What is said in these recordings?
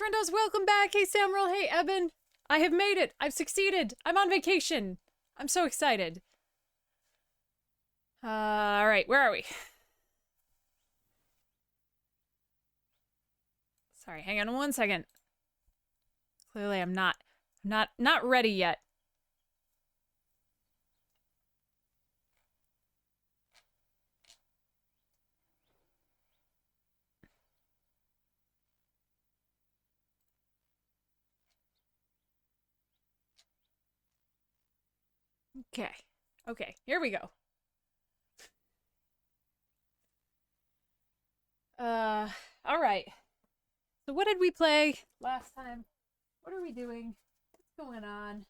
friendos, welcome back. Hey, Samuel. Hey, Eben. I have made it. I've succeeded. I'm on vacation. I'm so excited. All right, where are we? Sorry, hang on one second. Clearly, I'm not ready yet. Okay, here we go. All right. So what did we play last time? What are we doing? What's going on?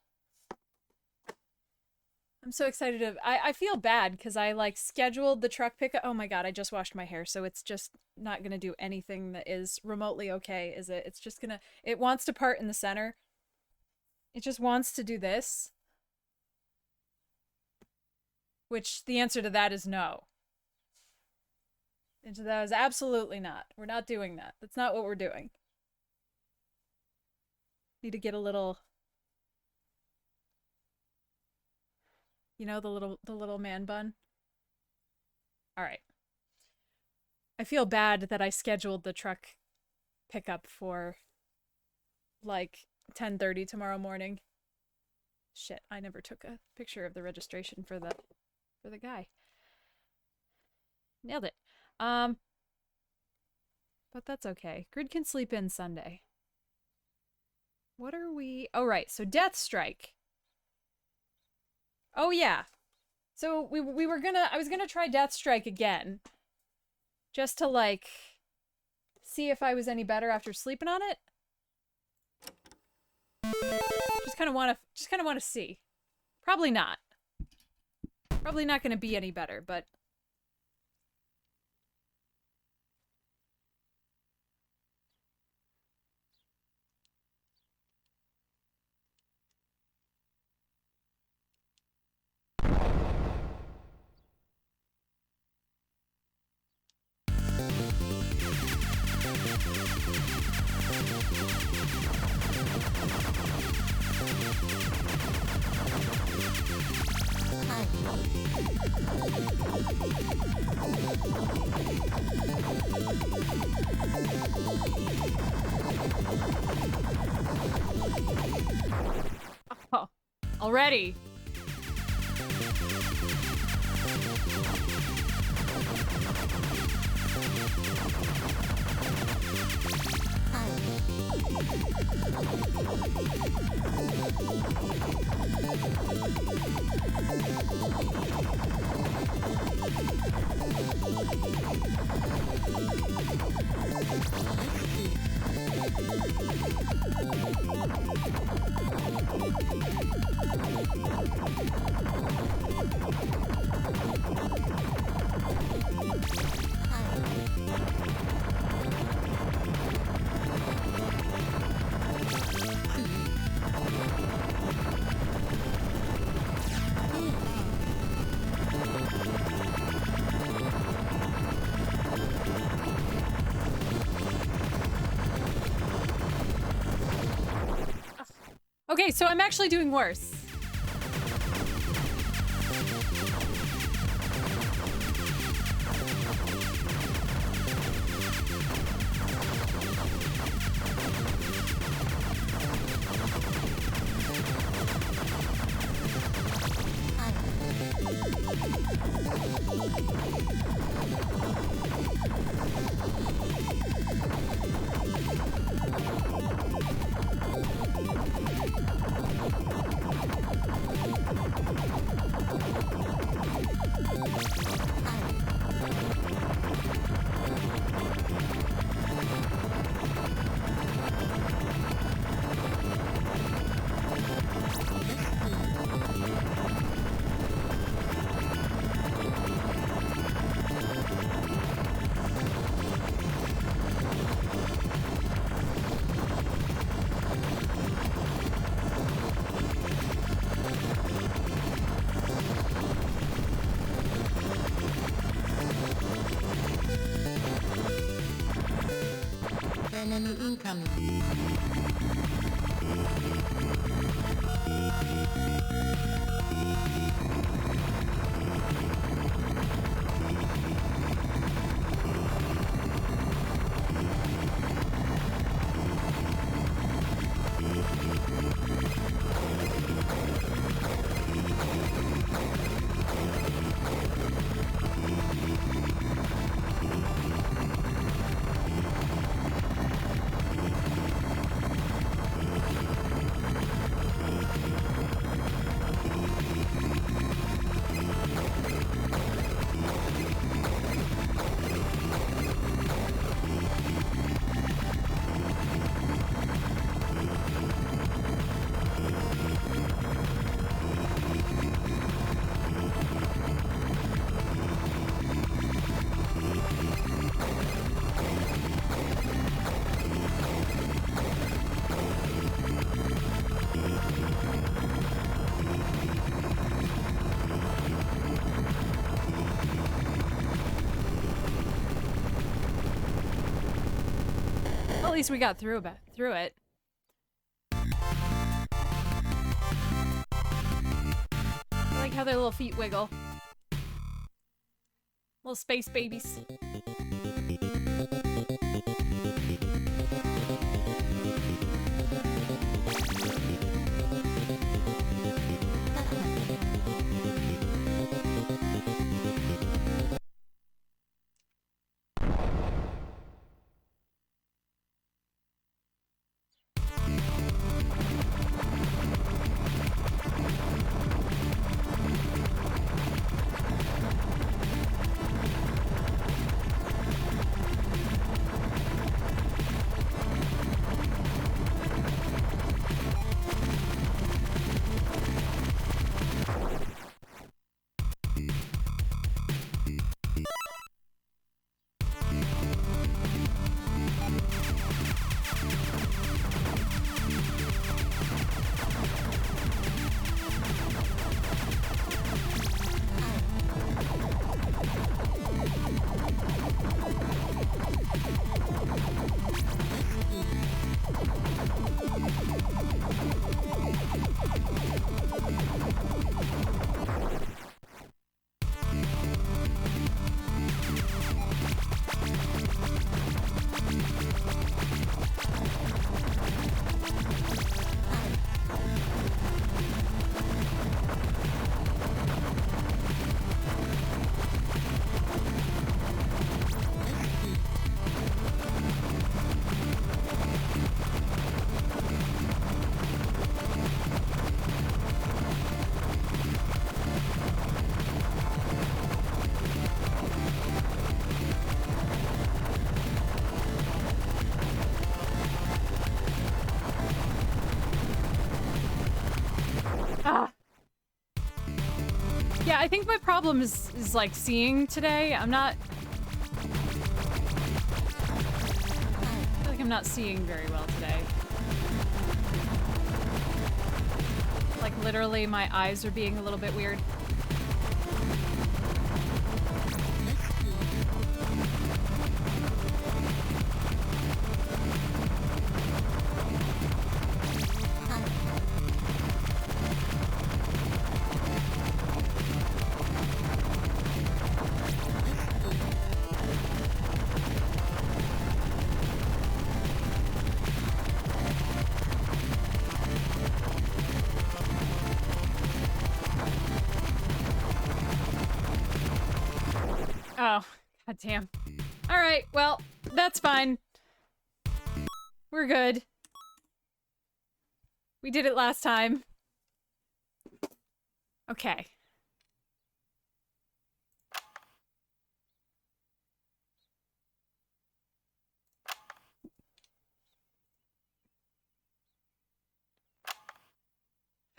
I'm so excited to... I feel bad because I, like, scheduled the truck pickup. Oh my god, I just washed my hair, so it's just not gonna do anything that is remotely okay, is it? It's just gonna... It wants to part in the center. It just wants to do this. Which, the answer to that is no. And that is absolutely not. We're not doing that. That's not what we're doing. Need to get a little... You know, the little man bun? Alright. I feel bad that I scheduled the truck pickup for, like, 10:30 tomorrow morning. Shit, I never took a picture of the registration for the guy. Nailed it. But that's okay. Grid can sleep in Sunday. What are we... Oh, right. So Death Strike. Oh, yeah. So we were gonna... I was gonna try Death Strike again. Just to, like, see if I was any better after sleeping on it. Just kind of want to see. Probably not. Probably not gonna be any better, but... Oh, already. Okay, so I'm actually doing worse. Kann. Well, at least we got through it. I like how their little feet wiggle. Little space babies. Yeah, I think my problem is like seeing today. I'm not... I feel like I'm not seeing very well today. Like literally my eyes are being a little bit weird. Oh, god damn. Alright, well, that's fine. We're good. We did it last time. Okay.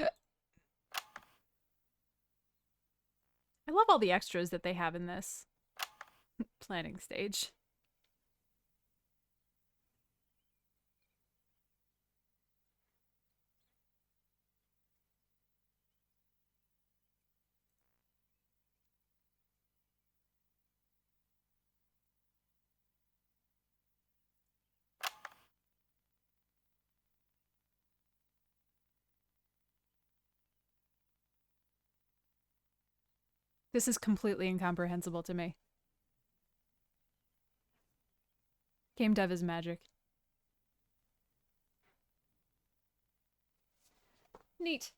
I love all the extras that they have in this planning stage. This is completely incomprehensible to me. Game dev is magic. Neat.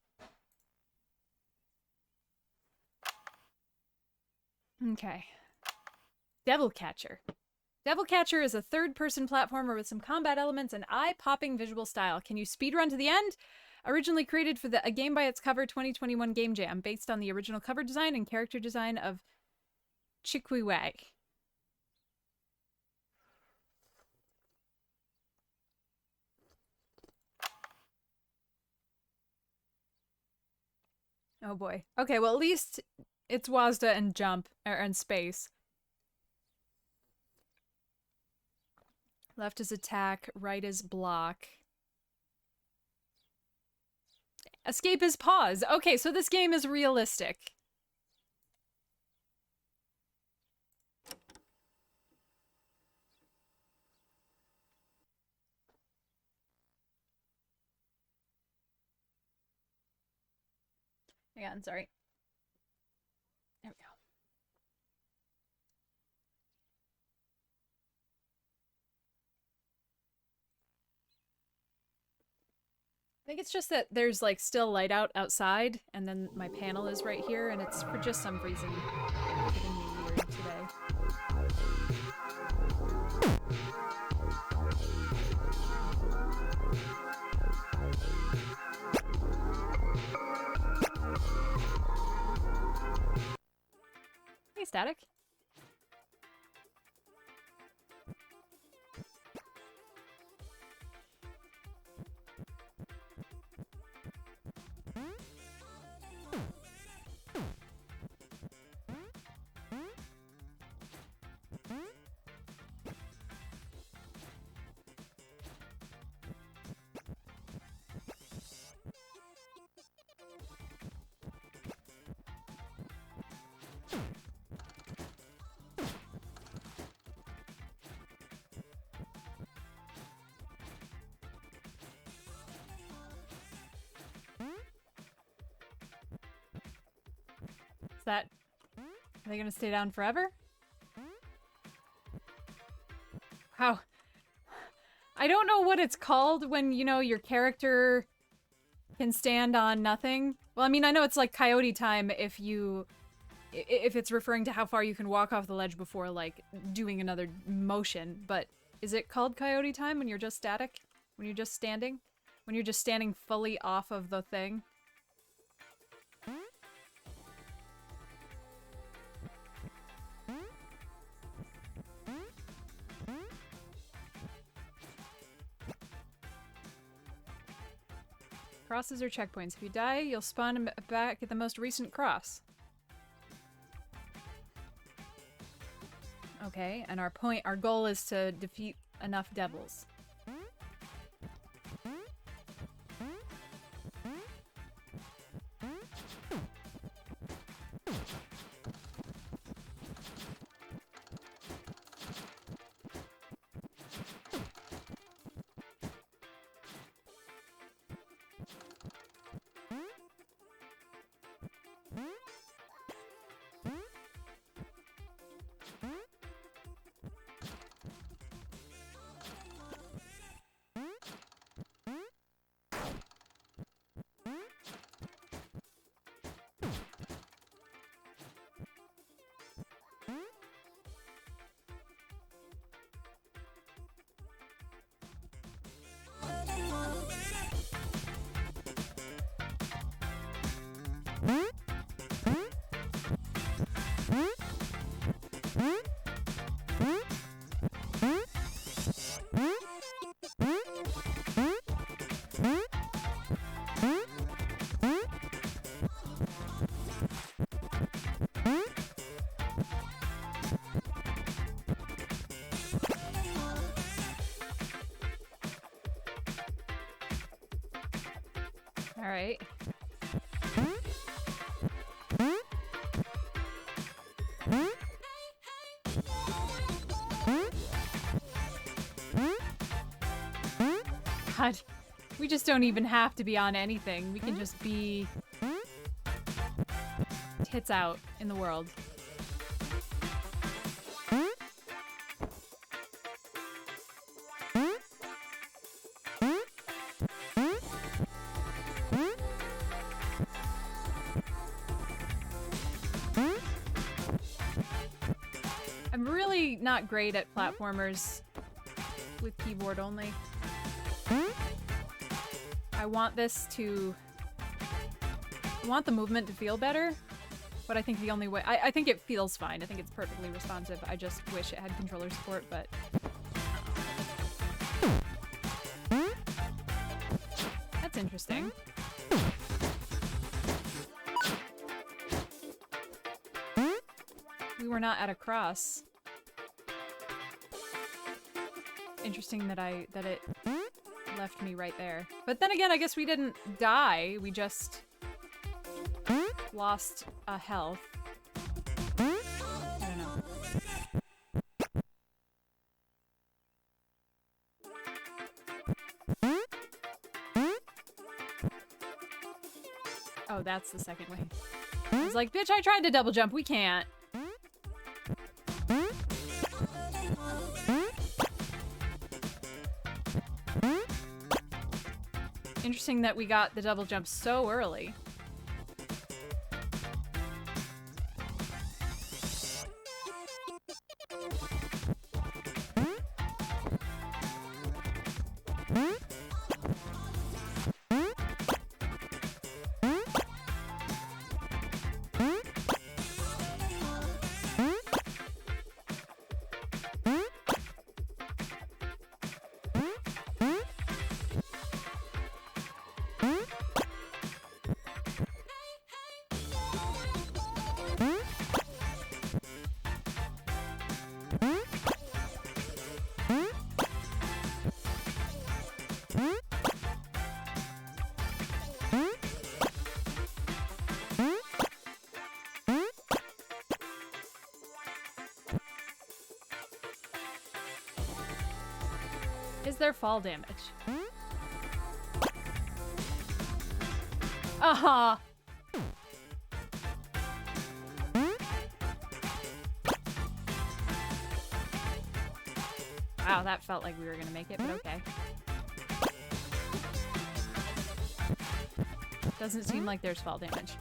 Okay. Devil Catcher. Devil Catcher is a third-person platformer with some combat elements and eye-popping visual style. Can you speedrun to the end? Originally created for A Game by Its Cover 2021 Game Jam, based on the original cover design and character design of Chiquiwag. Oh boy. Okay, well at least it's WASDA and jump, and space. Left is attack, right is block. Escape is pause. Okay, so this game is realistic. Hang on, sorry. There we go. I think it's just that there's like still light out outside, and then my panel is right here, and it's for just some reason giving me weird today. Hey, Static. Are they gonna stay down forever? Wow. I don't know what it's called when, you know, your character can stand on nothing. Well, I mean, I know it's like coyote time if it's referring to how far you can walk off the ledge before, like, doing another motion, but is it called coyote time when you're just static? When you're just standing? When you're just standing fully off of the thing? Crosses or checkpoints. If you die, you'll spawn back at the most recent cross. Okay, and our goal is to defeat enough devils. All right. God, we just don't even have to be on anything. We can just be tits out in the world. I'm really not great at platformers with keyboard only. I want this to... I want the movement to feel better, but I think the only way... I think it feels fine. I think it's perfectly responsive. I just wish it had controller support, but... That's interesting. We were not at a cross. Interesting that it left me right there. But then again, I guess we didn't die. We just lost a health. I don't know. Oh, that's the second way. I was like, bitch, I tried to double jump. We can't. Interesting that we got the double jump so early. Is there fall damage? Aha! Wow, that felt like we were gonna make it, but okay. Doesn't seem like there's fall damage.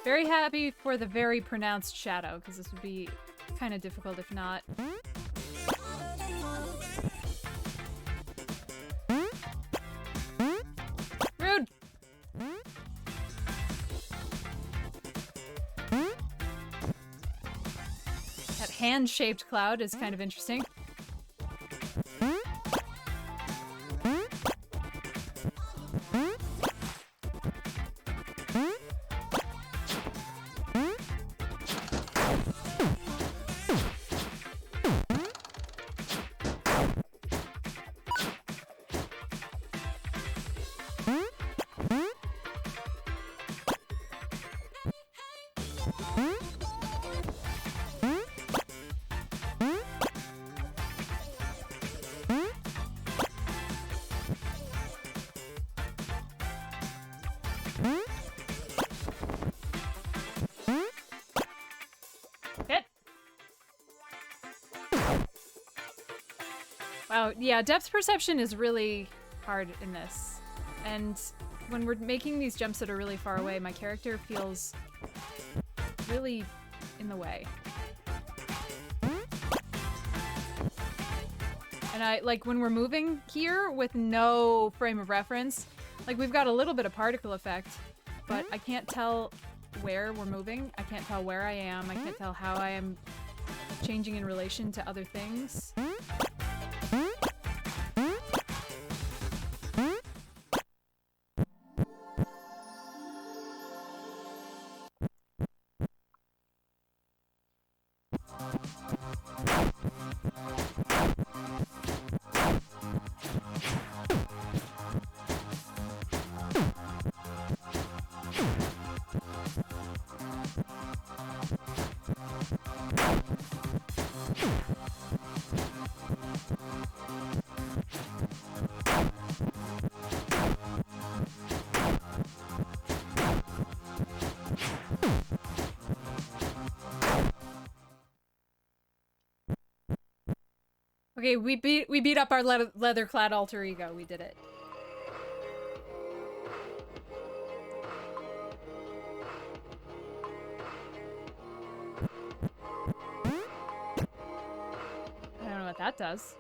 Very happy for the very pronounced shadow, because this would be kind of difficult if not. Rude! That hand-shaped cloud is kind of interesting. Wow, yeah, depth perception is really hard in this. And when we're making these jumps that are really far away, my character feels really in the way. And I, like, when we're moving here with no frame of reference, like, we've got a little bit of particle effect, but I can't tell where we're moving. I can't tell where I am. I can't tell how I am changing in relation to other things. Okay, we beat up our leather-clad alter ego. We did it. I don't know what that does.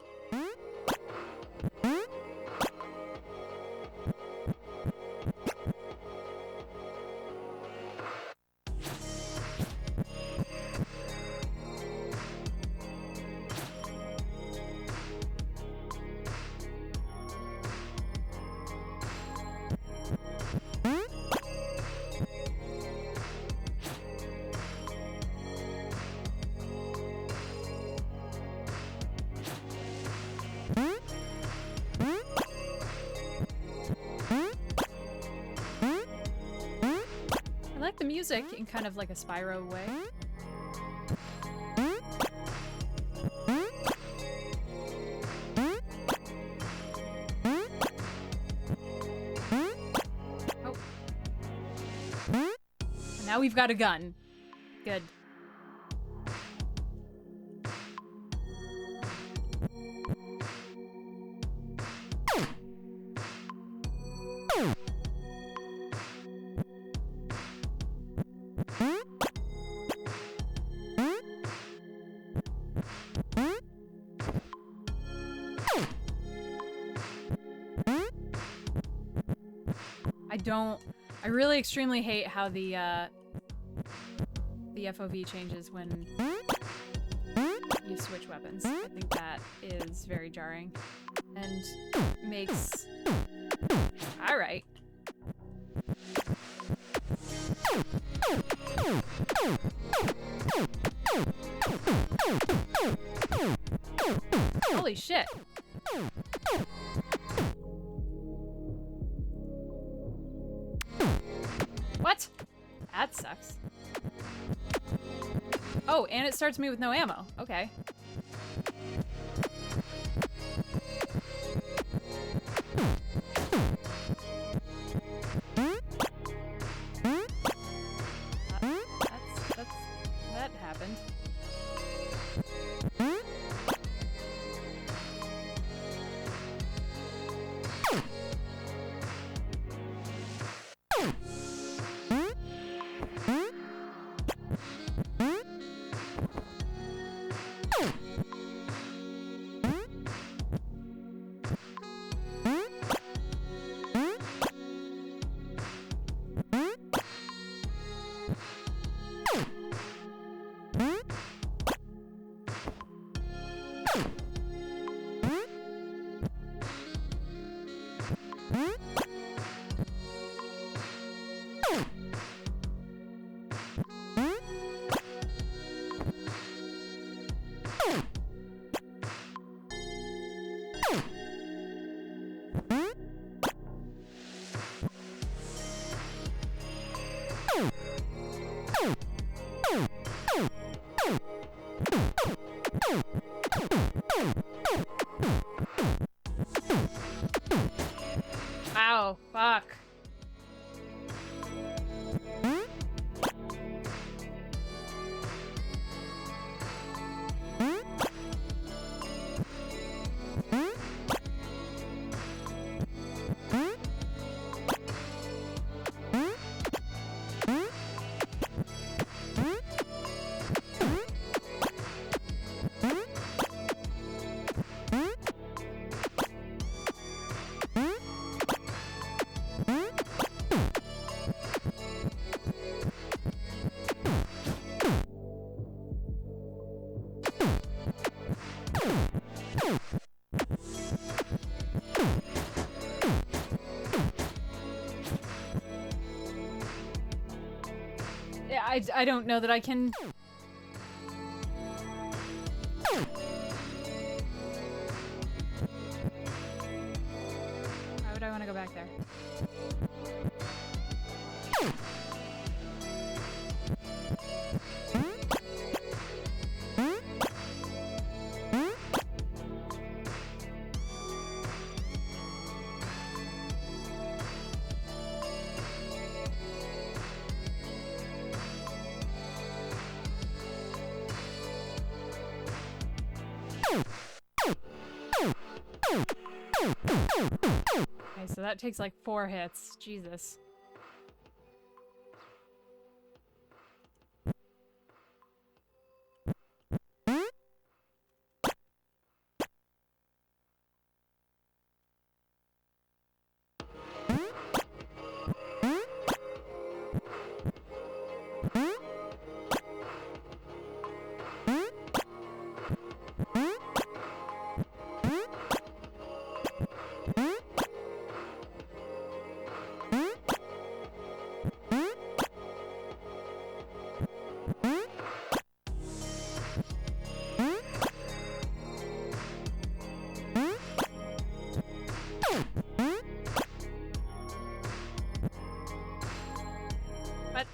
Music in kind of like a Spyro way. Oh. And now we've got a gun. Good. I really extremely hate how the FOV changes when you switch weapons. I think that is very jarring and makes... Alright. Holy shit. What? That sucks. Oh, and it starts me with no ammo. Okay. That happened. Ow, fuck. I don't know that I can... Why would I want to go back there? Okay, so that takes like 4 hits. Jesus. What?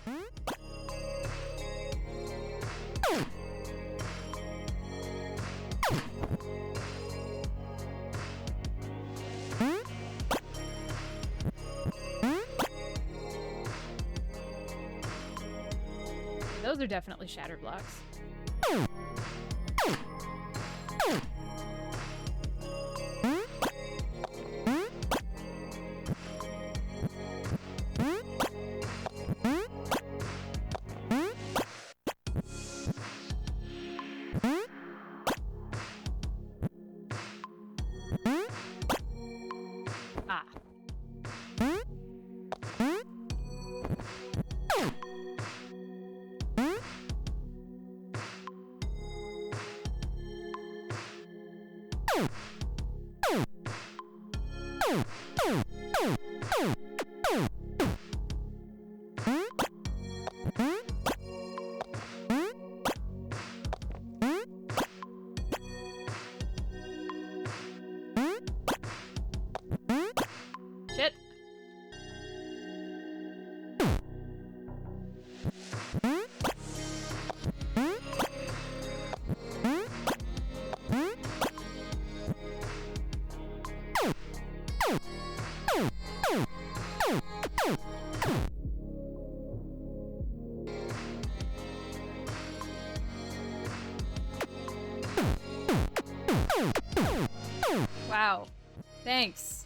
Those are definitely shattered blocks. Ah. Shit. Wow. Thanks.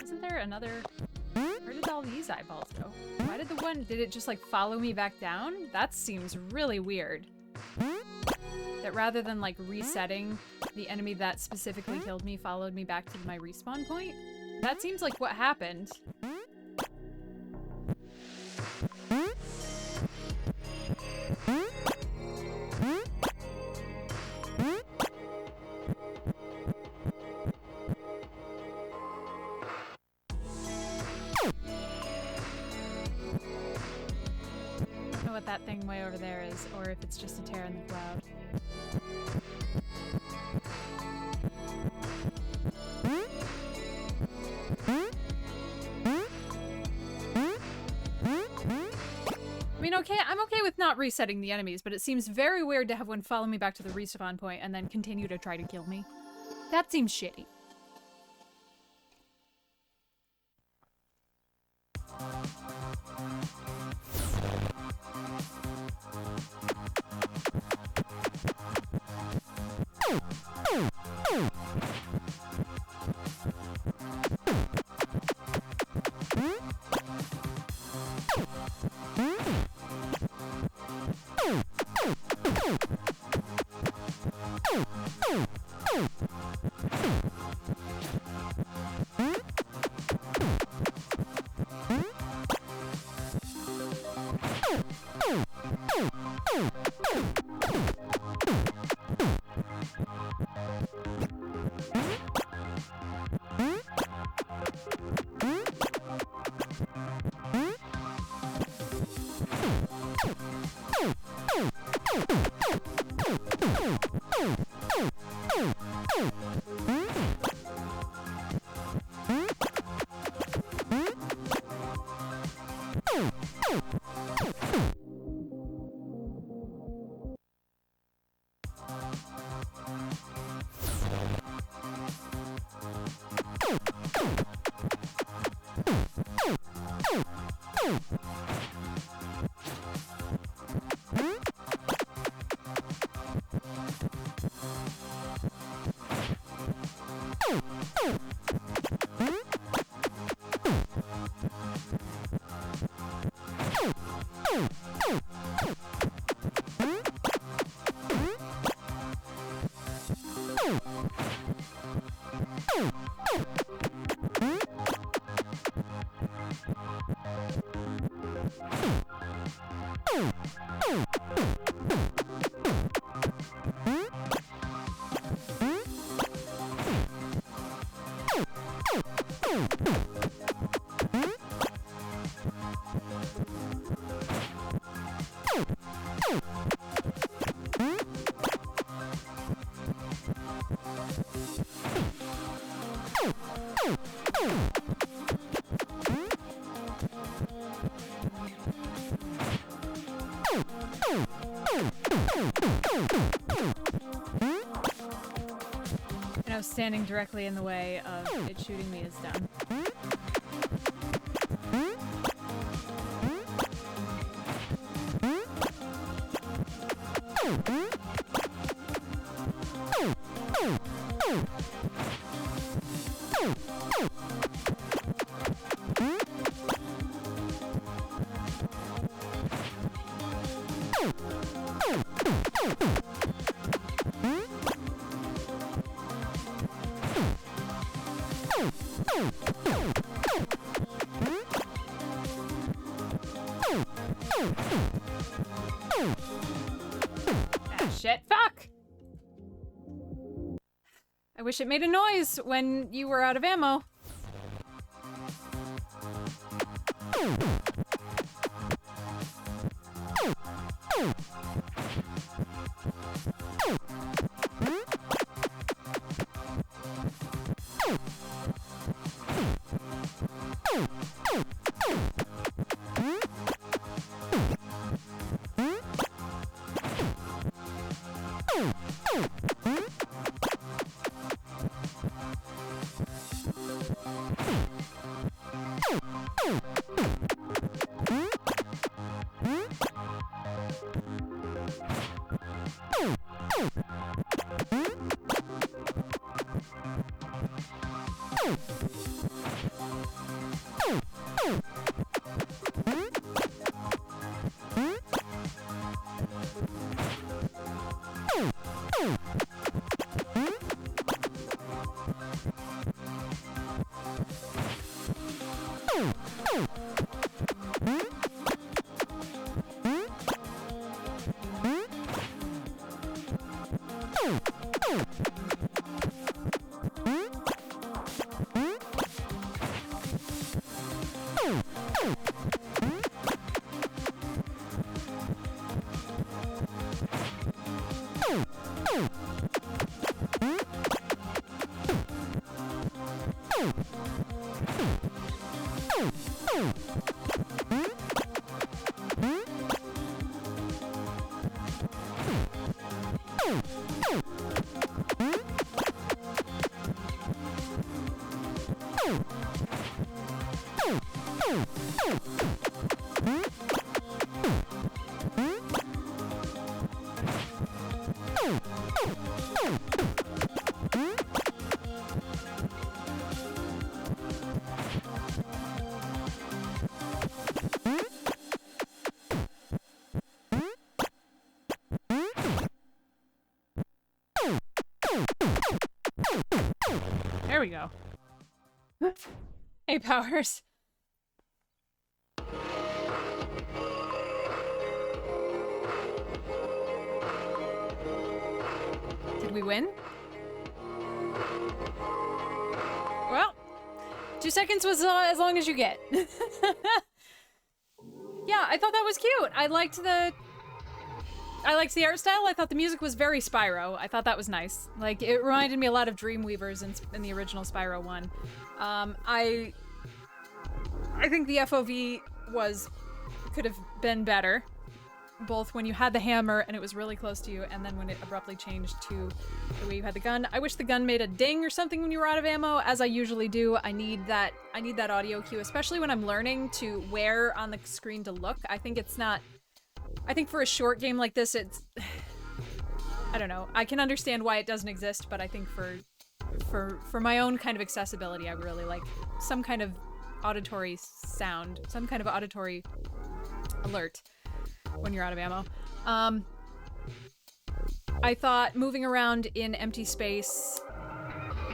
Isn't there another... Where did all these eyeballs go? Why did the one... Did it just like follow me back down? That seems really weird. That rather than like resetting, the enemy that specifically killed me followed me back to my respawn point? That seems like what happened. That thing way over there is, or if it's just a tear in the cloud. I mean, okay, I'm okay with not resetting the enemies, but it seems very weird to have one follow me back to the respawn point and then continue to try to kill me. That seems shitty. Standing directly in the way of it shooting me is dumb. I wish it made a noise when you were out of ammo. There we go. Hey, Powers. Did we win? Well, 2 seconds was as long as you get. Yeah, I thought that was cute. I liked the art style. I thought the music was very Spyro. I thought that was nice. Like, it reminded me a lot of Dreamweavers in the original Spyro 1. I think the FOV could have been better. Both when you had the hammer and it was really close to you, and then when it abruptly changed to the way you had the gun. I wish the gun made a ding or something when you were out of ammo, as I usually do. I need that audio cue, especially when I'm learning to where on the screen to look. I think for a short game like this, I don't know. I can understand why it doesn't exist, but I think for my own kind of accessibility, I really like some kind of auditory sound, some kind of auditory alert when you're out of ammo. I thought moving around in empty space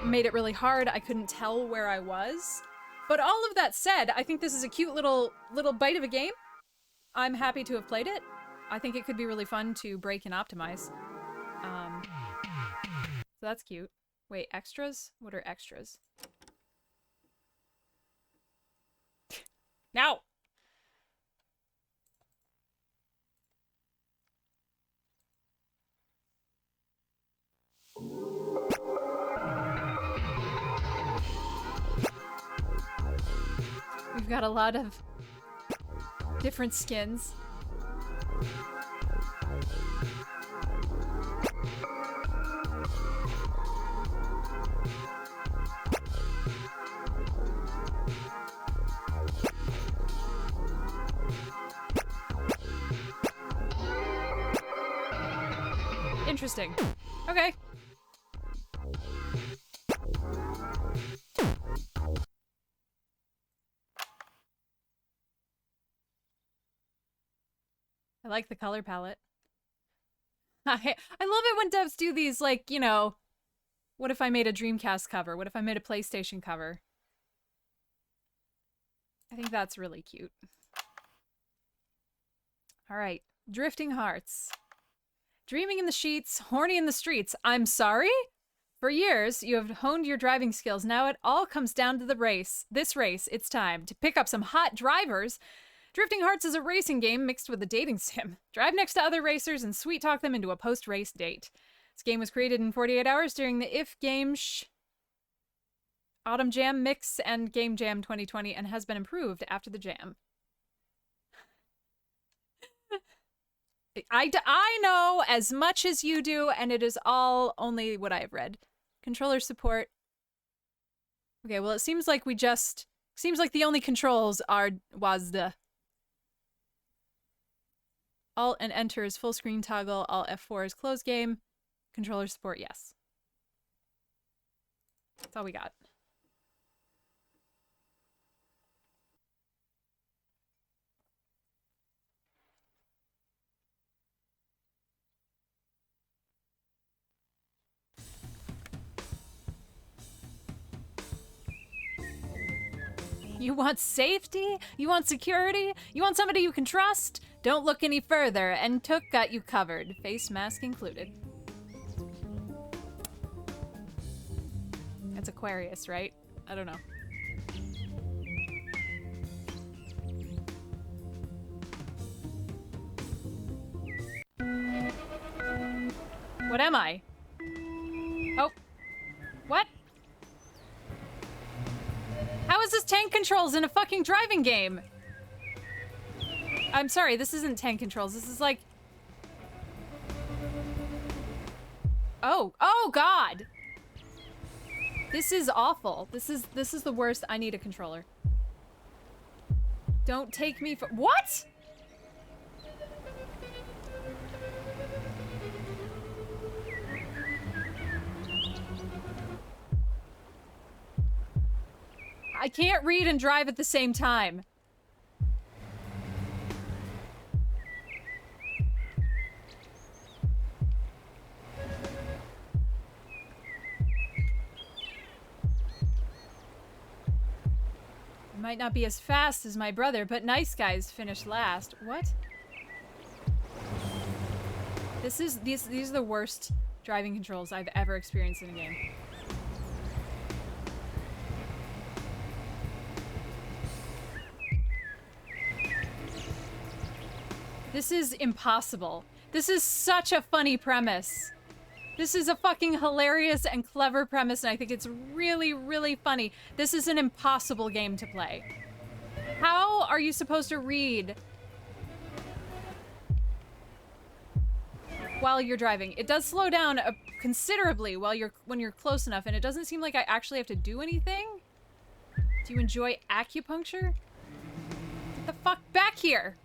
made it really hard. I couldn't tell where I was. But all of that said, I think this is a cute little bite of a game. I'm happy to have played it. I think it could be really fun to break and optimize. So that's cute. Wait, extras? What are extras? Now! We've got a lot of different skins. Interesting. Okay. I like the color palette. I love it when devs do these, like, you know, what if I made a Dreamcast cover? What if I made a PlayStation cover? I think that's really cute. All right. Drifting Hearts. Dreaming in the sheets, horny in the streets. I'm sorry? For years, you have honed your driving skills. Now it all comes down to the race. This race, it's time to pick up some hot drivers. Drifting Hearts is a racing game mixed with a dating sim. Drive next to other racers and sweet talk them into a post-race date. This game was created in 48 hours during the IF Game Autumn Jam Mix and Game Jam 2020 and has been improved after the jam. I know as much as you do, and it is all only what I have read. Controller support. Okay, well, it seems like the only controls are WASD. Alt and Enter is full screen toggle. Alt F4 is close game. Controller support, yes. That's all we got. You want safety? You want security? You want somebody you can trust? Don't look any further, and Took got you covered, face mask included. That's Aquarius, right? I don't know. What am I? Oh. What? How is this tank controls in a fucking driving game? I'm sorry, this isn't tank controls. This is like... Oh God! This is awful. This is the worst. I need a controller. Don't take me for... What?! I can't read and drive at the same time. I might not be as fast as my brother, but nice guys finish last. What? These are the worst driving controls I've ever experienced in a game. This is impossible. This is such a funny premise. This is a fucking hilarious and clever premise, and I think it's really, really funny. This is an impossible game to play. How are you supposed to read while you're driving? It does slow down considerably when you're close enough, and it doesn't seem like I actually have to do anything. Do you enjoy acupuncture? Get the fuck back here!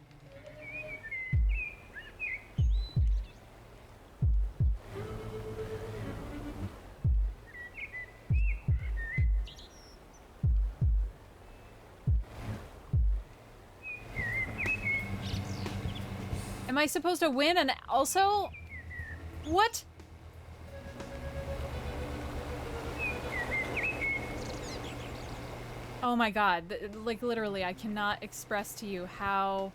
Am I supposed to win and also... What? Oh my god. Like, literally, I cannot express to you how...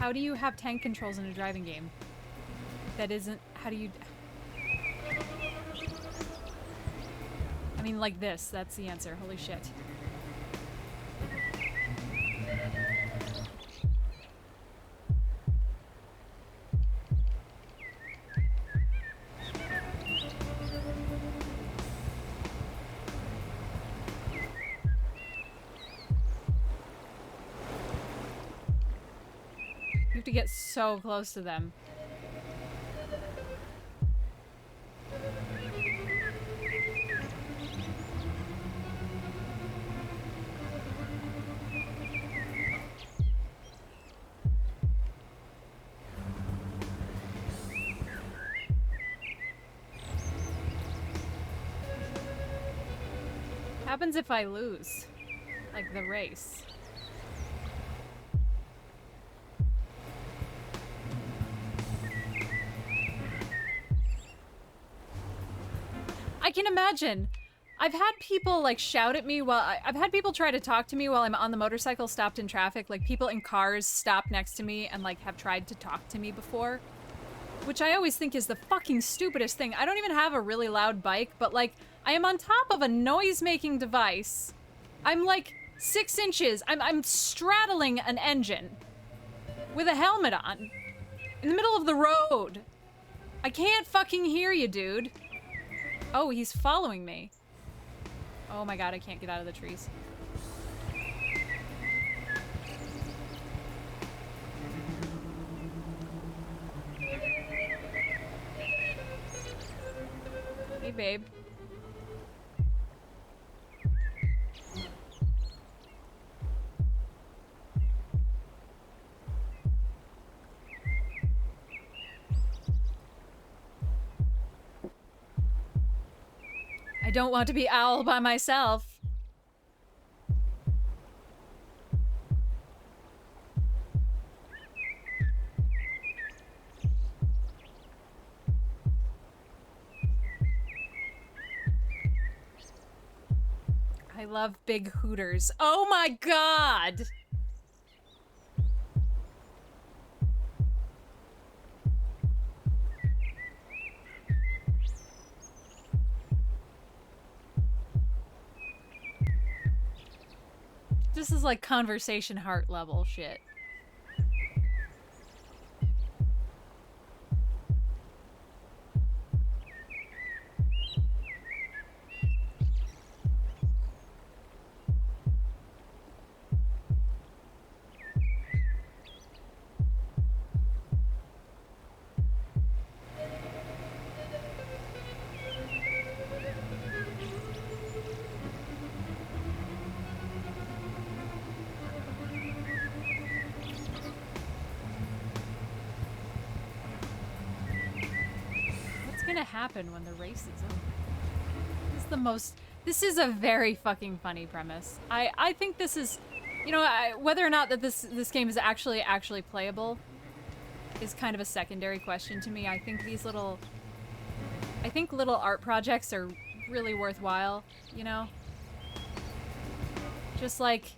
How do you have tank controls in a driving game? That isn't... How do you... I mean, like this. That's the answer. Holy shit. You have to get so close to them. Happens if I lose, like the race. I can imagine. I've had people like shout at me while I've had people try to talk to me while I'm on the motorcycle stopped in traffic. Like people in cars stop next to me and like have tried to talk to me before. Which I always think is the fucking stupidest thing. I don't even have a really loud bike, but like I am on top of a noise-making device. I'm like 6 inches. I'm straddling an engine with a helmet on in the middle of the road. I can't fucking hear you, dude. Oh, he's following me. Oh my god, I can't get out of the trees. Hey, babe. I don't want to be owl by myself. I love big hooters. Oh my god! This is like conversation heart level shit. Happen when the race is over. This is the most... This is a very fucking funny premise. I think this is... You know, whether or not that this game is actually playable is kind of a secondary question to me. I think these little... I think little art projects are really worthwhile, you know? Just like,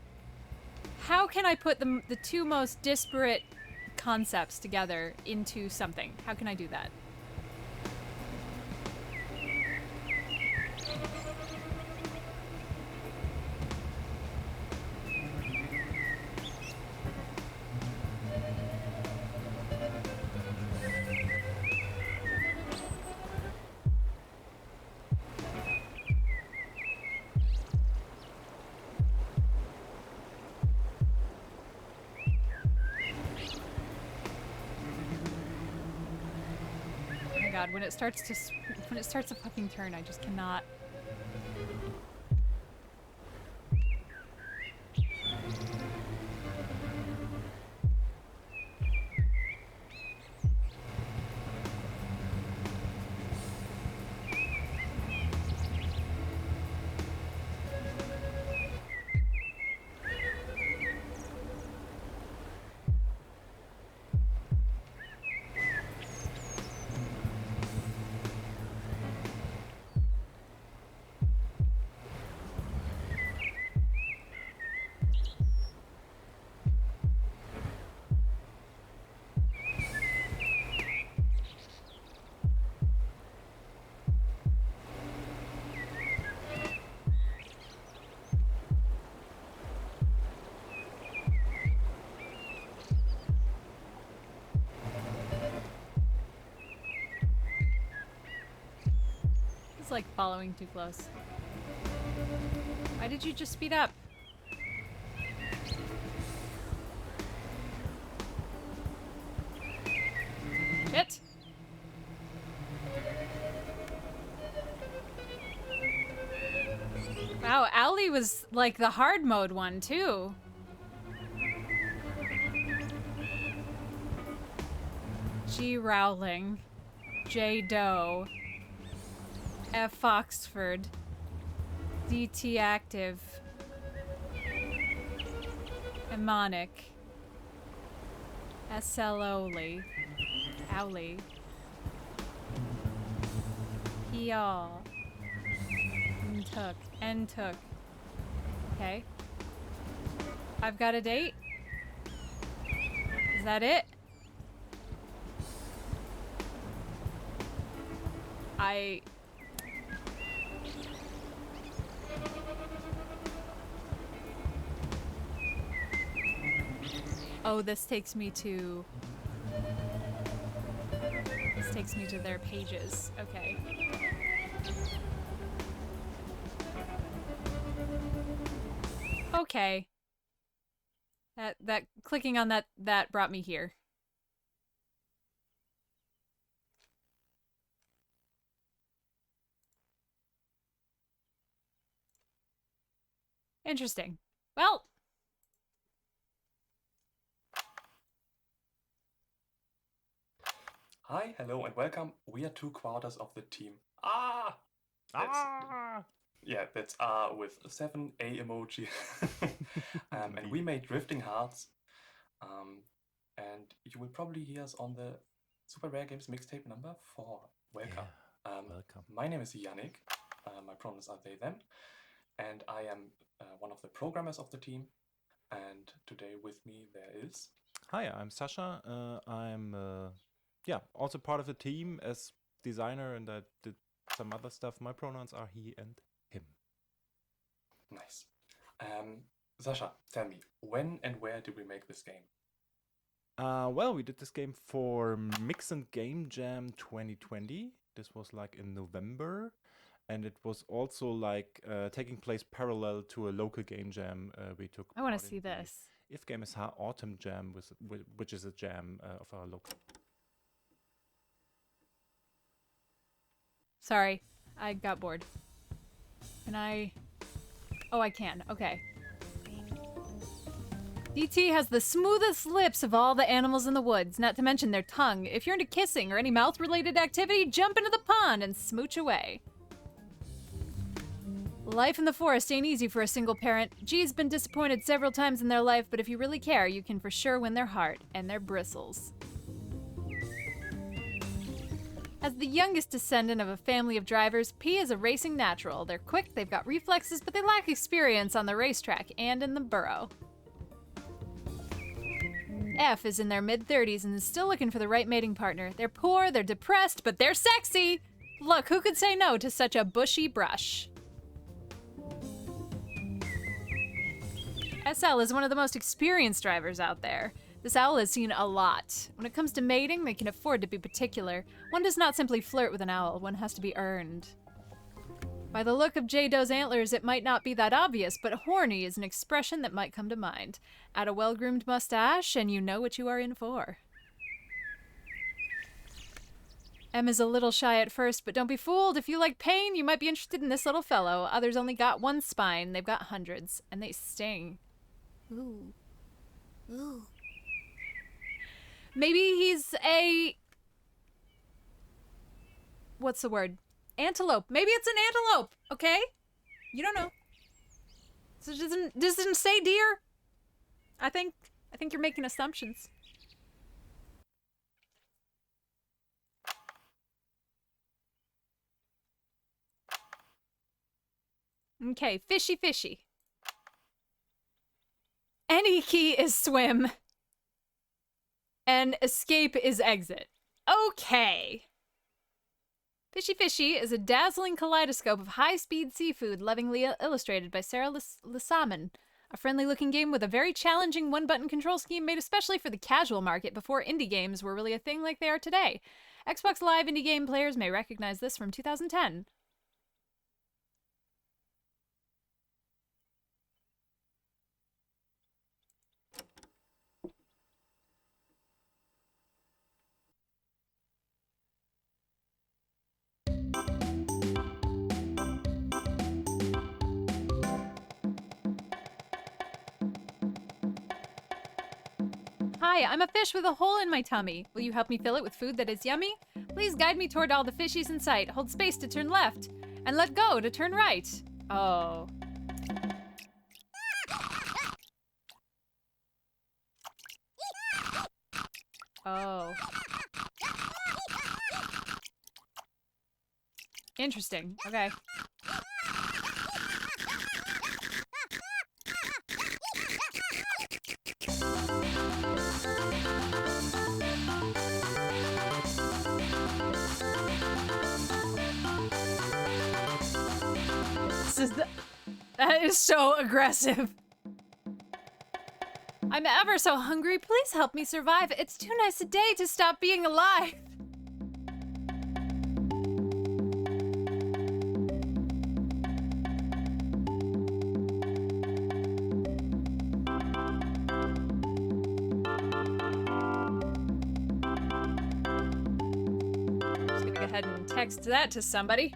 how can I put the two most disparate concepts together into something? How can I do that? God, when it starts to fucking turn, I just cannot. It's like following too close. Why did you just speed up? Shit! Wow, Owly was like the hard mode one too. G. Rowling, J. Doe, F. Oxford, DT Active, Emonic, SL Oli, Owly, Y'all, N-Took. Okay. I've got a date. Is that it? Oh, this takes me to their pages. Okay. Okay. That clicking on that brought me here. Interesting. Well, Hi, hello, and welcome. We are 2/4 of the team. That's with 7 A emoji. And we made Drifting Hearts. And you will probably hear us on the Super Rare Games Mixtape number 4. Welcome. Yeah, welcome. My name is Yannick. My pronouns are they, them. And I am one of the programmers of the team. And today with me there is... Hi, I'm Sasha. I'm also part of the team as designer, and I did some other stuff. My pronouns are he and him. Nice. Sasha, tell me, when and where did we make this game? Well, we did this game for Mix and Game Jam 2020. This was like in November, and it was also like taking place parallel to a local game jam. We took. I want to see this. If Game is Autumn Jam, which is a jam of our local. Sorry, I got bored. Can I? Oh, I can. Okay. DT has the smoothest lips of all the animals in the woods, not to mention their tongue. If you're into kissing or any mouth-related activity, jump into the pond and smooch away. Life in the forest ain't easy for a single parent. G's been disappointed several times in their life, but if you really care, you can for sure win their heart and their bristles. As the youngest descendant of a family of drivers, P is a racing natural. They're quick, they've got reflexes, but they lack experience on the racetrack and in the burrow. F is in their mid-30s and is still looking for the right mating partner. They're poor, they're depressed, but they're sexy! Look, who could say no to such a bushy brush? SL is one of the most experienced drivers out there. This owl has seen a lot. When it comes to mating, they can afford to be particular. One does not simply flirt with an owl, one has to be earned. By the look of J-Doe's antlers, it might not be that obvious, but horny is an expression that might come to mind. Add a well-groomed mustache, and you know what you are in for. M is a little shy at first, but don't be fooled. If you like pain, you might be interested in this little fellow. Others only got one spine. They've got hundreds, and they sting. Ooh. Ooh. Maybe he's a... What's the word? Antelope. Maybe it's an antelope, okay? You don't know. So it doesn't say deer. I think you're making assumptions. Okay, Fishie Fishie. Any key is swim. And escape is exit. Okay. Fishie Fishie is a dazzling kaleidoscope of high-speed seafood lovingly illustrated by Sarah Lissaman. A friendly-looking game with a very challenging one-button control scheme made especially for the casual market before indie games were really a thing like they are today. Xbox Live indie game players may recognize this from 2010. Hi, I'm a fish with a hole in my tummy. Will you help me fill it with food that is yummy? Please guide me toward all the fishies in sight. Hold space to turn left, and let go to turn right. Oh. Oh. Interesting. Okay. That is so aggressive. I'm ever so hungry. Please help me survive. It's too nice a day to stop being alive. Just gonna go ahead and text that to somebody.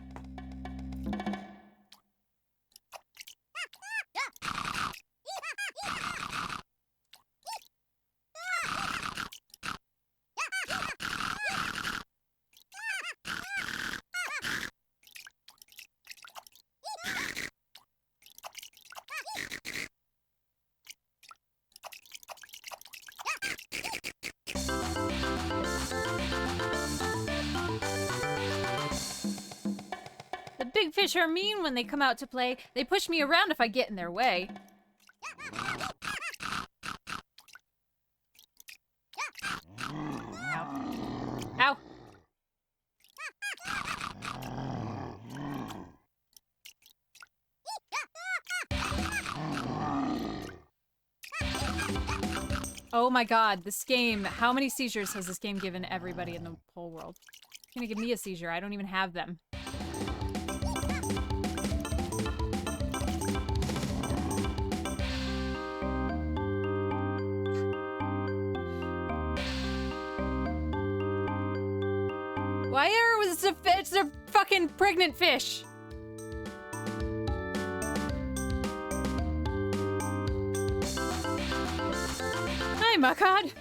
Big fish are mean when they come out to play. They push me around if I get in their way. Ow. Ow. Oh my god, this game, how many seizures has this game given everybody in the whole world? It's gonna give me a seizure, I don't even have them. Why was it's a fucking pregnant fish? Hi, Makad.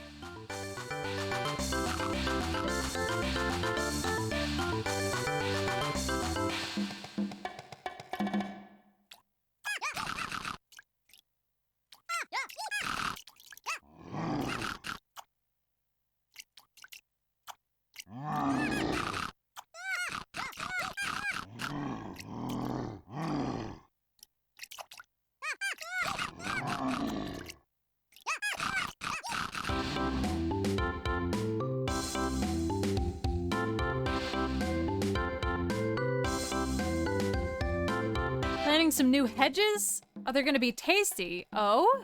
planning some new hedges? Are they gonna be tasty? Oh?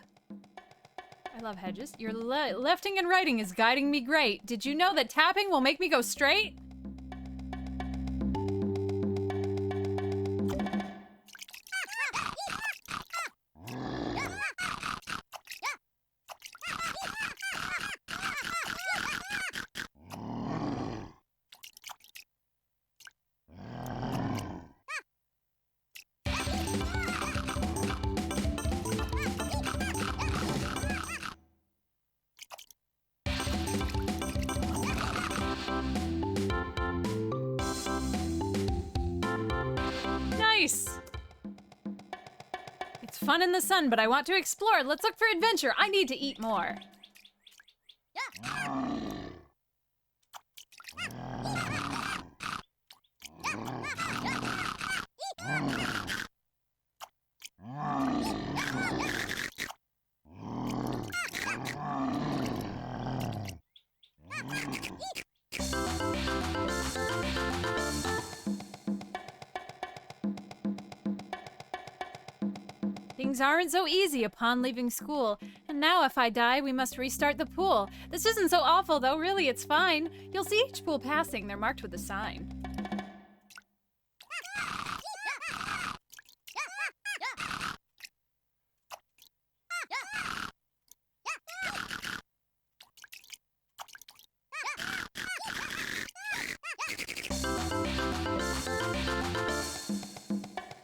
I love hedges. Your lefting and righting is guiding me great. Did you know that tapping will make me go straight? Nice! It's fun in the sun, but I want to explore. Let's look for adventure. I need to eat more. Things aren't so easy upon leaving school. And now if I die, we must restart the pool. This isn't so awful though, really, it's fine. You'll see each pool passing, they're marked with a sign.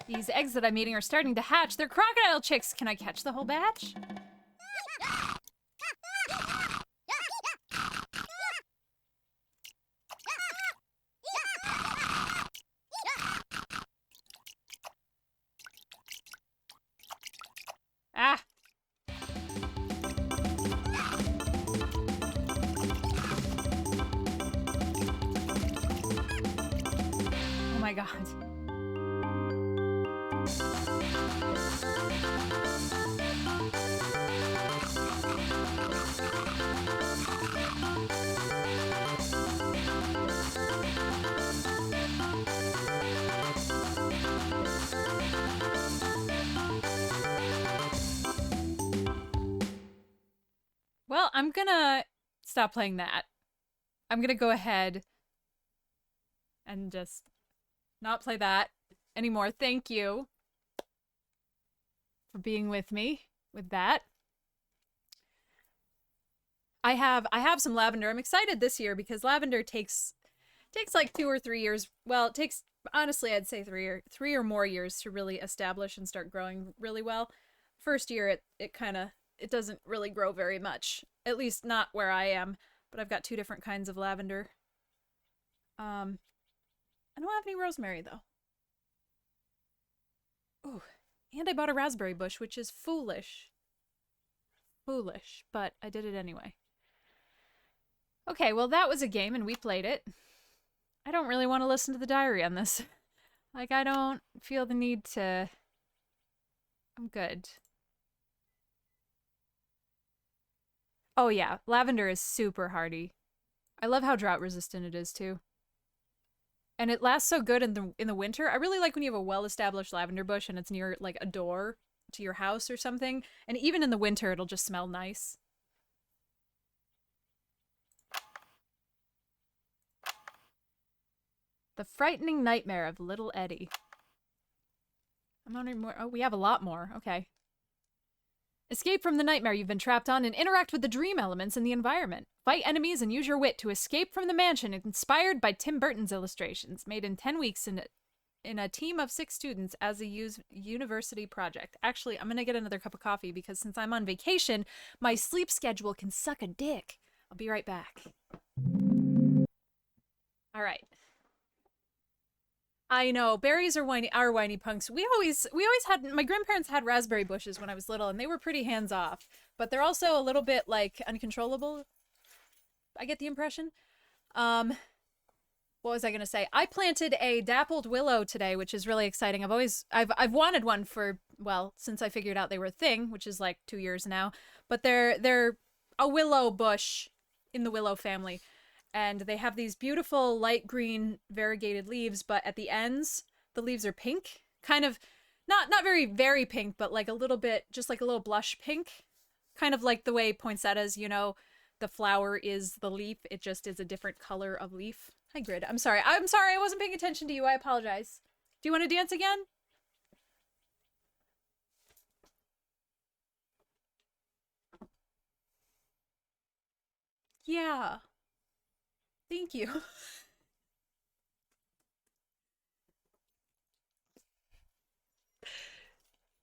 These eggs that I'm eating are starting to hatch. They're crocodile chicks. Can I catch the whole batch? Ah! Oh my god. Well, I'm gonna stop playing that. I'm gonna go ahead and just not play that anymore. Thank you for being with me with that. I have some lavender. I'm excited this year because lavender takes like 2 or 3 years. Well, it takes, honestly, I'd say 3 or more years to really establish and start growing really well. First year, it doesn't really grow very much, at least not where I am, but I've got 2 different kinds of lavender. I don't have any rosemary though. Ooh, and I bought a raspberry bush, which is foolish. Foolish, but I did it anyway. Okay, well that was a game and we played it. I don't really want to listen to the diary on this. Like, I don't feel the need to... I'm good. Oh yeah, lavender is super hardy. I love how drought resistant it is too. And it lasts so good in the winter. I really like when you have a well-established lavender bush and it's near like a door to your house or something. And even in the winter, it'll just smell nice. The Frightening Nightmare of Little Eddy. I'm wondering more. Oh, we have a lot more. Okay. Escape from the nightmare you've been trapped on and interact with the dream elements in the environment. Fight enemies and use your wit to escape from the mansion inspired by Tim Burton's illustrations, made in 10 weeks in a team of 6 students as a university project. Actually, I'm going to get another cup of coffee because since I'm on vacation, my sleep schedule can suck a dick. I'll be right back. All right. I know, berries are whiny punks. We always had, my grandparents had raspberry bushes when I was little and they were pretty hands-off, but they're also a little bit like uncontrollable. I get the impression. What was I gonna say? I planted a dappled willow today, which is really exciting. I've wanted one for, well, since I figured out they were a thing, which is like 2 years now, but they're a willow bush in the willow family. And they have these beautiful light green variegated leaves, but at the ends, the leaves are pink. Kind of not very pink, but like a little bit, just like a little blush pink, kind of like the way poinsettias, you know, the flower is the leaf. It just is a different color of leaf. Hi, Grid. I'm sorry. I wasn't paying attention to you. I apologize. Do you want to dance again? Yeah. Thank you.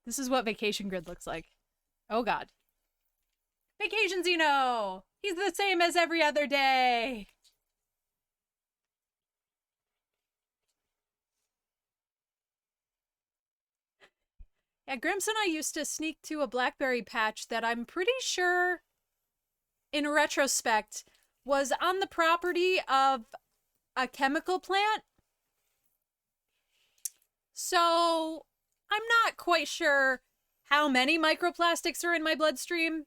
This is what Vacation Grid looks like. Oh god. Vacation Zeno! He's the same as every other day! Yeah, Grimps and I used to sneak to a blackberry patch that I'm pretty sure, in retrospect, was on the property of a chemical plant. So, I'm not quite sure how many microplastics are in my bloodstream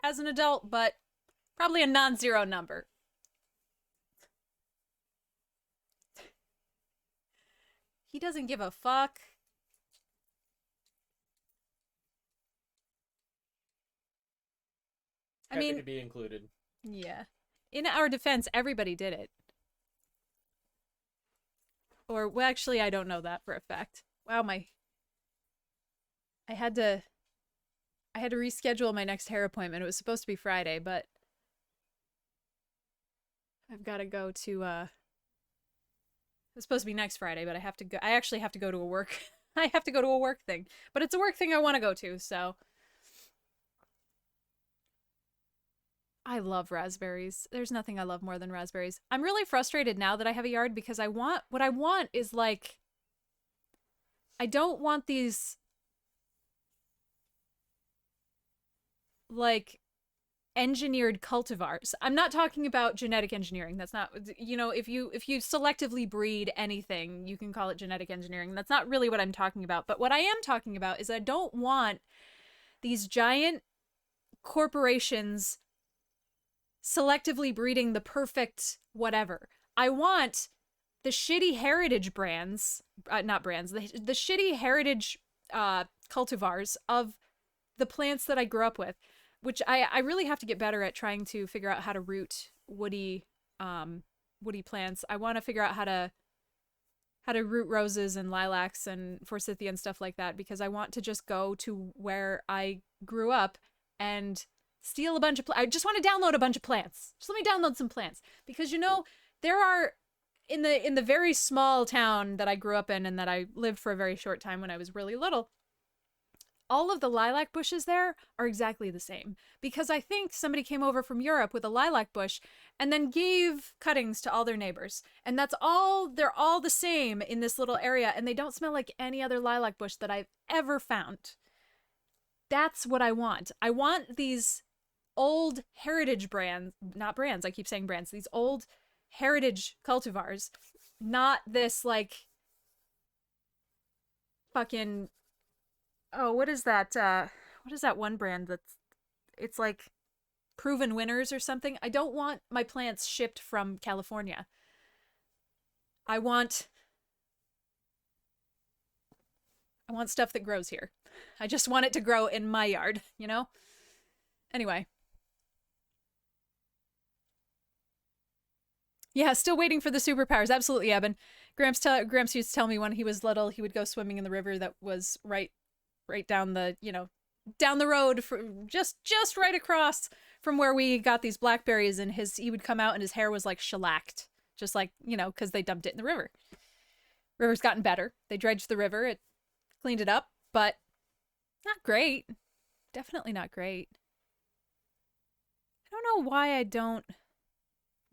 as an adult, but probably a non-zero number. He doesn't give a fuck. I Happy mean, to be included. Yeah. In our defense, everybody did it. Or, well, actually, I don't know that for a fact. Wow, I had to reschedule my next hair appointment. It was supposed to be Friday, but I've got to go to, it was supposed to be next Friday, but I actually have to go to a work, I have to go to a work thing. But it's a work thing I want to go to, so. I love raspberries. There's nothing I love more than raspberries. I'm really frustrated now that I have a yard because what I want is like, I don't want these like engineered cultivars. I'm not talking about genetic engineering. That's not, you know, if you selectively breed anything, you can call it genetic engineering. That's not really what I'm talking about. But what I am talking about is I don't want these giant corporations selectively breeding the perfect whatever. I want the shitty heritage brands, not brands, the shitty heritage cultivars of the plants that I grew up with, which I really have to get better at trying to figure out how to root woody plants. I want to figure out how to root roses and lilacs and forsythia and stuff like that, because I want to just go to where I grew up and steal a bunch of I just want to download a bunch of plants. Just let me download some plants. Because, you know, there are, in the very small town that I grew up in and that I lived for a very short time when I was really little, all of the lilac bushes there are exactly the same. Because I think somebody came over from Europe with a lilac bush and then gave cuttings to all their neighbors. And that's all, they're all the same in this little area, and they don't smell like any other lilac bush that I've ever found. That's what I want. I want these old heritage brands, not brands, I keep saying brands, these old heritage cultivars, not this like fucking, oh, what is that one brand it's like Proven Winners or something? I don't want my plants shipped from California. I want stuff that grows here. I just want it to grow in my yard, you know? Anyway. Yeah, still waiting for the superpowers. Absolutely, Eben. Gramps used to tell me when he was little, he would go swimming in the river that was right down the, you know, down the road, for just right across from where we got these blackberries, and he would come out and his hair was like shellacked, just like, you know, because they dumped it in the river. River's gotten better. They dredged the river. It cleaned it up, but not great. Definitely not great. I don't know why I don't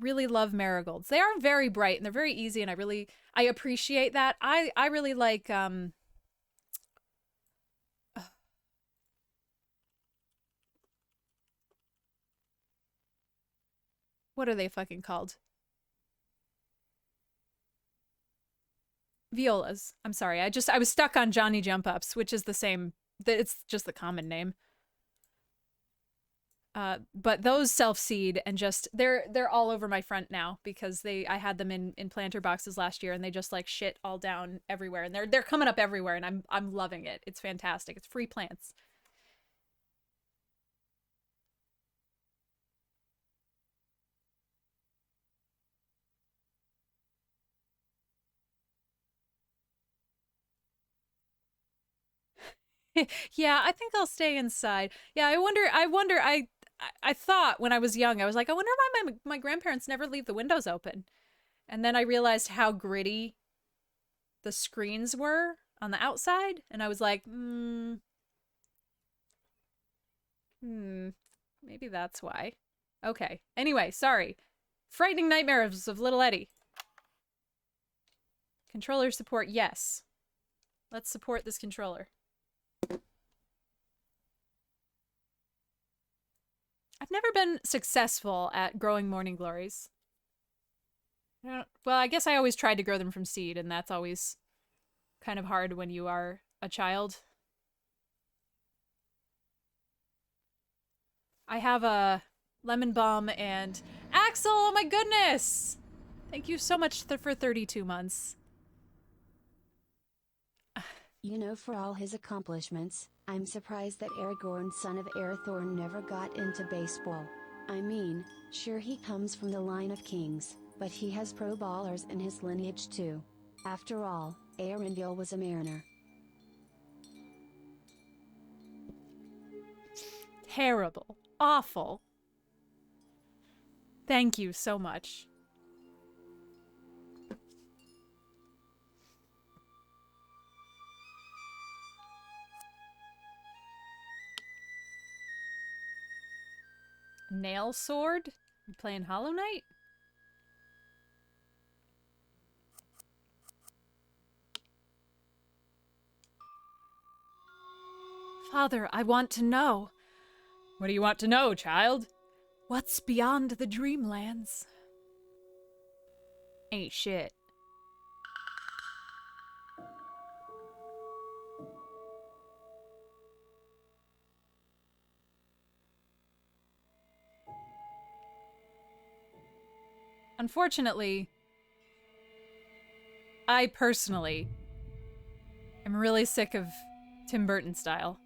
really love marigolds. They are very bright and they're very easy, and I appreciate that. I really like what are they fucking called? Violas. I'm sorry. I was stuck on Johnny Jump Ups, which is the same, it's just the common name. But those self-seed and just they're all over my front now because I had them in planter boxes last year and they just like shit all down everywhere and they're coming up everywhere and I'm loving it. It's fantastic. It's free plants. Yeah, I think I'll stay inside. Yeah, I thought when I was young, I was like, I wonder why my grandparents never leave the windows open. And then I realized how gritty the screens were on the outside, and I was like, maybe that's why. Okay. Anyway, sorry. Frightening Nightmares of Little Eddy. Controller support, yes. Let's support this controller. I've never been successful at growing morning glories. Well, I guess I always tried to grow them from seed, and that's always kind of hard when you are a child. I have a lemon balm and Axel, oh my goodness! Thank you so much for 32 months. You know, for all his accomplishments, I'm surprised that Aragorn, son of Arathorn, never got into baseball. I mean, sure he comes from the line of kings, but he has pro ballers in his lineage too. After all, Arendelle was a mariner. Terrible. Awful. Thank you so much. Nail sword? You playing Hollow Knight? Father, I want to know. What do you want to know, child? What's beyond the dreamlands? Ain't shit. Unfortunately, I personally am really sick of Tim Burton style.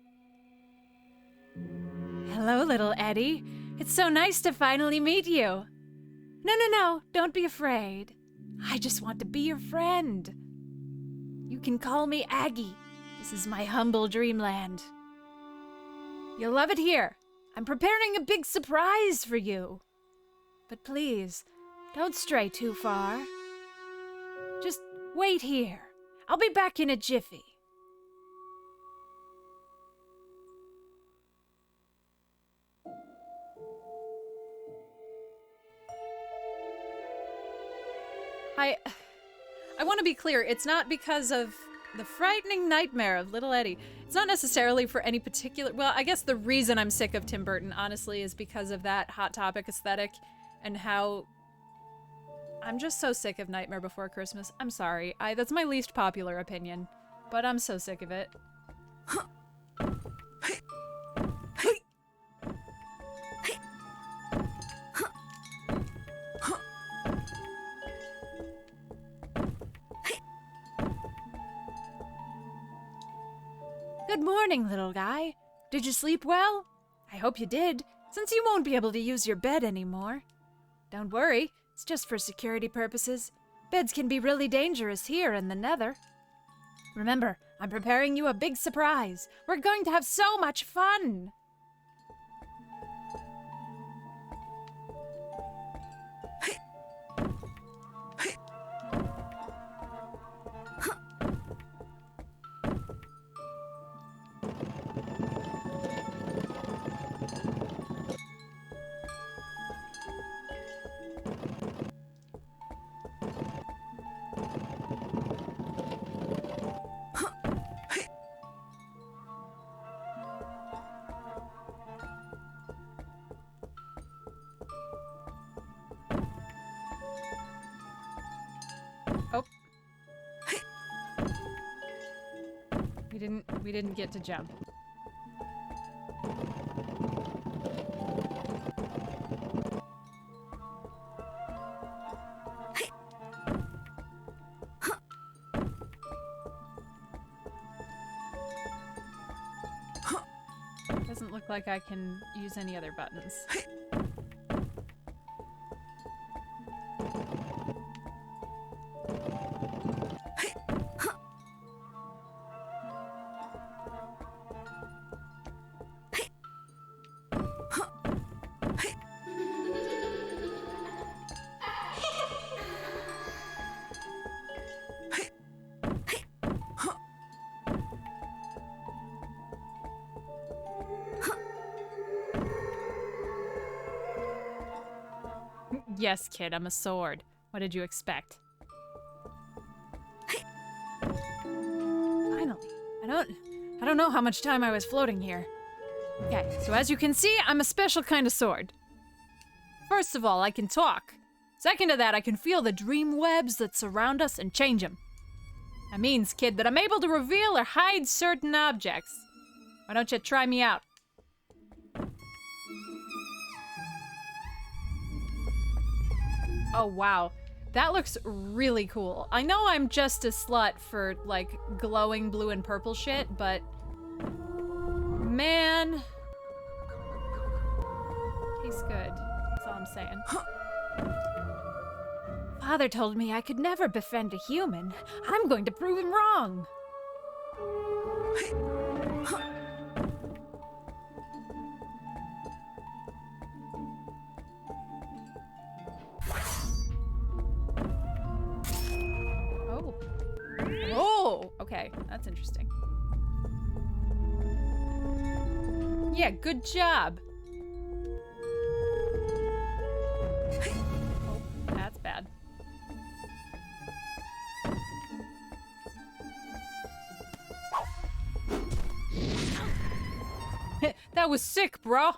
Hello, little Eddy. It's so nice to finally meet you. No, don't be afraid. I just want to be your friend. You can call me Aggie. This is my humble dreamland. You'll love it here. I'm preparing a big surprise for you. But please, don't stray too far. Just wait here. I'll be back in a jiffy. I want to be clear, it's not because of the frightening nightmare of Little Eddy. It's not necessarily for any particular... Well, I guess the reason I'm sick of Tim Burton, honestly, is because of that Hot Topic aesthetic and how... I'm just so sick of Nightmare Before Christmas. I'm sorry. That's my least popular opinion, but I'm so sick of it. Good morning, little guy. Did you sleep well? I hope you did, since you won't be able to use your bed anymore. Don't worry, it's just for security purposes. Beds can be really dangerous here in the Nether. Remember, I'm preparing you a big surprise. We're going to have so much fun! Oh. We didn't get to jump. like I can use any other buttons. Yes, kid, I'm a sword. What did you expect? Finally. I don't know how much time I was floating here. Okay, so as you can see, I'm a special kind of sword. First of all, I can talk. Second to that, I can feel the dream webs that surround us and change them. That means, kid, that I'm able to reveal or hide certain objects. Why don't you try me out? Oh, wow. That looks really cool. I know I'm just a slut for, like, glowing blue and purple shit, but... man... tastes good. That's all I'm saying. Father told me I could never befriend a human. I'm going to prove him wrong. Oh. Oh, okay. That's interesting. Yeah, good job. Oh, that's bad. That was sick, bro.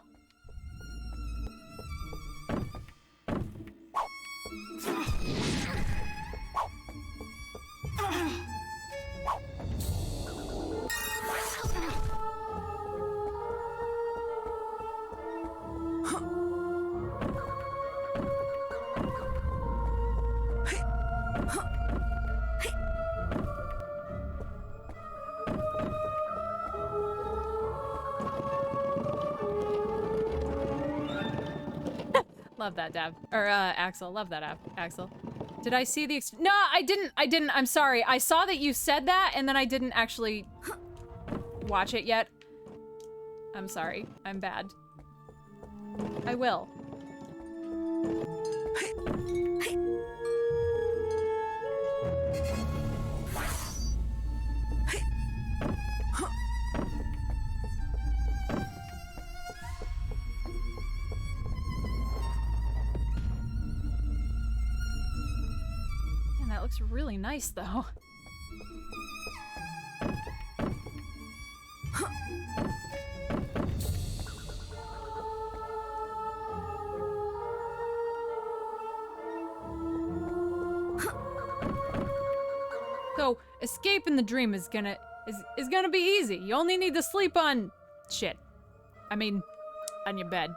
Love that, Dab. Or, Axel. Love that, Axel. Did I see the No, I didn't. I'm sorry. I saw that you said that, and then I didn't actually watch it yet. I'm sorry. I'm bad. I will. Looks really nice, though. So, escaping the dream is gonna be easy. You only need to sleep on shit. I mean, on your bed.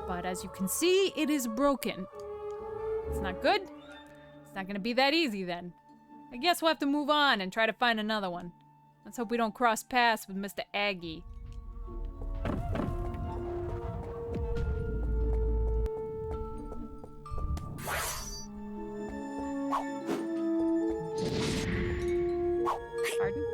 But as you can see, it is broken. It's not good. It's not gonna be that easy then. I guess we'll have to move on and try to find another one. Let's hope we don't cross paths with Mr. Aggie. Pardon?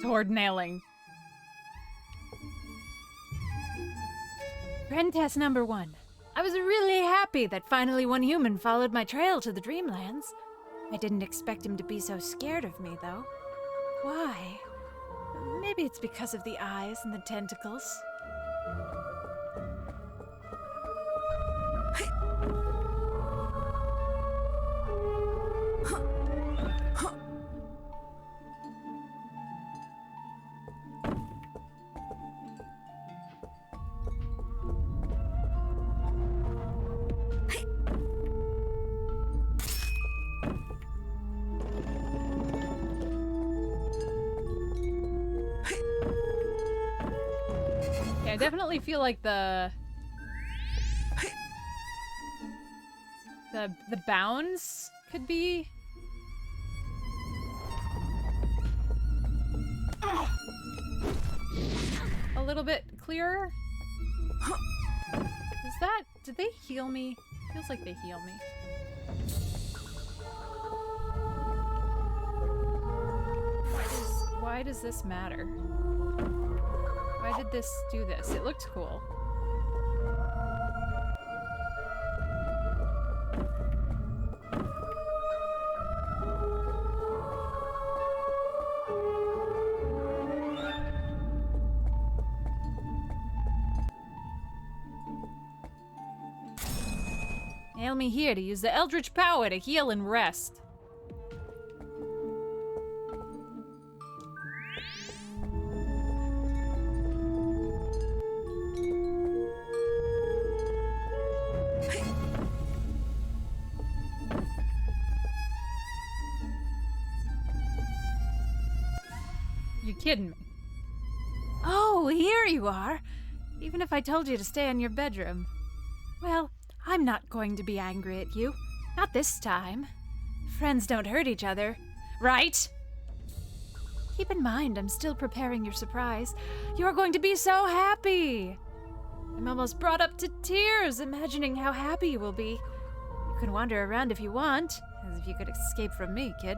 Sword nailing. Friend test number 1. I was really happy that finally one human followed my trail to the Dreamlands. I didn't expect him to be so scared of me, though. Why? Maybe it's because of the eyes and the tentacles. I definitely feel like the bounds could be a little bit clearer. Is that... Did they heal me? Feels like they heal me. Why does this matter? Why did this do this? It looked cool. Nail me here to use the Eldritch power to heal and rest. You kidding me? Oh, here you are. Even if I told you to stay in your bedroom. Well, I'm not going to be angry at you. Not this time. Friends don't hurt each other, right? Keep in mind, I'm still preparing your surprise. You're going to be so happy. I'm almost brought up to tears imagining how happy you will be. You can wander around if you want, as if you could escape from me, kid.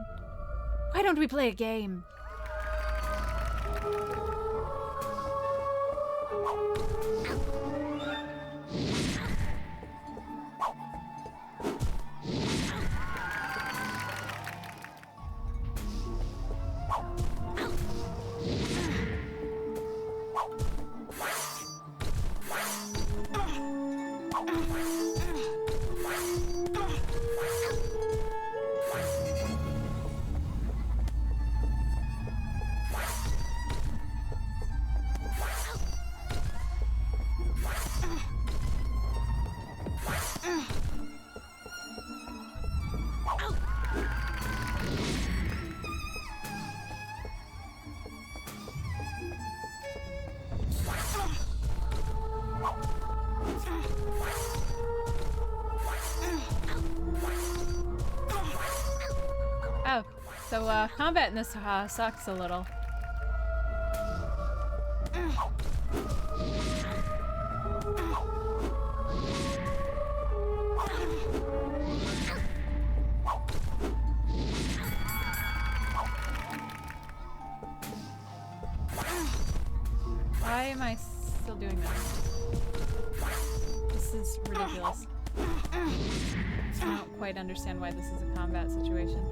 Why don't we play a game? Oh, so combat in this sucks a little. Why am I still doing this? This is ridiculous. I don't quite understand why this is a combat situation.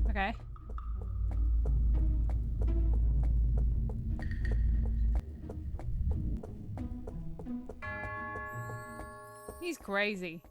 Okay. He's crazy.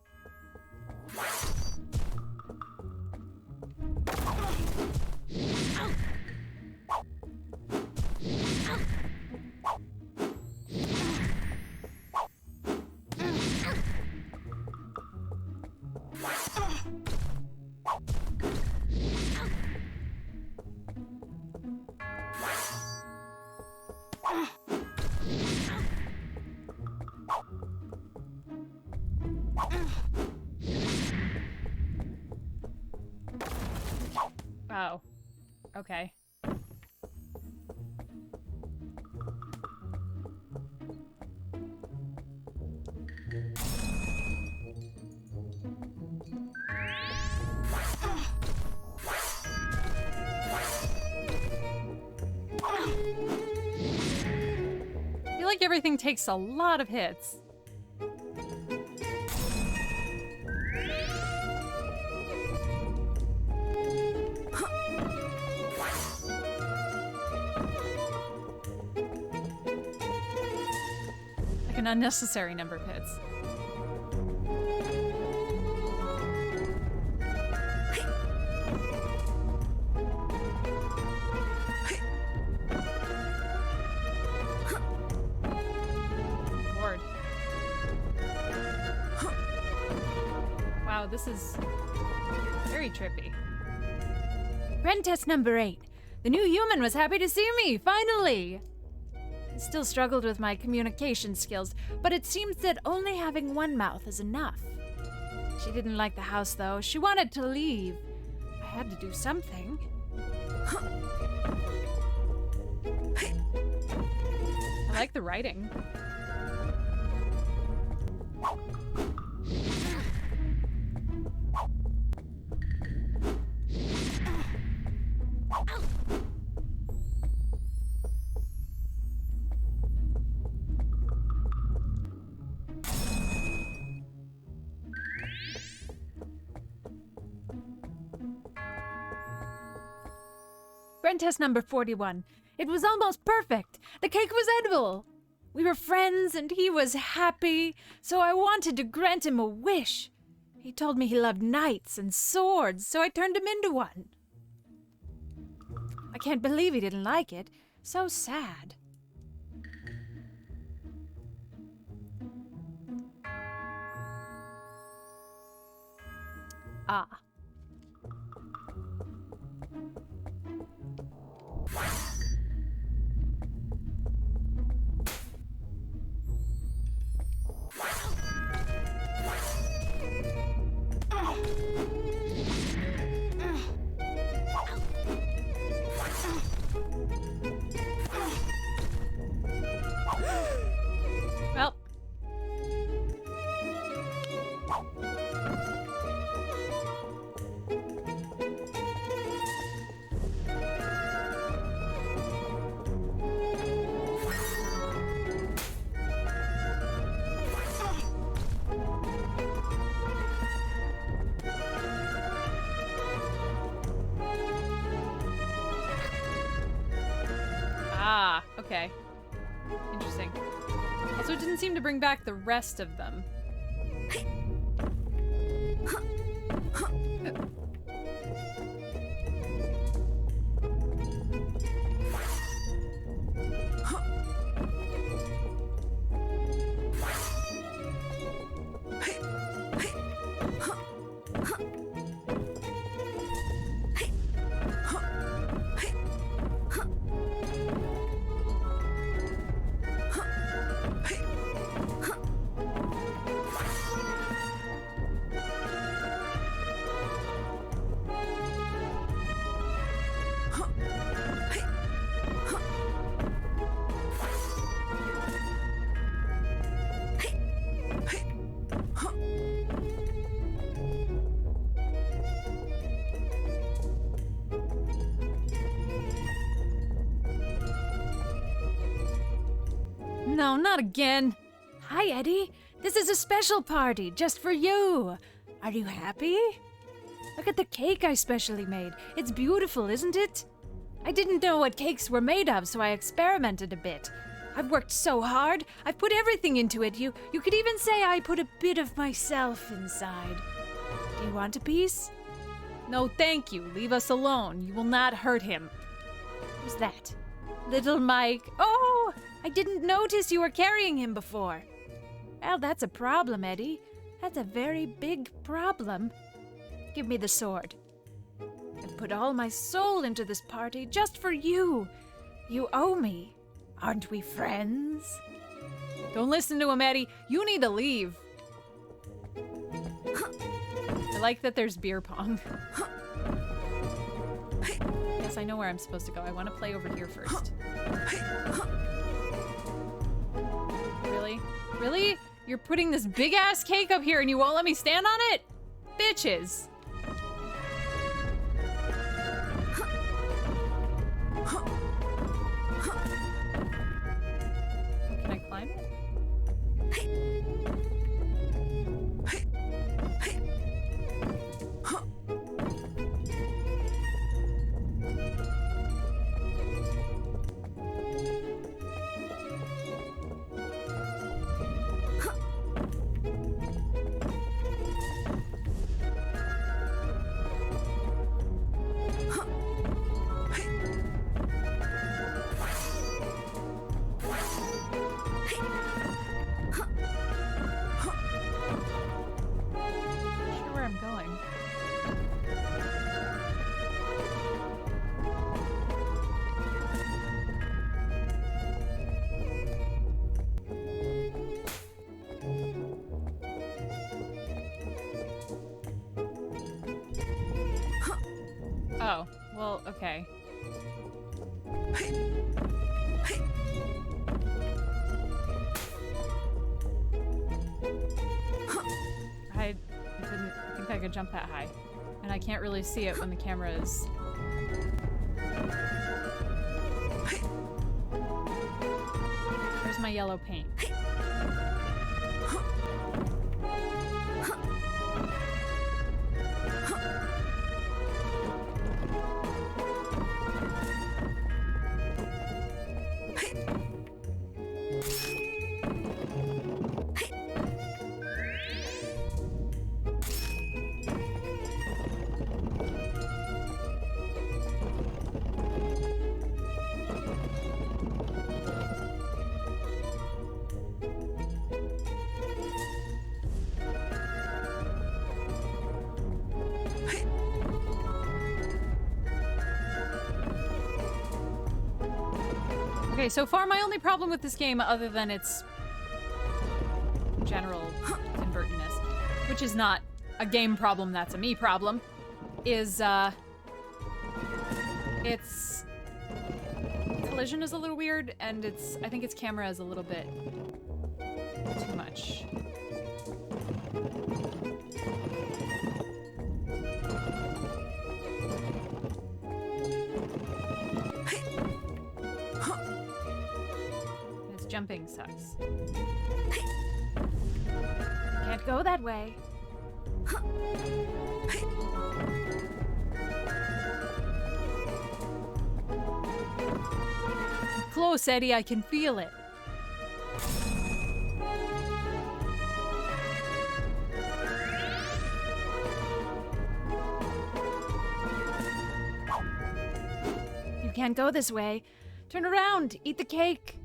Oh. Okay. I feel like everything takes a lot of hits. an unnecessary number pits. Lord. Wow, this is very trippy. Apprentice number 8. The new human was happy to see me, finally! I still struggled with my communication skills, but it seems that only having one mouth is enough. She didn't like the house, though. She wanted to leave. I had to do something. I like the writing. Apprentice number 41. It was almost perfect. The cake was edible. We were friends and he was happy, so I wanted to grant him a wish. He told me he loved knights and swords, so I turned him into one. I can't believe he didn't like it. So sad. Ah. Well. Ah, okay. Interesting. Also, it didn't seem to bring back the rest of them. No, not again. Hi, Eddy. This is a special party just for you. Are you happy? Look at the cake I specially made. It's beautiful, isn't it? I didn't know what cakes were made of, so I experimented a bit. I've worked so hard. I've put everything into it. You could even say I put a bit of myself inside. Do you want a piece? No, thank you. Leave us alone. You will not hurt him. Who's that? Little Mike. Oh, I didn't notice you were carrying him before. Well, that's a problem, Eddy. That's a very big problem. Give me the sword. I've put all my soul into this party just for you. You owe me. Aren't we friends? Don't listen to him, Eddy. You need to leave. I like that there's beer pong. Yes, I know where I'm supposed to go. I want to play over here first. Really? Really? You're putting this big-ass cake up here and you won't let me stand on it? Bitches. Can I climb it? Oh, well, okay. I didn't think I could jump that high. And I can't really see it when the camera is... Where's my yellow paint? Okay, so far my only problem with this game, other than its general convertedness, which is not a game problem, that's a me problem, is, its collision is a little weird, and I think its camera is a little bit too much. Jumping sucks. Can't go that way. Close, Eddy, I can feel it. You can't go this way. Turn around. Eat the cake.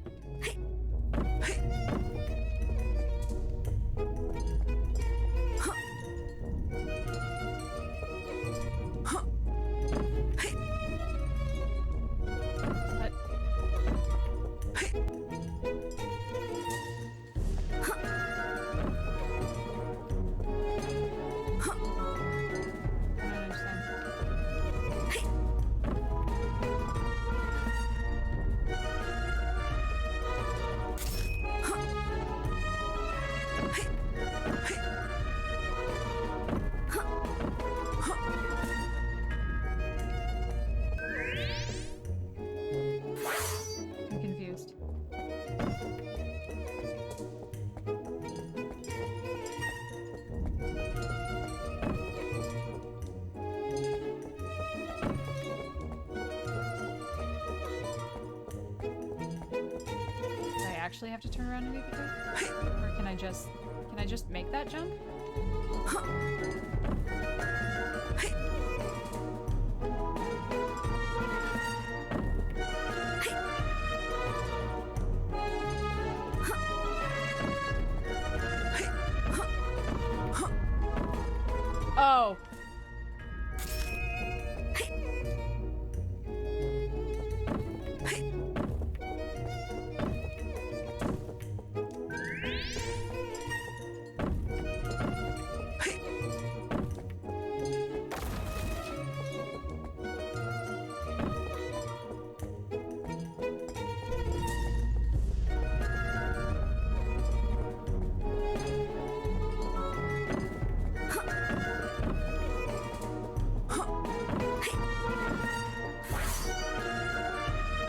Actually have to turn around and eat the cake? Or can I just make that jump? Oh.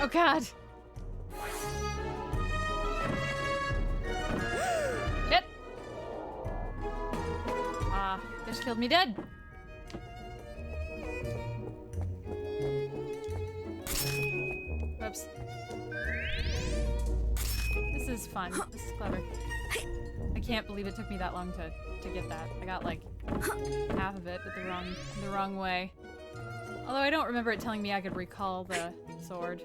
Oh god. Shit. Fish killed me dead. Whoops. This is fun. This is clever. I can't believe it took me that long to get that. I got like half of it, but the wrong way. Although I don't remember it telling me I could recall the sword.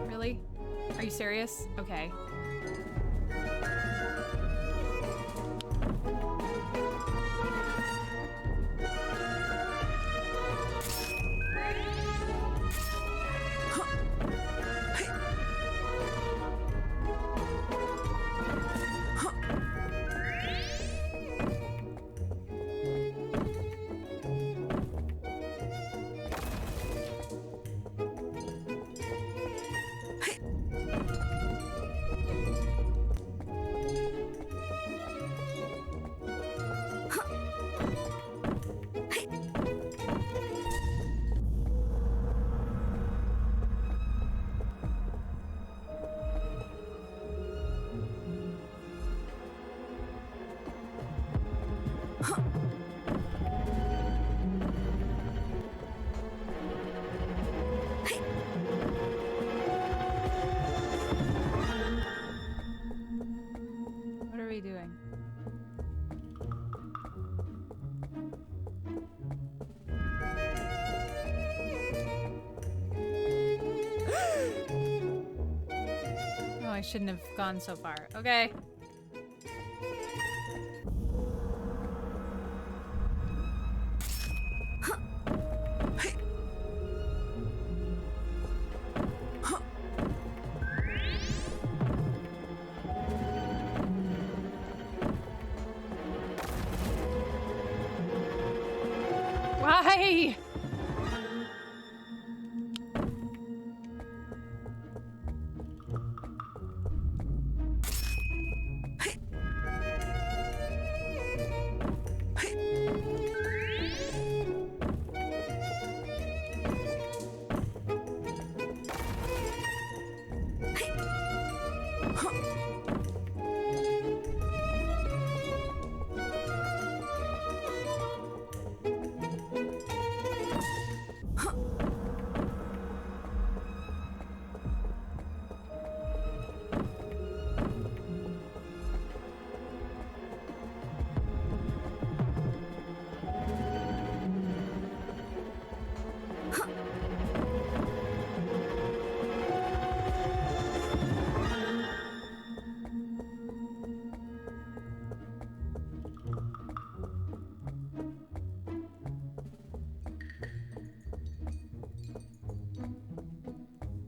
Really? Are you serious? Okay. What are we doing? Oh, I shouldn't have gone so far. Okay. Why?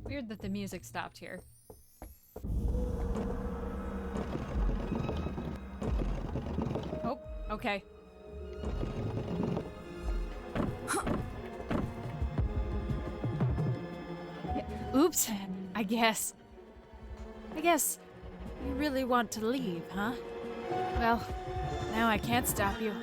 Weird that the music stopped here. Oh, okay. Oops, I guess you really want to leave, huh? Well, now I can't stop you.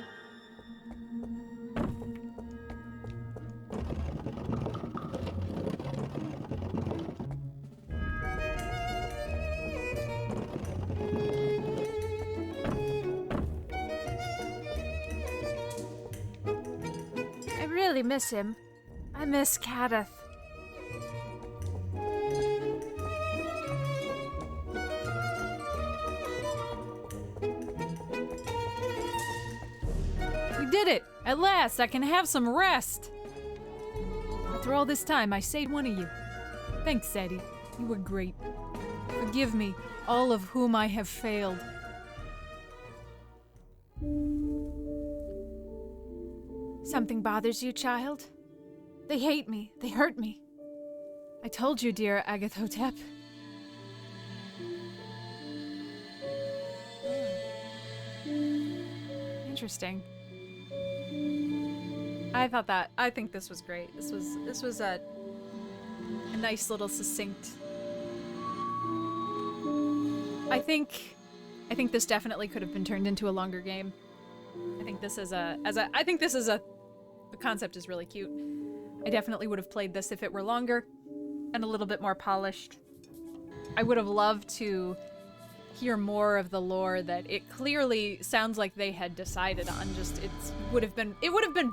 I really miss him. I miss Kadeth. We did it! At last, I can have some rest! After all this time, I saved one of you. Thanks, Eddy. You were great. Forgive me, all of whom I have failed. Something bothers you, child? They hate me. They hurt me. I told you, dear Agathotep. Interesting. I think this was great. This was a nice little succinct. I think this definitely could have been turned into a longer game. I think this is the concept is really cute. I definitely would have played this if it were longer and a little bit more polished. I would have loved to hear more of the lore that it clearly sounds like they had decided on. Just it would have been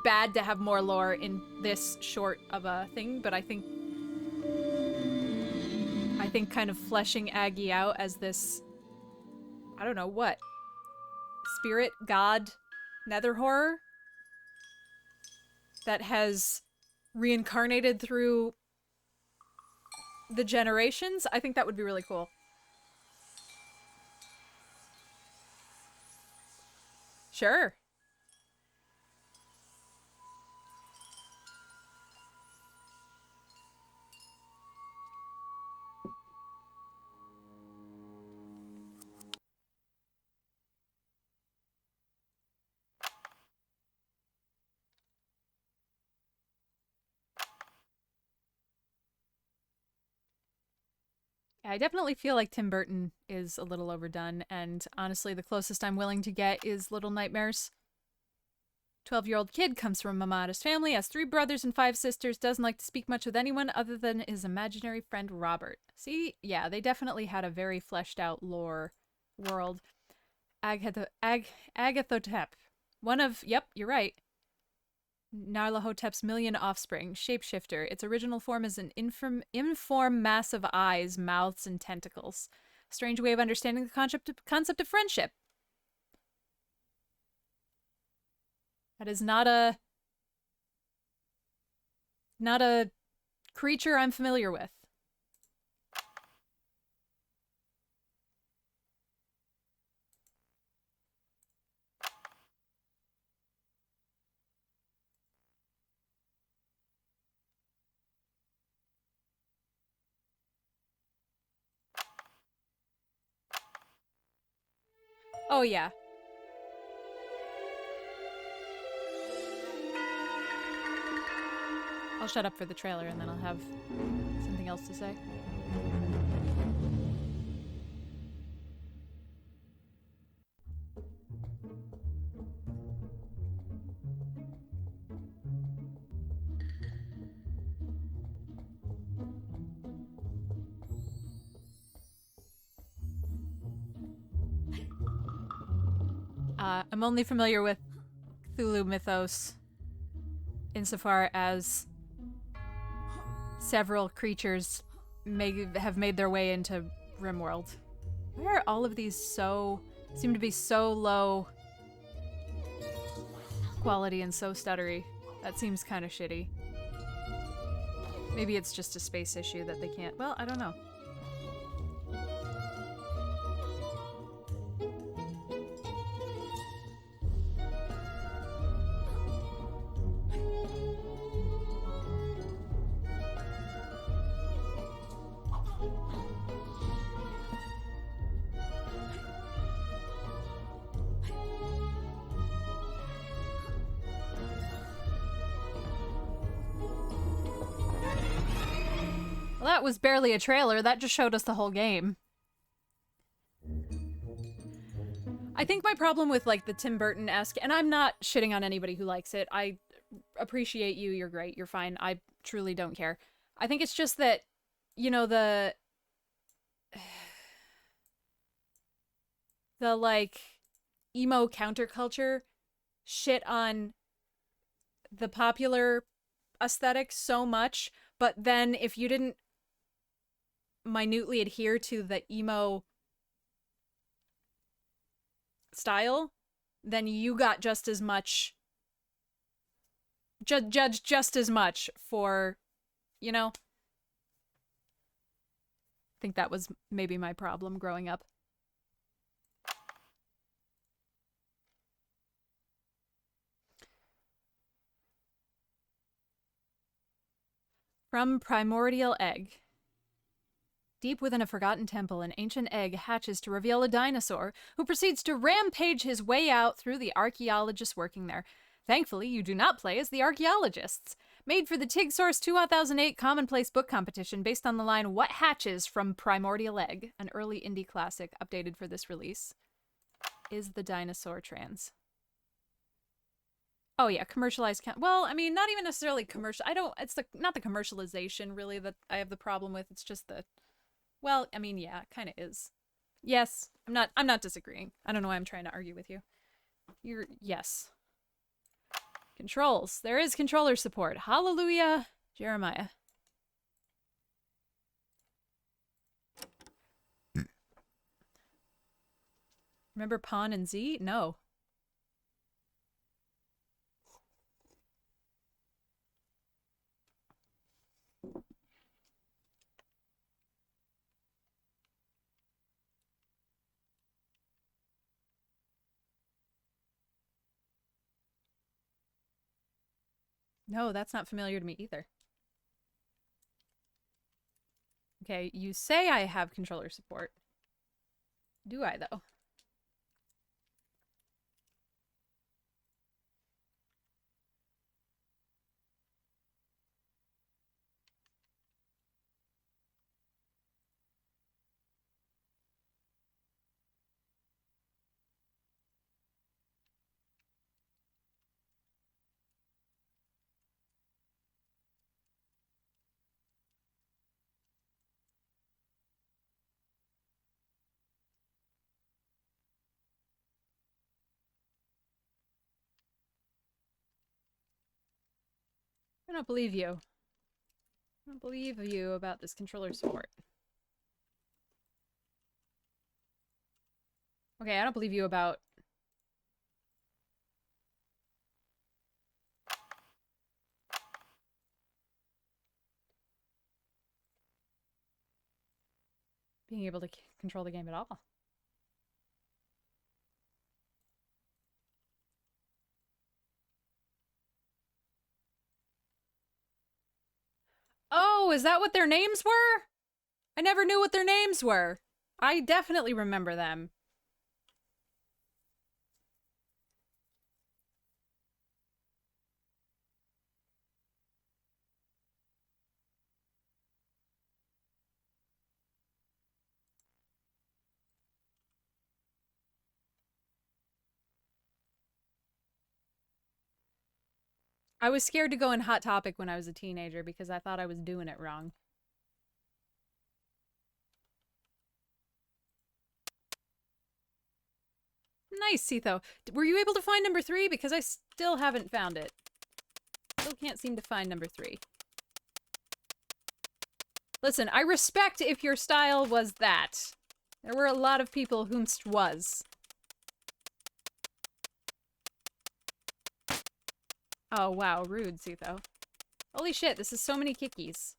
bad to have more lore in this short of a thing, but I think kind of fleshing Aggie out as this, I don't know what, spirit, god, nether horror that has reincarnated through the generations. I think that would be really cool. Sure. I definitely feel like Tim Burton is a little overdone, and honestly, the closest I'm willing to get is Little Nightmares. 12-year-old kid comes from a modest family, has 3 brothers and 5 sisters, doesn't like to speak much with anyone other than his imaginary friend Robert. See? Yeah, they definitely had a very fleshed out lore world. Agathotep. Yep, you're right. Nyarlathotep's million offspring, shapeshifter. Its original form is an inform mass of eyes, mouths, and tentacles. A strange way of understanding the concept of friendship. That is not a creature I'm familiar with. Oh, yeah. I'll shut up for the trailer and then I'll have something else to say. I'm only familiar with Cthulhu mythos insofar as several creatures have made their way into RimWorld. Why are all of these seem to be so low quality and so stuttery? That seems kind of shitty. Maybe it's just a space issue that they can't. Well, I don't know. Well, that was barely a trailer. That just showed us the whole game. I think my problem with, like, the Tim Burton-esque, and I'm not shitting on anybody who likes it. I appreciate you. You're great. You're fine. I truly don't care. I think it's just that, you know, the like, emo counterculture shit on the popular aesthetic so much, but then if you didn't minutely adhere to the emo style, then you got just as much judged just as much for, you know. I think that was maybe my problem growing up. From Primordial Egg. Deep within a forgotten temple, an ancient egg hatches to reveal a dinosaur who proceeds to rampage his way out through the archaeologists working there. Thankfully, you do not play as the archaeologists. Made for the TIG Source 2008 Commonplace Book Competition based on the line What Hatches from Primordial Egg, an early indie classic updated for this release, is the dinosaur trans. Oh yeah, commercialized. Well, I mean, not even necessarily commercial. It's not the commercialization really that I have the problem with. It's just the, well, I mean, yeah, it kind of is. Yes, I'm not disagreeing. I don't know why I'm trying to argue with you. Yes. Controls. There is controller support. Hallelujah, Jeremiah. Remember Pawn and Z? No. No, that's not familiar to me either. Okay, you say I have controller support. Do I, though? I don't believe you. I don't believe you about this controller support. Okay, I don't believe you about... being able to control the game at all. Oh, is that what their names were? I never knew what their names were. I definitely remember them. I was scared to go in Hot Topic when I was a teenager because I thought I was doing it wrong. Nice, Setho. Were you able to find number 3? Because I still haven't found it. Still can't seem to find number 3. Listen, I respect if your style was that. There were a lot of people whomst was. Oh, wow, rude, Setho. Holy shit, this is so many kickies.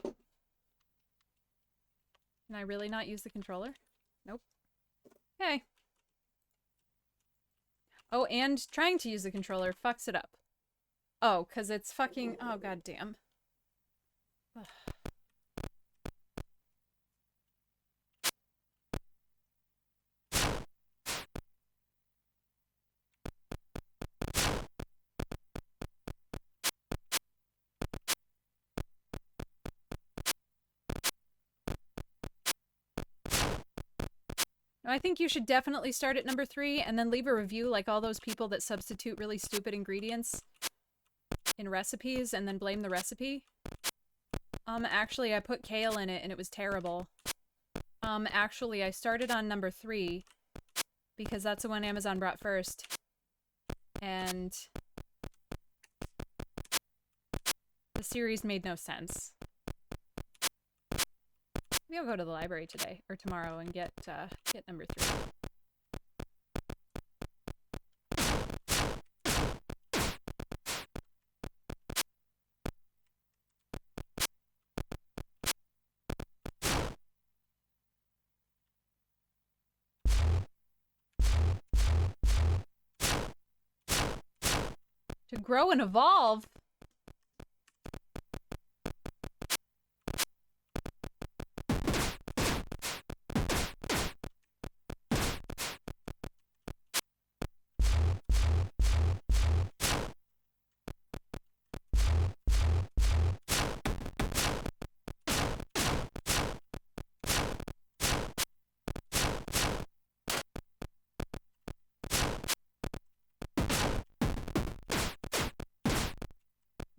Can I really not use the controller? Nope. Okay. Oh, and trying to use the controller fucks it up. Oh, because it's fucking... Oh, goddamn. Ugh. I think you should definitely start at number 3 and then leave a review like all those people that substitute really stupid ingredients in recipes and then blame the recipe. Actually, I put kale in it and it was terrible. Actually, I started on number 3 because that's the one Amazon brought first. And the series made no sense. Maybe I'll go to the library today or tomorrow and get number 3. To grow and evolve.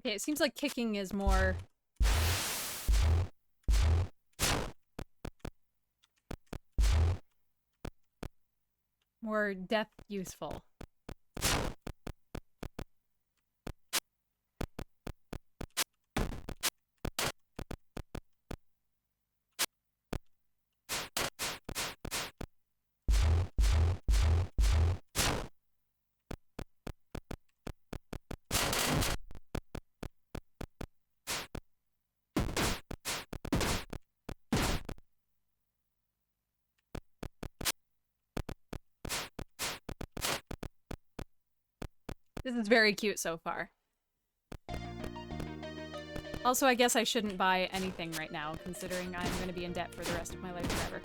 Okay, it seems like kicking is more... more death useful. This is very cute so far. Also, I guess I shouldn't buy anything right now, considering I'm going to be in debt for the rest of my life forever.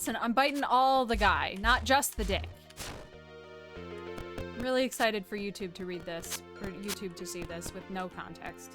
listen, I'm biting all the guy, not just the dick. I'm really excited for YouTube to read this, for YouTube to see this with no context.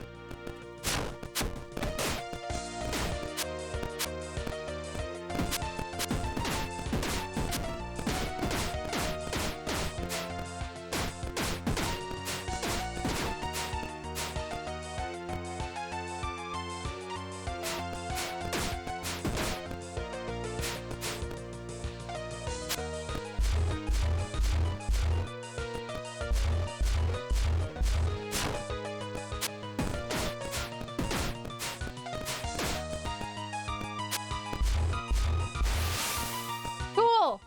Cool!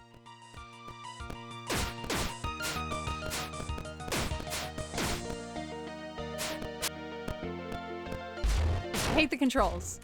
I hate the controls.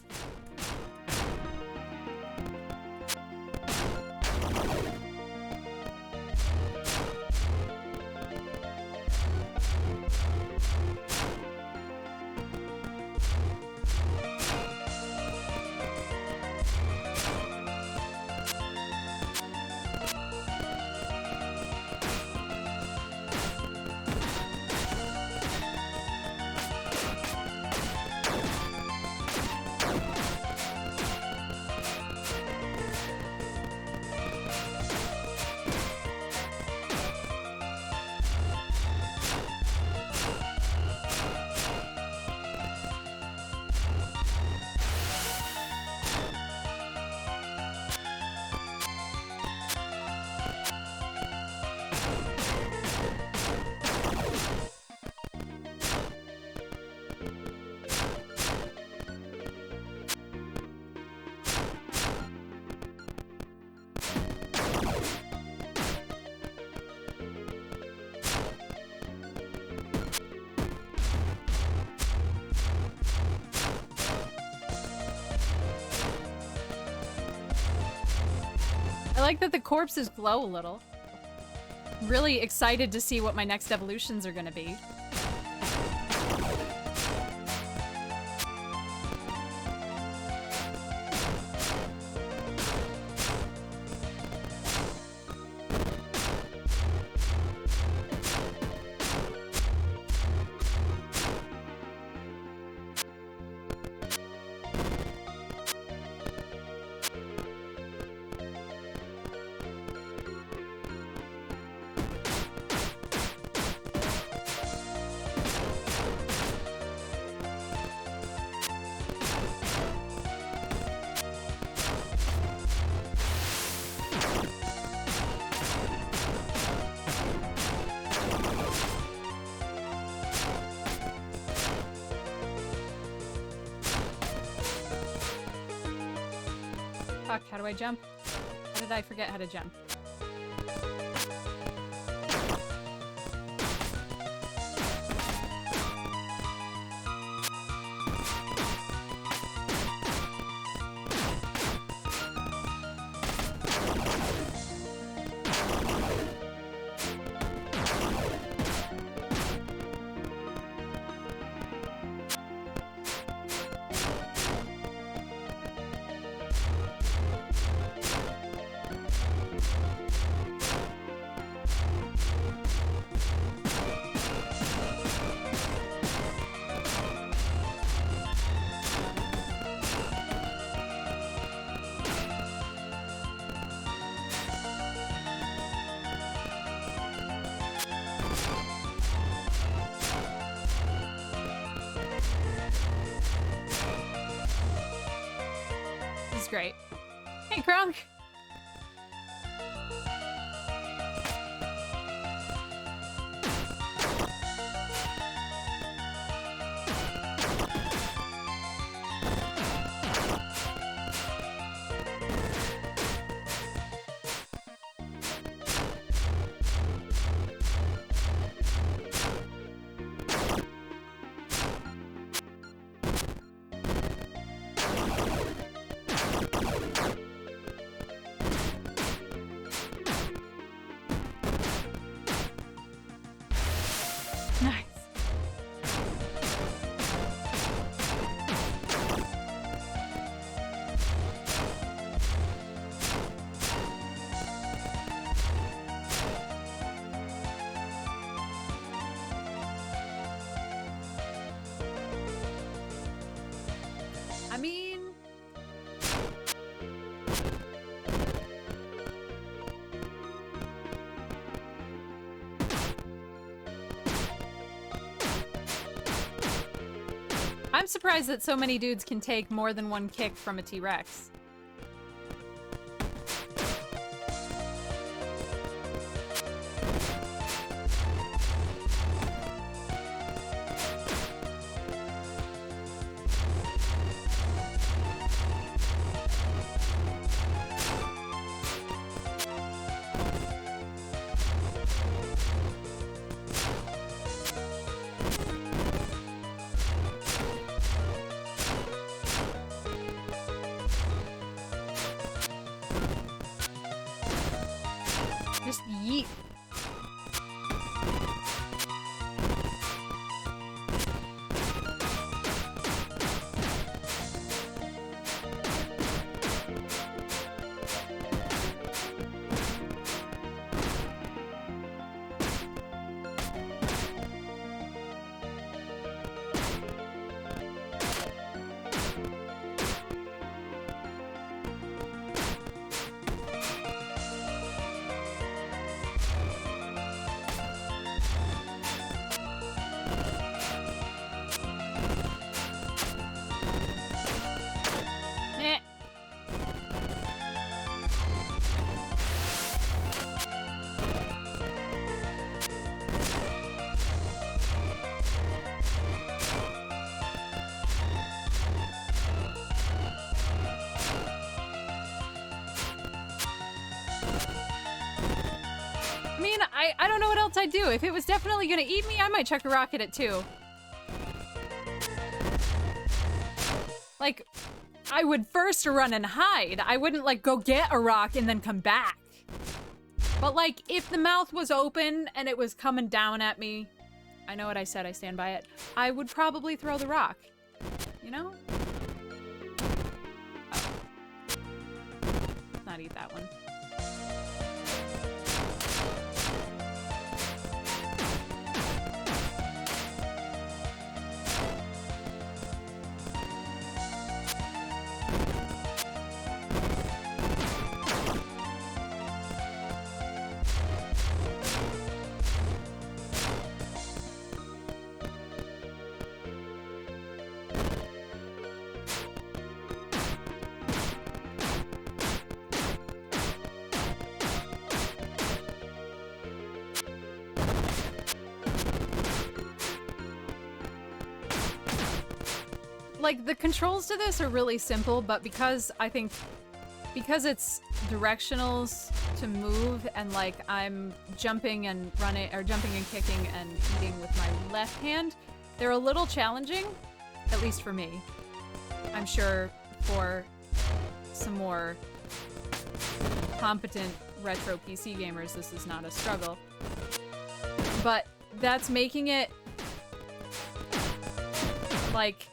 I like that the corpses glow a little. Really excited to see what my next evolutions are gonna be. Fuck, how do I jump? How did I forget how to jump? This is great. Hey, Kronk! Nice. I'm surprised that so many dudes can take more than one kick from a T-Rex. Just yeet. Meh. I mean, I don't know what else I'd do. If it was definitely gonna eat me, I might chuck a rock at it too. Like, I would first run and hide. I wouldn't, like, go get a rock and then come back. But, like, if the mouth was open and it was coming down at me, I know what I said, I stand by it, I would probably throw the rock. You know? Oh. Let's not eat that one. Like, the controls to this are really simple, but because it's directionals to move and, like, I'm jumping and running, or jumping and kicking and eating with my left hand, they're a little challenging, at least for me. I'm sure for some more competent retro PC gamers, this is not a struggle. But that's making it, like,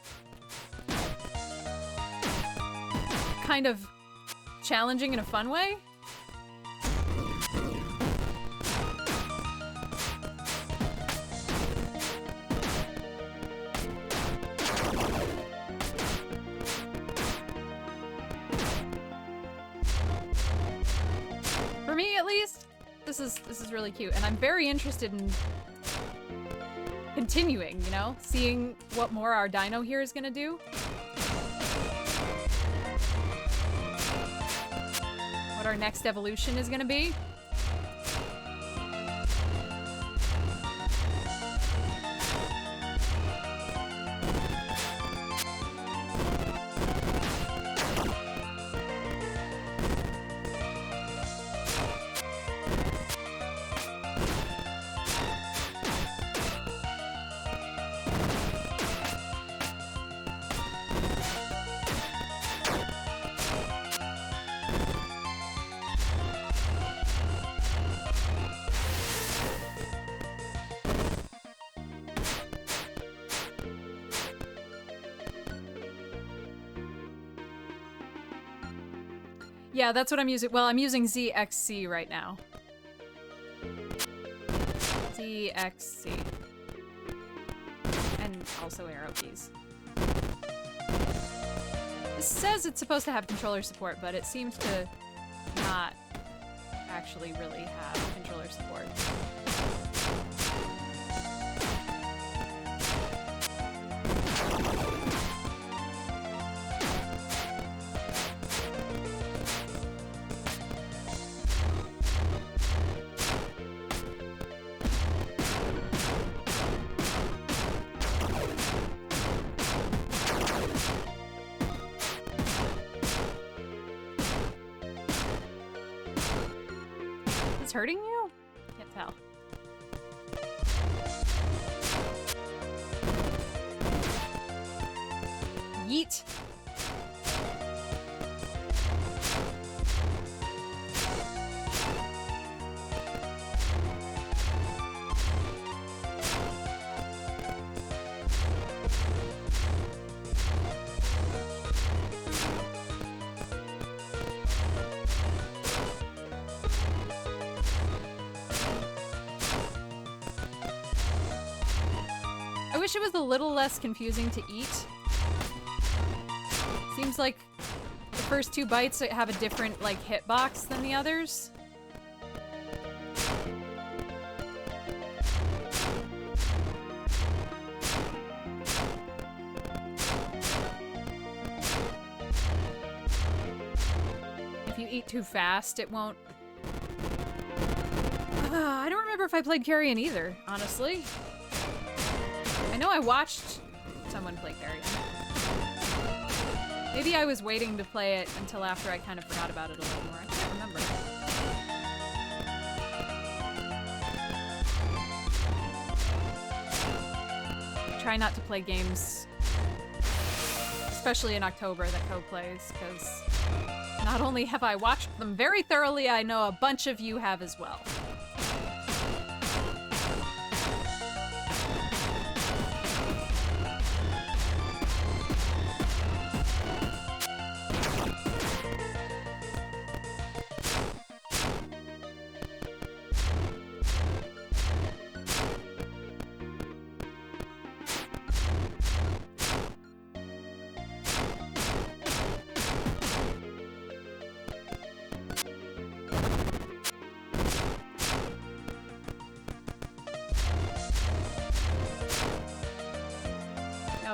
kind of challenging in a fun way. For me, at least, this is really cute, and I'm very interested in continuing, you know, seeing what more our dino here is gonna do. What our next evolution is gonna be. Yeah, that's what I'm using. Well, I'm using ZXC right now. ZXC. And also arrow keys. This says it's supposed to have controller support, but it seems to not actually really have controller support. It's hurting you? Can't tell. Yeet. I wish it was a little less confusing to eat. Seems like the first 2 bites have a different, like, hitbox than the others. If you eat too fast, it won't... I don't remember if I played Carrion either, honestly. I know I watched someone play Carrion. Maybe I was waiting to play it until after I kind of forgot about it a little more. I can't remember. I try not to play games, especially in October, that Code plays, because not only have I watched them very thoroughly, I know a bunch of you have as well.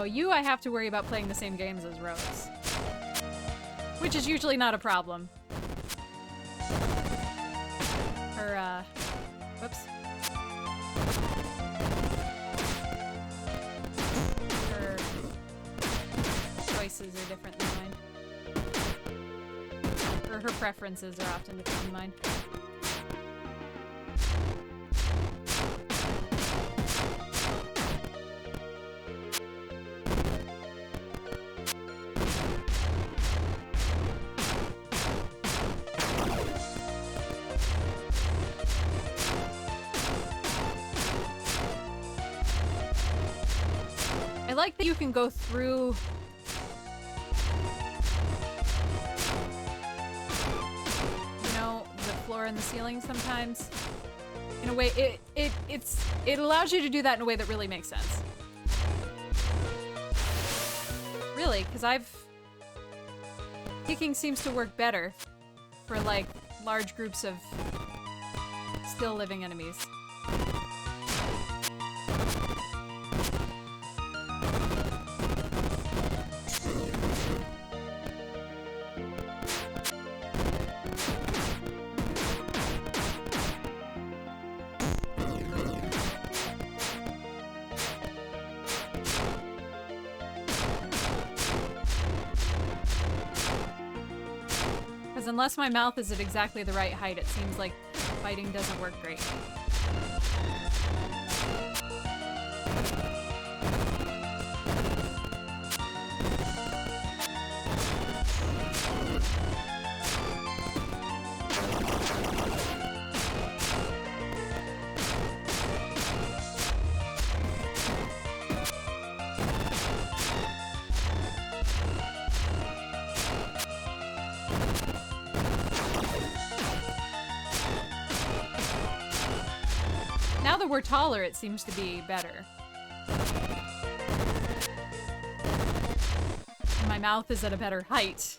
You, I have to worry about playing the same games as Rose. Which is usually not a problem. Her, whoops. Her choices are different than mine. Or her preferences are often different than mine. I like that you can go through the floor and the ceiling sometimes. In a way, it allows you to do that in a way that really makes sense. Really, because kicking seems to work better for like large groups of still living enemies. Unless my mouth is at exactly the right height, it seems like fighting doesn't work great. Now that we're taller, it seems to be better. My mouth is at a better height.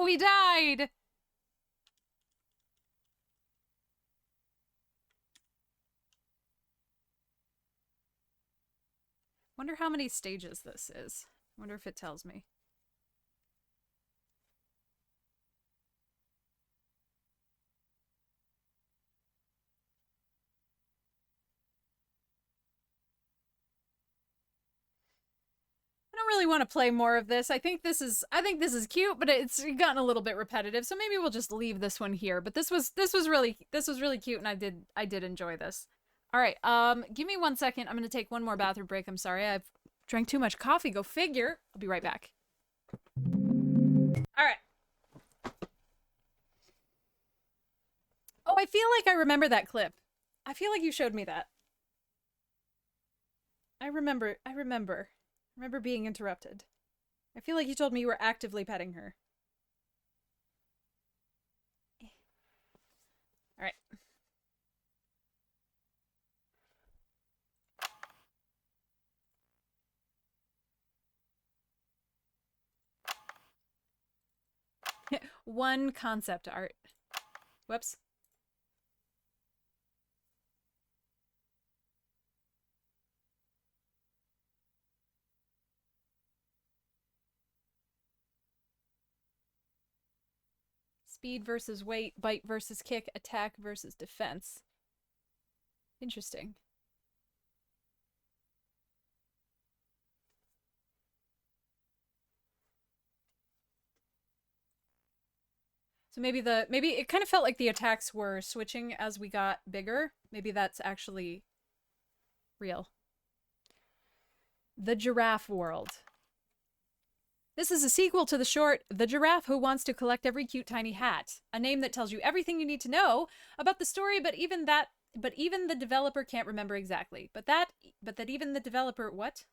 he died! Wonder how many stages this is. Wonder if it tells me. I don't really want to play more of this. I think this is cute, but it's gotten a little bit repetitive. So maybe we'll just leave this one here. But this was really cute, and I did enjoy this. All right, give me 1 second. I'm gonna take one more bathroom break. I'm sorry, I've drank too much coffee. Go figure. I'll be right back. All right. Oh, I feel like I remember that clip. I feel like you showed me that. I remember being interrupted. I feel like you told me you were actively petting her. All right. One concept art. Whoops. Speed versus weight, bite versus kick, attack versus defense. Interesting. So maybe it kind of felt like the attacks were switching as we got bigger. Maybe that's actually real. The Giraffe World. This is a sequel to the short The Giraffe Who Wants to Collect Every Cute Tiny Hat, a name that tells you everything you need to know about the story, but even the developer can't remember exactly. But that even the developer what?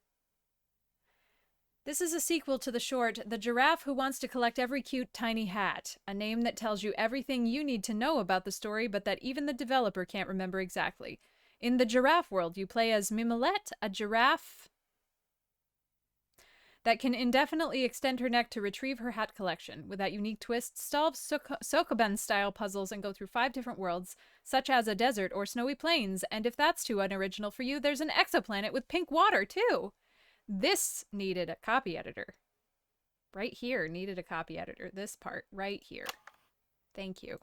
This is a sequel to the short The Giraffe Who Wants to Collect Every Cute Tiny Hat, a name that tells you everything you need to know about the story, but that even the developer can't remember exactly. In the Giraffe World, you play as Mimolette, a giraffe that can indefinitely extend her neck to retrieve her hat collection. With that unique twist, solve Sokoban-style puzzles and go through 5 different worlds, such as a desert or snowy plains, and if that's too unoriginal for you, there's an exoplanet with pink water, too! This needed a copy editor. Right here needed a copy editor. This part, right here. Thank you.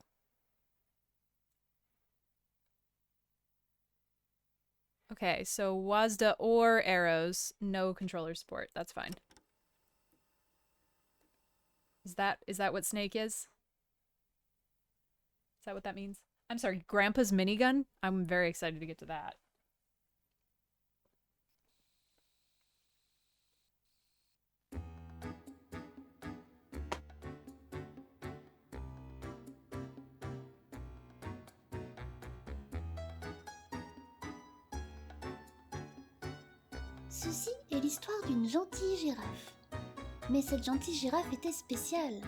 Okay, so WASDA or arrows, no controller support. That's fine. Is that what snake is? Is that what that means? I'm sorry, Grandpa's minigun? I'm very excited to get to that. Ceci est l'histoire d'une gentille girafe. Mais cette gentille girafe était spéciale.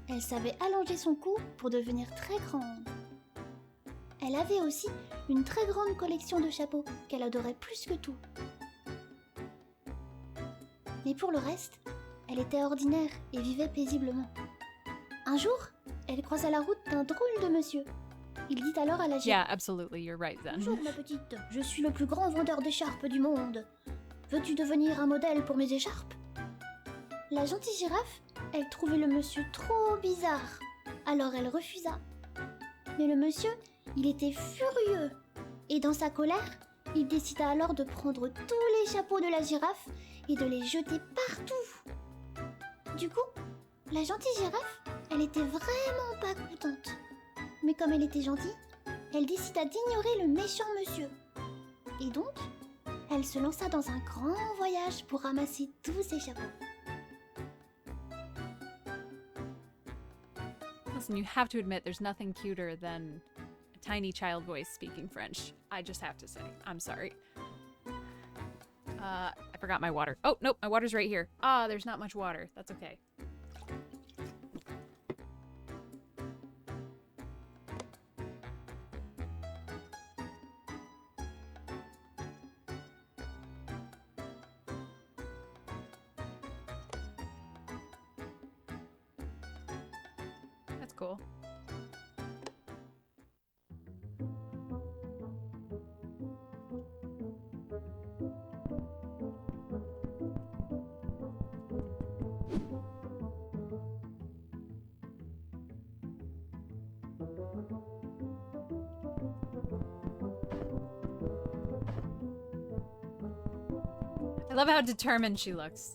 Elle savait allonger son cou pour devenir très grande. Elle avait aussi une très grande collection de chapeaux qu'elle adorait plus que tout. Mais pour le reste, elle était ordinaire et vivait paisiblement. Un jour, elle croisa la route d'un drôle de monsieur. Il dit alors à la girafe: Yeah, absolutely, you're right then. Bonjour ma petite, je suis le plus grand vendeur d'écharpes du monde. Veux-tu devenir un modèle pour mes écharpes? La gentille girafe, elle trouvait le monsieur trop bizarre. Alors elle refusa. Mais le monsieur, il était furieux. Et dans sa colère, il décida alors de prendre tous les chapeaux de la girafe et de les jeter partout. Du coup, la gentille girafe, elle était vraiment pas contente. Mais comme elle était gentille, elle décida d'ignorer le méchant monsieur. Et donc, elle se lança dans un grand voyage pour ramasser tous ses chapeaux. Listen, you have to admit there's nothing cuter than a tiny child voice speaking French. I just have to say. I'm sorry. I forgot my water. Oh, nope, my water's right here. Ah, there's not much water. That's okay. cool. I love how determined she looks.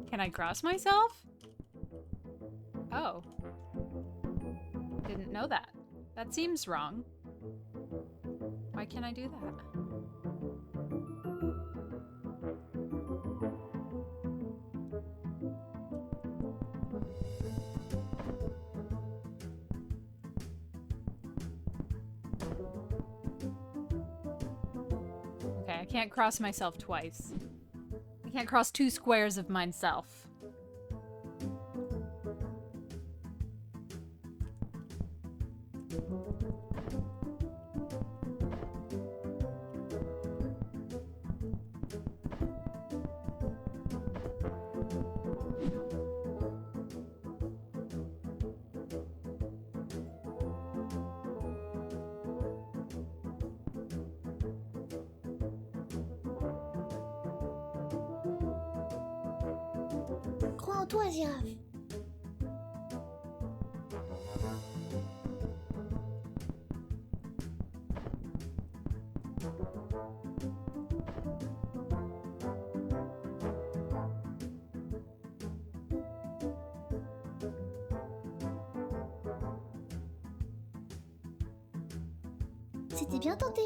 Can I cross myself? Oh. Didn't know that. That seems wrong. Why can't I do that? Okay, I can't cross myself twice. I can't cross 2 squares of myself. Crois en toi, Giraffe. C'était bien tenté.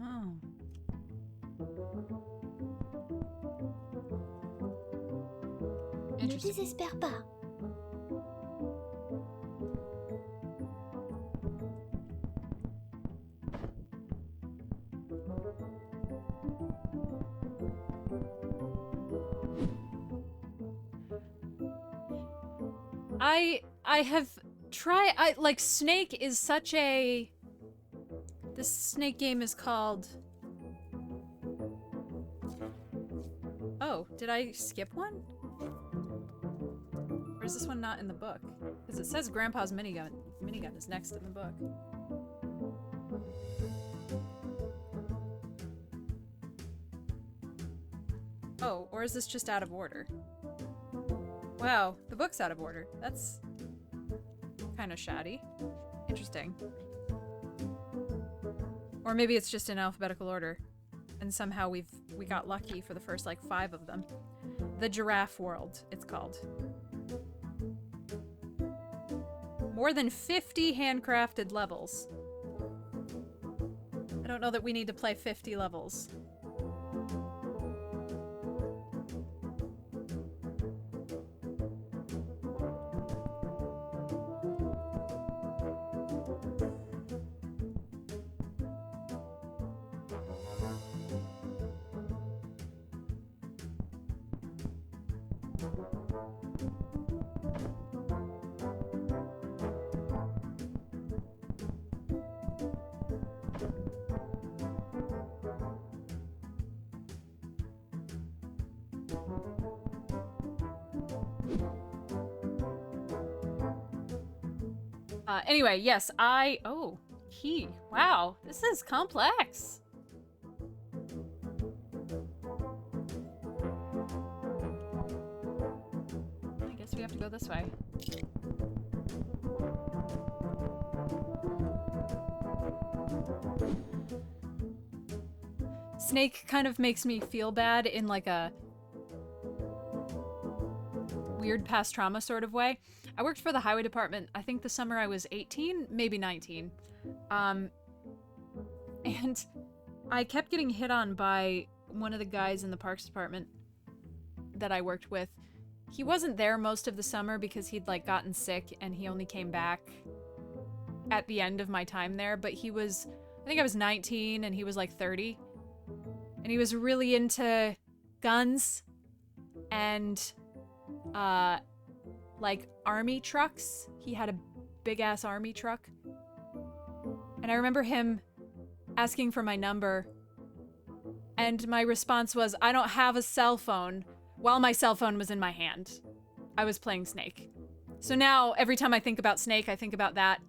Oh. Ne Interesting. désespère pas. I have tried. Like Snake is such a. This Snake game is called. Oh, did I skip one? Or is this one not in the book? Because it says Grandpa's minigun. Minigun is next in the book. Oh, or is this just out of order? Wow, the book's out of order. That's kind of shoddy. Interesting. Or maybe it's just in alphabetical order. And somehow we got lucky for the first like 5 of them. The Giraffe World, it's called. More than 50 handcrafted levels. I don't know that we need to play 50 levels. Anyway, yes, oh, key. Wow, this is complex. I guess we have to go this way. Snake kind of makes me feel bad in like a weird past trauma sort of way. I worked for the highway department, I think the summer I was 18, maybe 19. And I kept getting hit on by one of the guys in the parks department that I worked with. He wasn't there most of the summer because he'd like gotten sick and he only came back at the end of my time there, but he was, I think I was 19 and he was like 30. And he was really into guns and like army trucks. He had a big ass army truck. And I remember him asking for my number. And my response was, I don't have a cell phone, while my cell phone was in my hand. I was playing Snake. So now, every time I think about Snake, I think about that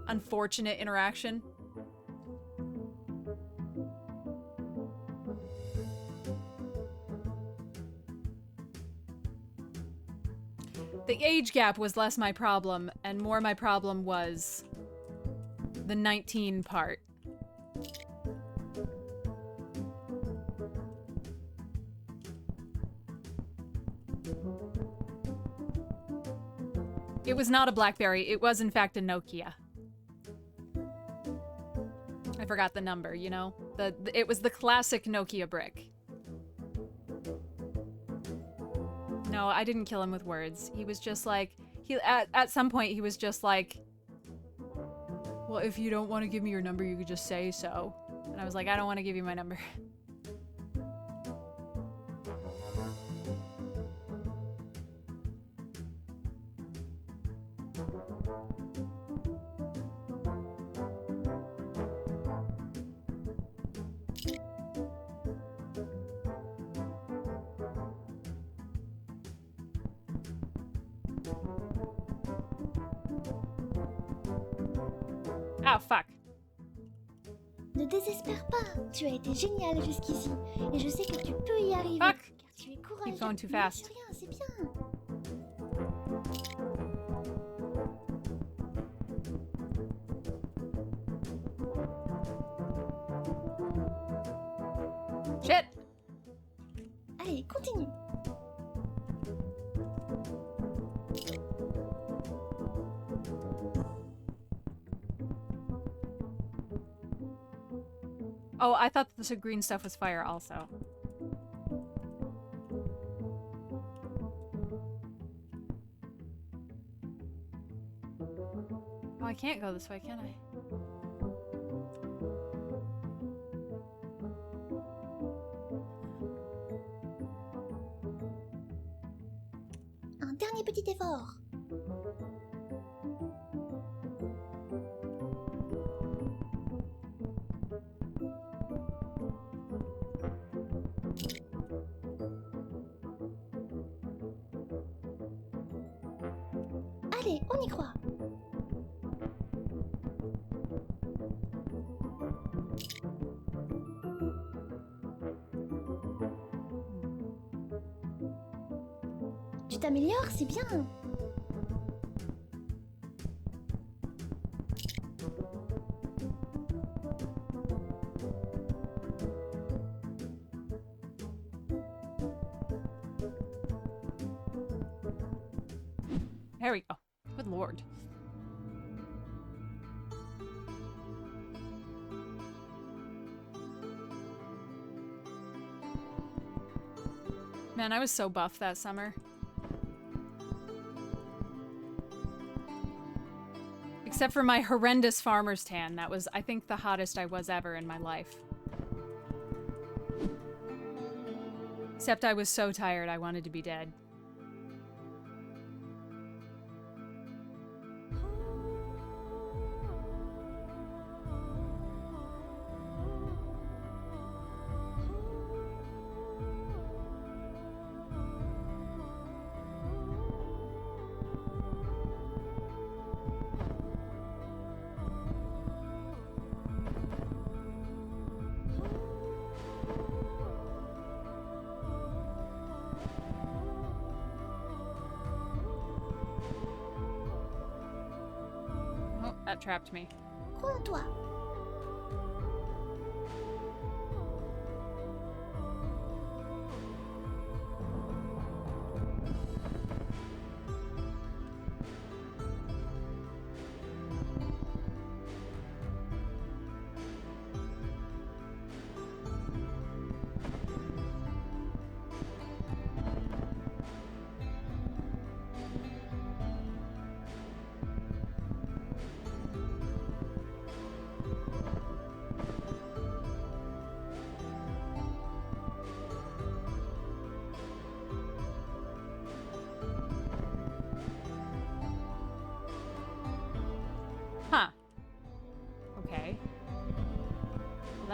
unfortunate interaction. The age gap was less my problem, and more my problem was the 19 part. It was not a BlackBerry, it was in fact a Nokia. I forgot the number, you know? It was the classic Nokia brick. No, I didn't kill him with words. He was just like, at some point he was just like, well, if you don't want to give me your number, you could just say so. And I was like, I don't want to give you my number. Ah, fuck. Ne désespère pas, tu as été génial jusqu'ici, et je sais que tu peux y arriver, Fuck. car tu es courageux. Keep going too Ne fast. lâche rien, c'est bien. Shit! Allez, continue. Oh, I thought the green stuff was fire also. Oh, I can't go this way, can I? Un dernier petit effort. Allez, on y croit. Tu t'améliores, c'est bien. There we go. Good lord. Man, I was so buff that summer. Except for my horrendous farmer's tan. That was, I think, the hottest I was ever in my life. Except I was so tired I wanted to be dead. Oh, that trapped me. Crois en toi.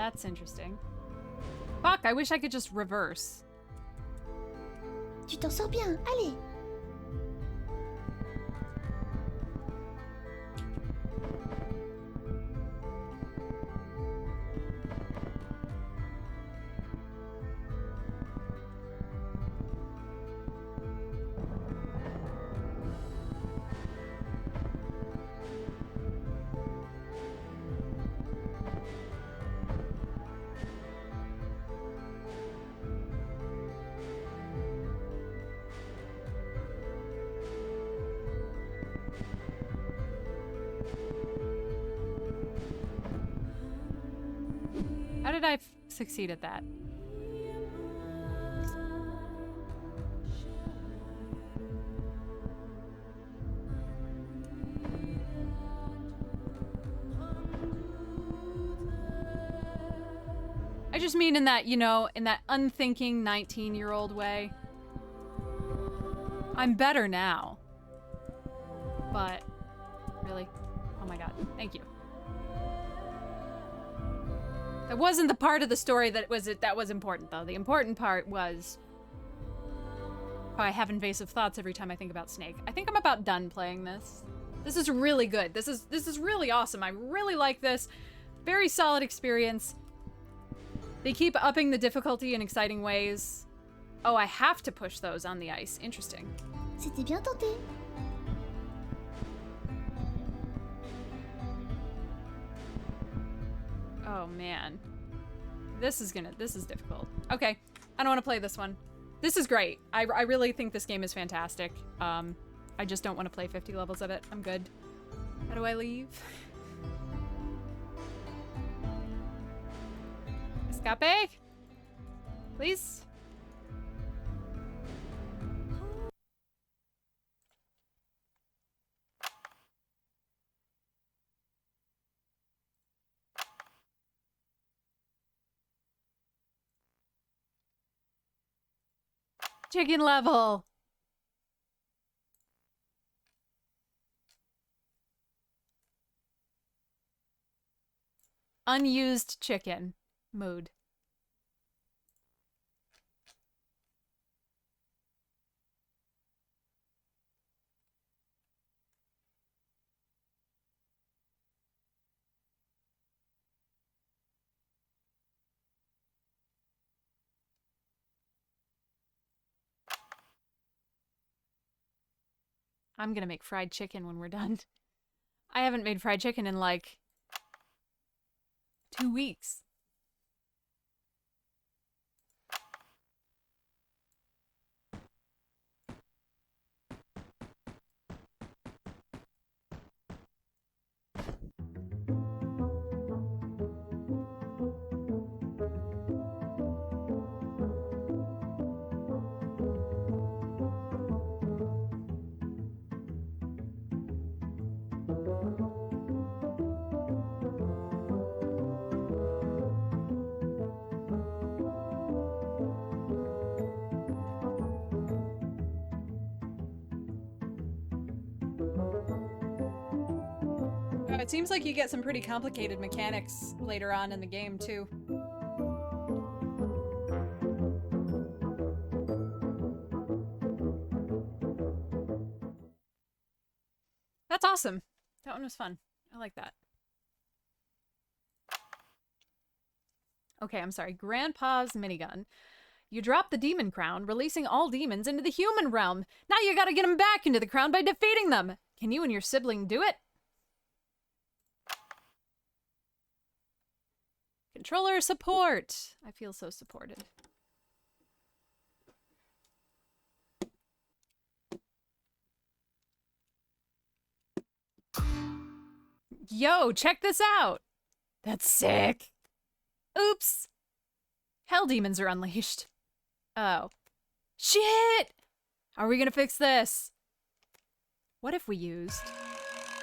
that's interesting. Fuck, I wish I could just reverse. Tu t'en sors bien, allez. How did I succeed at that? I just mean in that, you know, in that unthinking 19-year-old way. I'm better now. But, really? Oh my god, thank you. That wasn't the part of the story that was important, though. The important part was how I have invasive thoughts every time I think about Snake. I think I'm about done playing this. This is really good. This is really awesome. I really like this. Very solid experience. They keep upping the difficulty in exciting ways. Oh, I have to push those on the ice. Interesting. C'était bien tenté. Oh man. This is difficult. Okay, I don't want to play this one. This is great. I really think this game is fantastic. I just don't want to play 50 levels of it. I'm good. How do I leave? Escape? Please? Chicken level. Unused chicken mood. I'm gonna make fried chicken when we're done. I haven't made fried chicken in like 2 weeks. It seems like you get some pretty complicated mechanics later on in the game, too. That's awesome. That one was fun. I like that. Okay, I'm sorry. Grandpa's minigun. You drop the demon crown, releasing all demons into the human realm. Now you gotta get them back into the crown by defeating them. Can you and your sibling do it? Controller support. I feel so supported. Yo, check this out. That's sick. Oops. Hell demons are unleashed. Oh. Shit! How are we gonna fix this? What if we used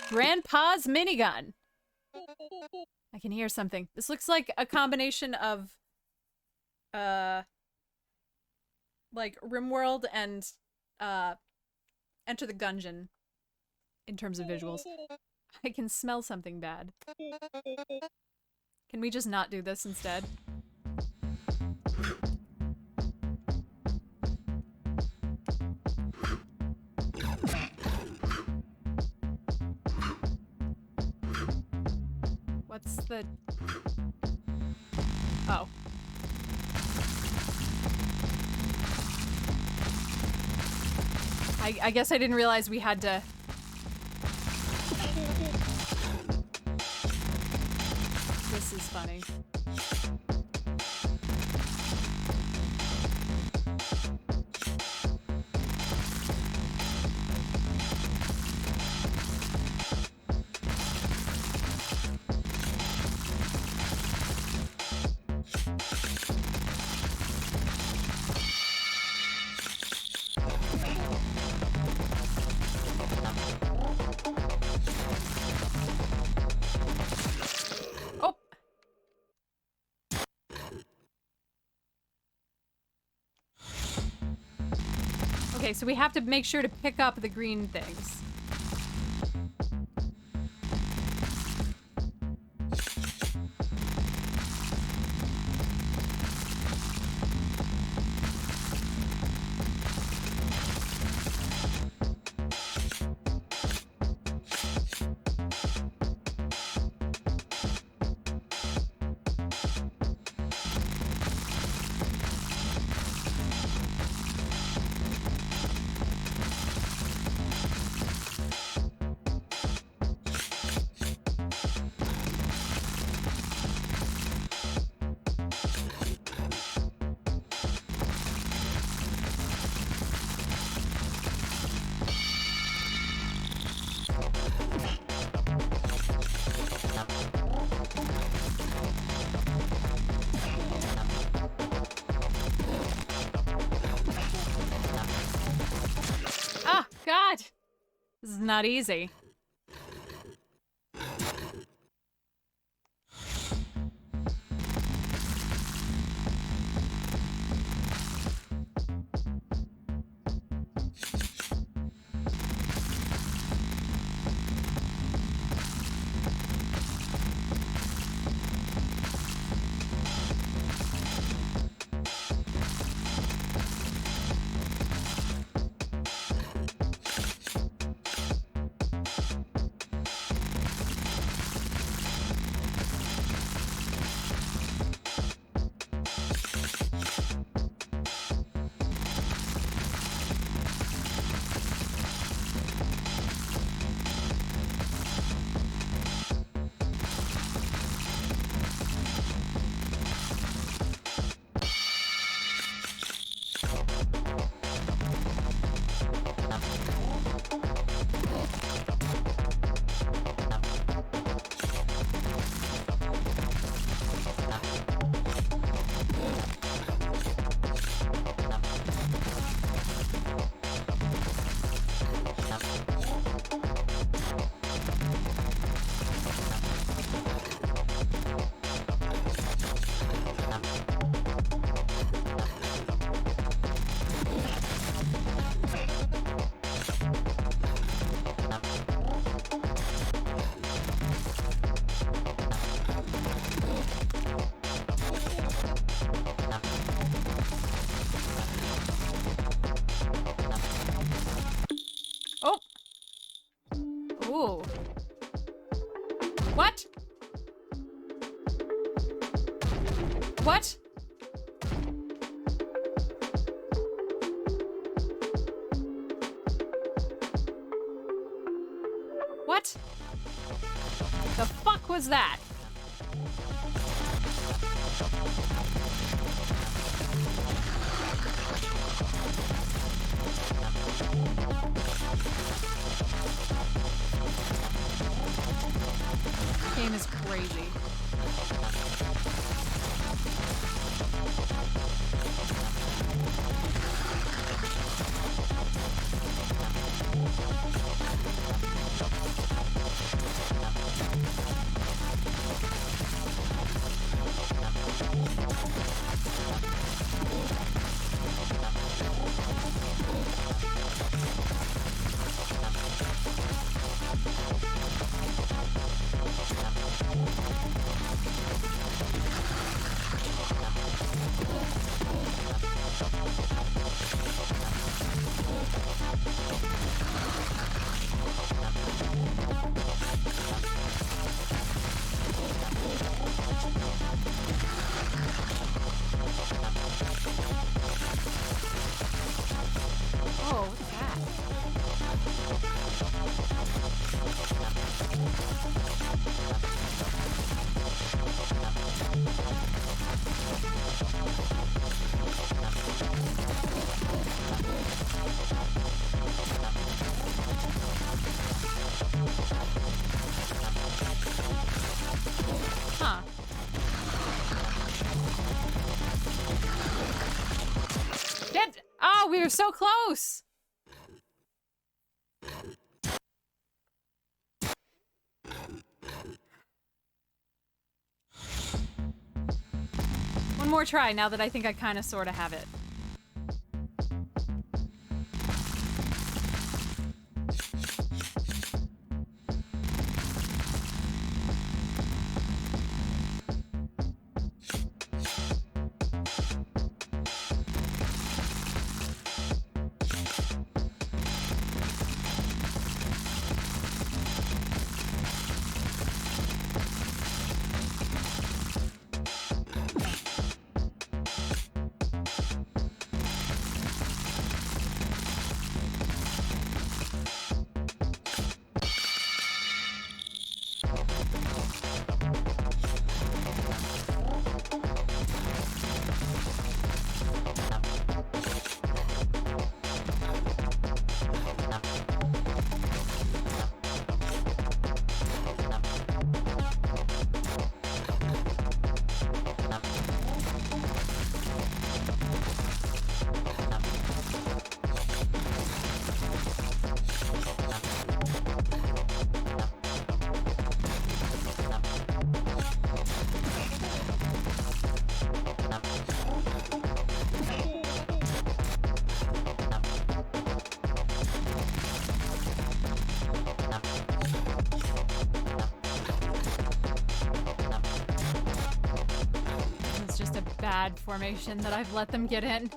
Grandpa's minigun? I can hear something. This looks like a combination of, like, RimWorld and, Enter the Gungeon in terms of visuals. I can smell something bad. Can we just not do this instead? What's the... Oh. I guess I didn't realize we had to... This is funny. Okay, so we have to make sure to pick up the green things. God! This is not easy. Ooh. What? What? What? The fuck was that? This game is crazy. Huh. Get. Oh, we were so close. One more try now that I think I kind of sort of have it. It's just a bad formation that I've let them get in.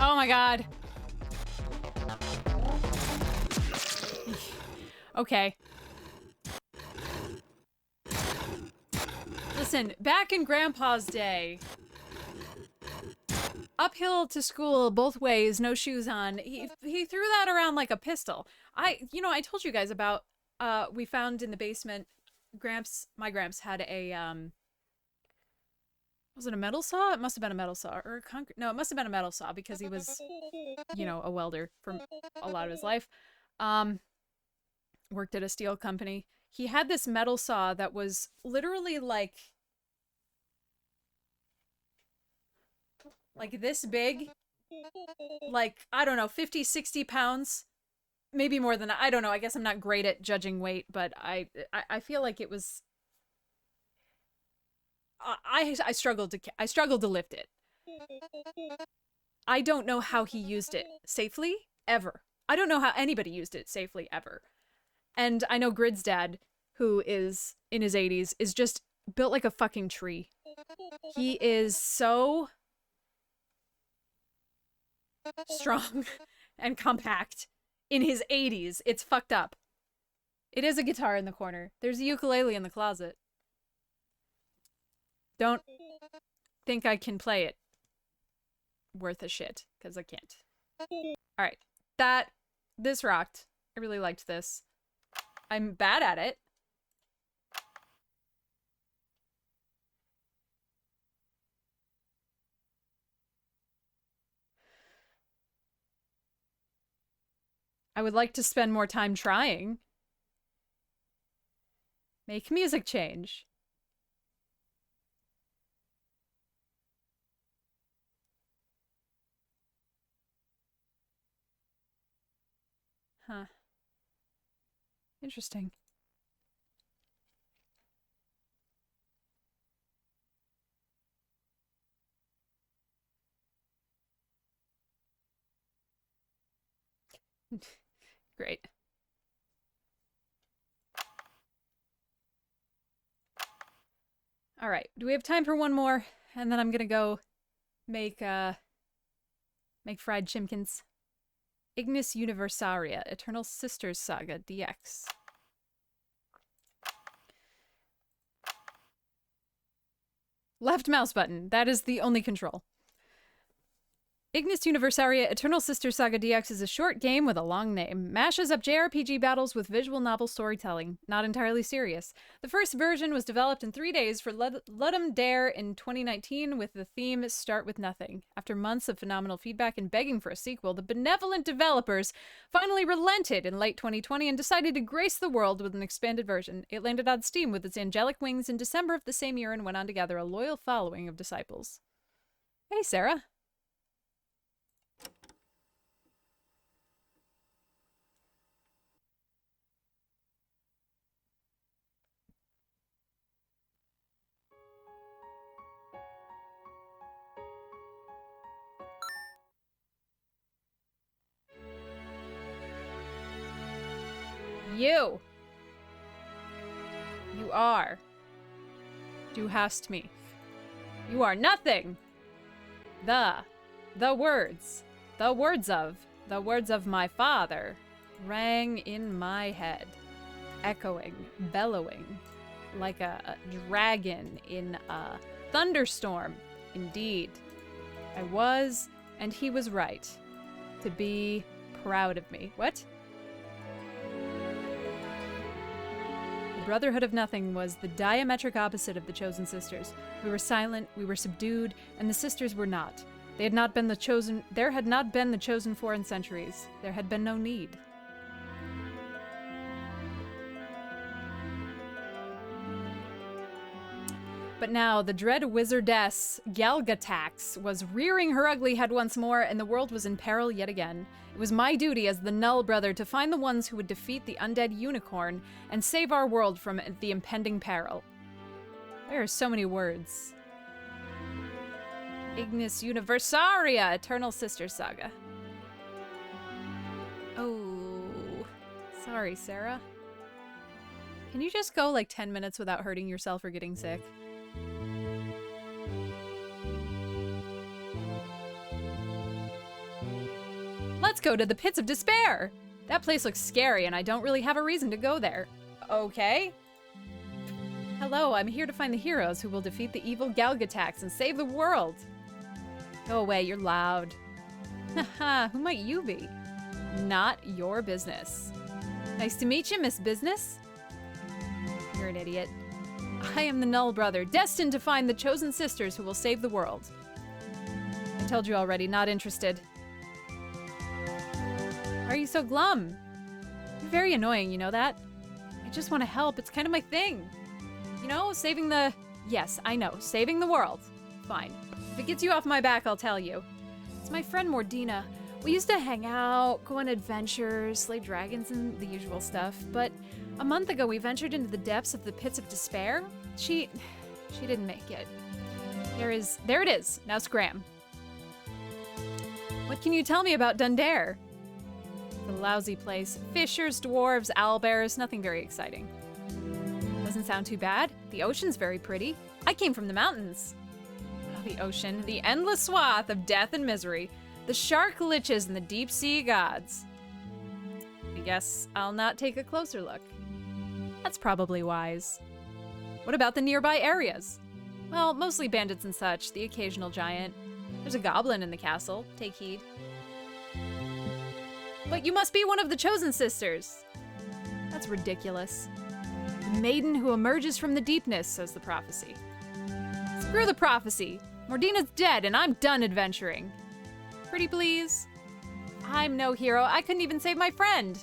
Oh my god. Okay. Listen, back in Grandpa's day, uphill to school both ways, no shoes on. He threw that around like a pistol. I told you guys about we found in the basement, my Gramps had a was it a metal saw? It must have been a metal saw or a concrete. No, it must have been a metal saw because he was, a welder for a lot of his life. Worked at a steel company. He had this metal saw that was literally like this big, like, I don't know, 50, 60 pounds, maybe more than that. I don't know. I guess I'm not great at judging weight, but I feel like it was, I struggled to lift it. I don't know how he used it safely, ever. I don't know how anybody used it safely, ever. And I know Grid's dad, who is in his 80s, is just built like a fucking tree. He is so strong and compact in his 80s. It's fucked up. It is a guitar in the corner. There's a ukulele in the closet. Don't think I can play it worth a shit, because I can't. Alright. This rocked. I really liked this. I'm bad at it. I would like to spend more time trying. Make music change. Huh. Interesting. Great. All right. Do we have time for one more? And then I'm gonna go make fried chimkins. Ignis Universaria, Eternal Sisters Saga DX. Left mouse button. That is the only control. Ignis Universaria Eternal Sisters Saga DX is a short game with a long name. Mashes up JRPG battles with visual novel storytelling. Not entirely serious. The first version was developed in 3 days for Ludum Dare in 2019 with the theme Start With Nothing. After months of phenomenal feedback and begging for a sequel, the benevolent developers finally relented in late 2020 and decided to grace the world with an expanded version. It landed on Steam with its angelic wings in December of the same year and went on to gather a loyal following of disciples. Hey, Sarah. You are. Du hast mich. You are nothing. The words of my father rang in my head, echoing, bellowing, like a dragon in a thunderstorm. Indeed, I was, and he was right, to be proud of me. What? The Brotherhood of Nothing was the diametric opposite of the Chosen Sisters. We were silent, we were subdued, and the sisters were not. There had not been the chosen four in centuries. There had been no need. But now, the dread wizardess, Galgatax, was rearing her ugly head once more, and the world was in peril yet again. It was my duty as the Null Brother to find the ones who would defeat the undead unicorn and save our world from the impending peril. There are so many words. Ignis Universaria, Eternal Sister Saga. Oh, sorry, Sarah. Can you just go like 10 minutes without hurting yourself or getting sick? Let's go to the Pits of Despair! That place looks scary and I don't really have a reason to go there. Okay. Hello, I'm here to find the heroes who will defeat the evil Galgatax and save the world. Go away, you're loud. Haha, who might you be? Not your business. Nice to meet you, Miss Business. You're an idiot. I am the Null Brother, destined to find the Chosen Sisters who will save the world. I told you already, not interested. Why are you so glum? You're very annoying, you know that? I just want to help, it's kind of my thing. You know, saving the... Yes, I know, saving the world. Fine. If it gets you off my back, I'll tell you. It's my friend Mordina. We used to hang out, go on adventures, slay dragons and the usual stuff, but a month ago we ventured into the depths of the Pits of Despair. She didn't make it. There it is. Now scram. What can you tell me about Dundare? The lousy place. Fishers, dwarves, owlbears, nothing very exciting. Doesn't sound too bad. The ocean's very pretty. I came from the mountains. Oh, the ocean, the endless swath of death and misery. The shark liches and the deep sea gods. I guess I'll not take a closer look. That's probably wise. What about the nearby areas? Well, mostly bandits and such, the occasional giant. There's a goblin in the castle. Take heed. But you must be one of the Chosen Sisters. That's ridiculous. The maiden who emerges from the deepness, says the prophecy. Screw the prophecy. Mordina's dead and I'm done adventuring. Pretty please? I'm no hero. I couldn't even save my friend.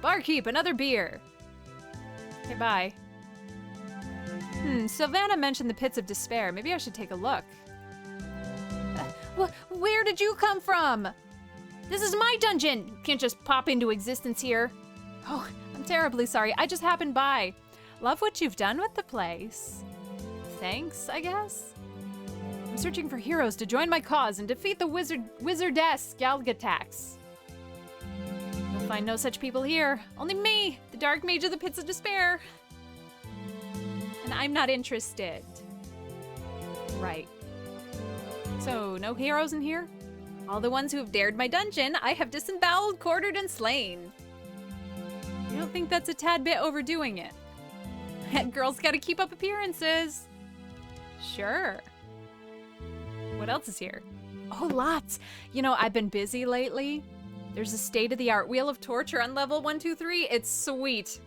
Barkeep, another beer. Okay, bye. Sylvana mentioned the Pits of Despair. Maybe I should take a look. Where did you come from? This is my dungeon! You can't just pop into existence here. Oh, I'm terribly sorry. I just happened by. Love what you've done with the place. Thanks, I guess? I'm searching for heroes to join my cause and defeat the wizardess Galgatax. You'll find no such people here. Only me, the Dark Mage of the Pits of Despair. And I'm not interested. Right. So, no heroes in here? All the ones who have dared my dungeon, I have disemboweled, quartered, and slain. You don't think that's a tad bit overdoing it? Girls gotta keep up appearances. Sure. What else is here? Oh, lots. You know, I've been busy lately. There's a state-of-the-art Wheel of Torture on level 123. It's sweet.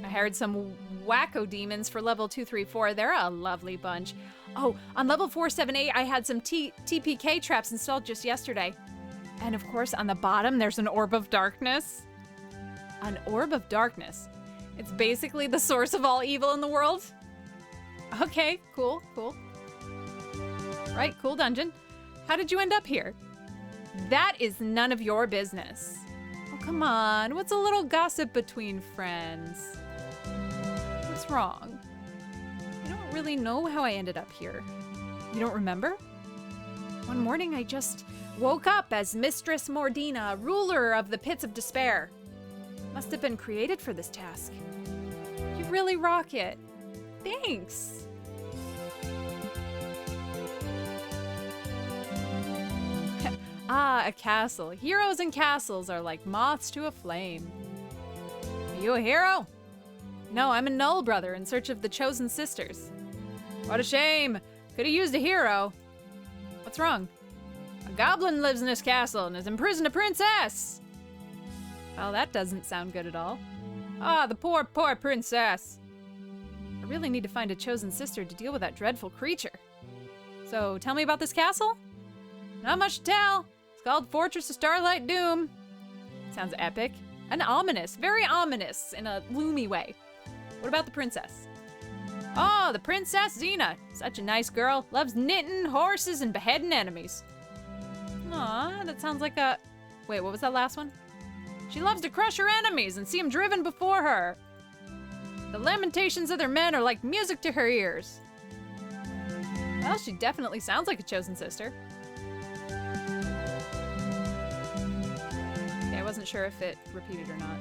I hired some wacko demons for level 234. They're a lovely bunch. Oh, on level 478, I had some TPK traps installed just yesterday. And of course, on the bottom, there's an Orb of Darkness. An Orb of Darkness. It's basically the source of all evil in the world. Okay, cool. Right, cool dungeon. How did you end up here? That is none of your business. Oh, come on. What's a little gossip between friends? What's wrong? I don't really know how I ended up here. You don't remember? One morning I just woke up as Mistress Mordina, ruler of the Pits of Despair. Must have been created for this task. You really rock it. Thanks. Ah, a castle. Heroes and castles are like moths to a flame. Are you a hero? No, I'm a Null brother in search of the Chosen Sisters. What a shame. Could have used a hero. What's wrong? A goblin lives in this castle and has imprisoned a princess. Well, that doesn't sound good at all. Ah, the poor princess. I really need to find a Chosen Sister to deal with that dreadful creature. So, tell me about this castle? Not much to tell. It's called Fortress of Starlight Doom. Sounds epic. And ominous. Very ominous in a gloomy way. What about the princess? Oh, the Princess Xena. Such a nice girl. Loves knitting, horses, and beheading enemies. Aw, that sounds like a... Wait, what was that last one? She loves to crush her enemies and see them driven before her. The lamentations of their men are like music to her ears. Well, she definitely sounds like a Chosen Sister. I wasn't sure if it repeated or not.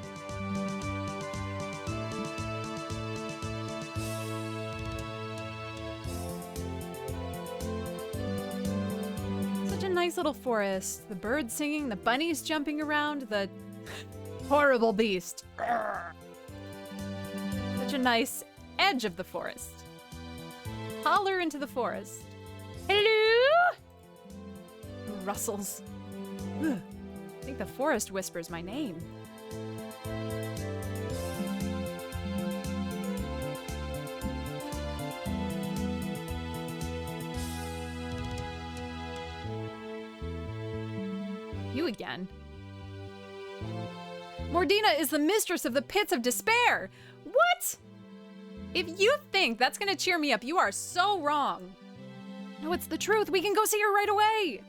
Such a nice little forest. The birds singing, the bunnies jumping around, the horrible beast. Such a nice edge of the forest. Holler into the forest. Hello? Rustles. Ugh. I think the forest whispers my name. You again. Mordina is the mistress of the Pits of Despair. What? If you think that's gonna cheer me up, you are so wrong. No, it's the truth. We can go see her right away.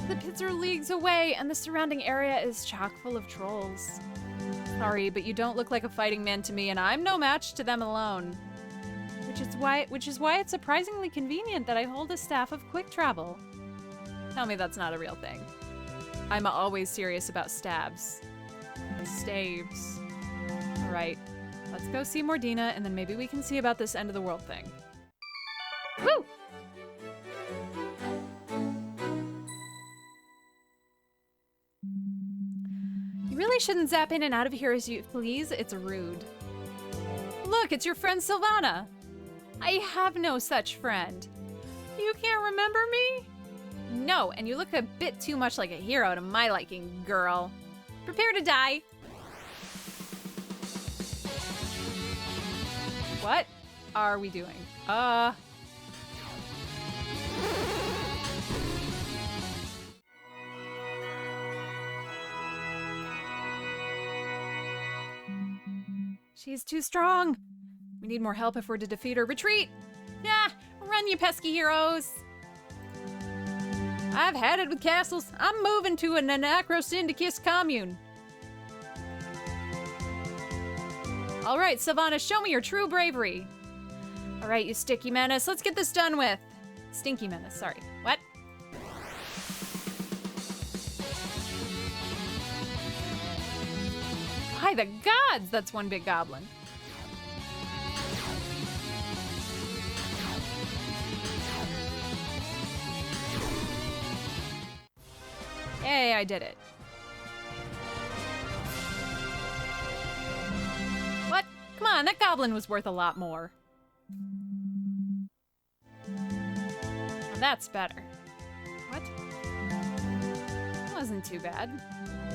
The pits are leagues away, and the surrounding area is chock full of trolls. Sorry, but you don't look like a fighting man to me, and I'm no match to them alone. Which is why it's surprisingly convenient that I hold a staff of quick travel. Tell me that's not a real thing. I'm always serious about stabs. Staves. Alright, let's go see Mordina, and then maybe we can see about this end of the world thing. Woo! You really shouldn't zap in and out of here as you please. It's rude. Look, it's your friend Sylvana. I have no such friend. You can't remember me? No, and you look a bit too much like a hero to my liking, girl. Prepare to die. What are we doing? She's too strong. We need more help if we're to defeat her. Retreat! Nah, run, you pesky heroes. I've had it with castles. I'm moving to an Anacrosyndicus commune. All right, Sylvana, show me your true bravery. All right, you sticky menace, let's get this done with. Stinky menace, sorry. What? By the gods, that's one big goblin. Yay, I did it. What? Come on, that goblin was worth a lot more. Now that's better. What? Wasn't too bad.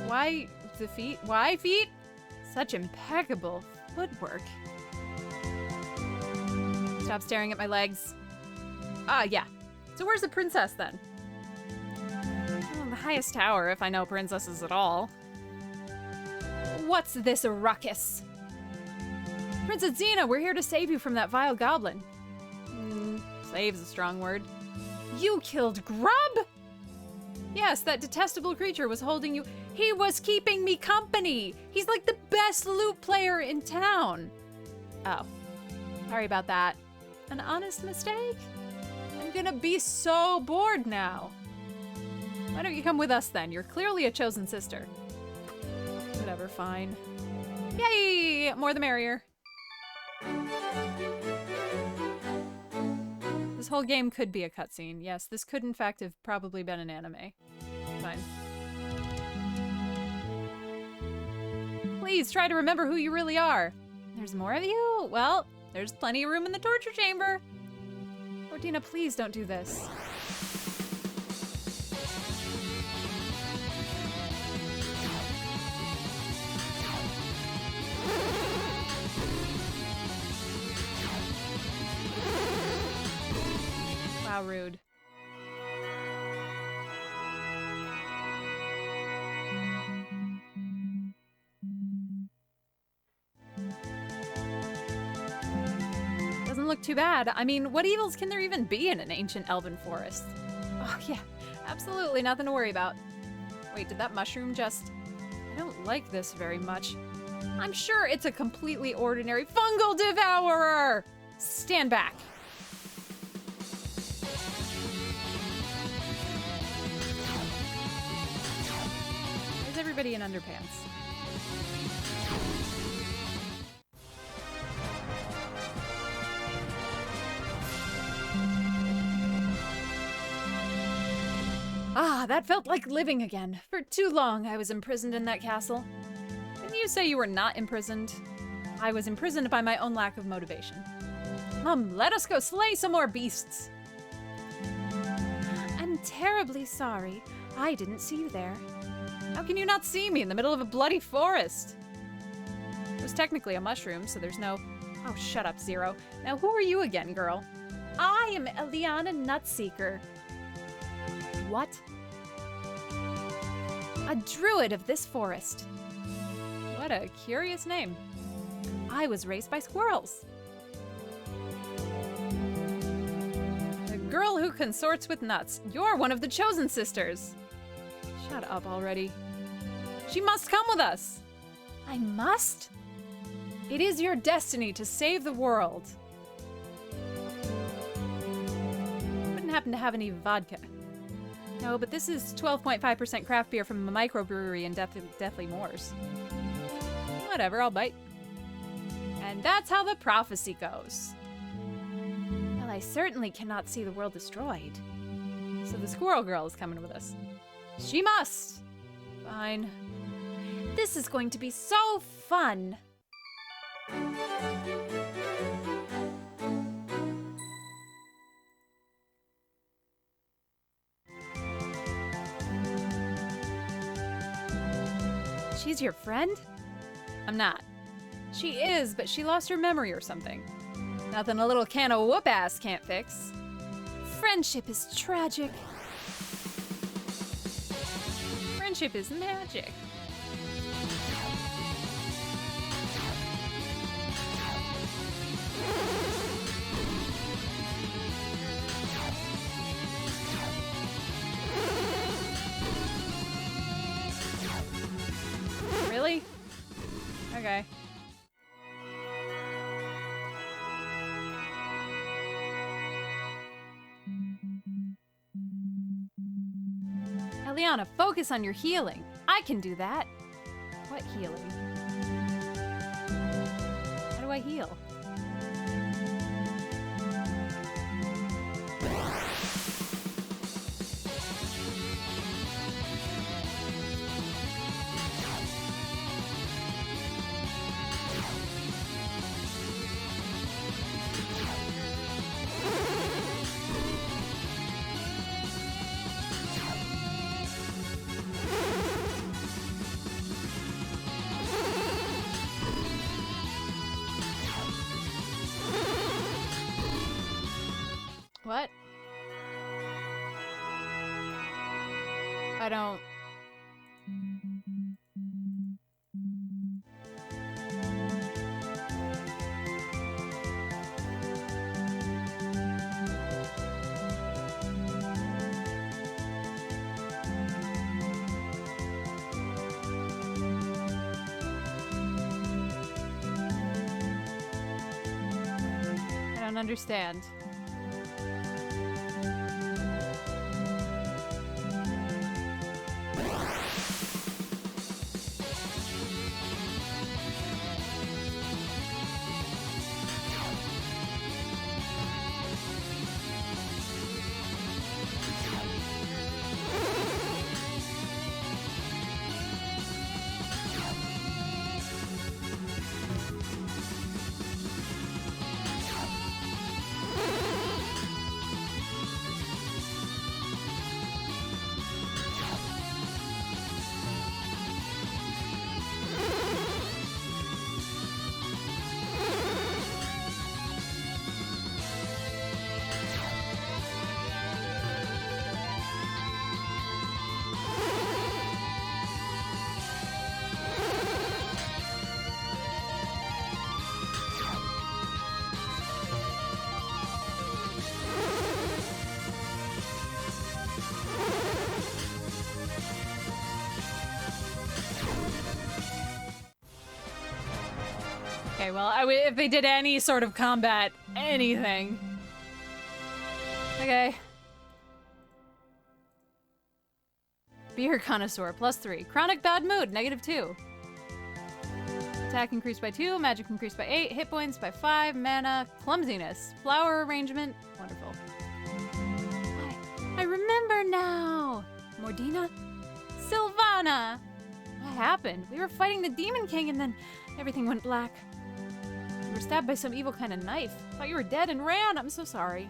Why the feet? Why feet? Such impeccable footwork. Stop staring at my legs. Ah, yeah. So where's the princess then? Oh, the highest tower, if I know princesses at all. What's this ruckus? Princess Xena, we're here to save you from that vile goblin. Save's a strong word. You killed Grub? Yes, that detestable creature was holding you. He was keeping me company. He's like the best loot player in town. Oh, sorry about that. An honest mistake? I'm gonna be so bored now. Why don't you come with us then? You're clearly a chosen sister. Whatever, fine. Yay! More the merrier. This whole game could be a cutscene. Yes, this could in fact have probably been an anime. Fine. Please try to remember who you really are. There's more of you? Well, there's plenty of room in the torture chamber. Ordina, please don't do this. Wow, rude. Doesn't look too bad. I mean, what evils can there even be in an ancient elven forest? Oh yeah, absolutely nothing to worry about. Wait, did that mushroom just... I don't like this very much. I'm sure it's a completely ordinary fungal devourer! Stand back. Where's everybody in underpants? Ah, that felt like living again. For too long, I was imprisoned in that castle. Didn't you say you were not imprisoned? I was imprisoned by my own lack of motivation. Let us go slay some more beasts. I'm terribly sorry. I didn't see you there. How can you not see me in the middle of a bloody forest? It was technically a mushroom, so there's no... Oh, shut up, Zero. Now, who are you again, girl? I am Eliana Nutseeker. What? A druid of this forest. What a curious name. I was raised by squirrels. The girl who consorts with nuts. You're one of the chosen sisters. Shut up already. She must come with us. I must? It is your destiny to save the world. Wouldn't happen to have any vodka. No, but this is 12.5% craft beer from a microbrewery in Deathly Moors. Whatever, I'll bite. And that's how the prophecy goes. Well, I certainly cannot see the world destroyed. So the squirrel girl is coming with us. She must! Fine. This is going to be so fun! She's your friend? I'm not. She is, but she lost her memory or something. Nothing a little can of whoop-ass can't fix. Friendship is tragic. Friendship is magic. Really? Okay. Eliana, focus on your healing. I can do that. What healing? How do I heal? What? I don't... I don't understand. Okay, well, if they did any sort of combat, anything. Okay. Beer connoisseur, +3. Chronic bad mood, -2. Attack increased by 2, magic increased by 8, hit points by 5, mana, clumsiness, flower arrangement, wonderful. I remember now! Mordina? Sylvana! What happened? We were fighting the Demon King and then everything went black. You were stabbed by some evil kind of knife. Thought you were dead and ran. I'm so sorry.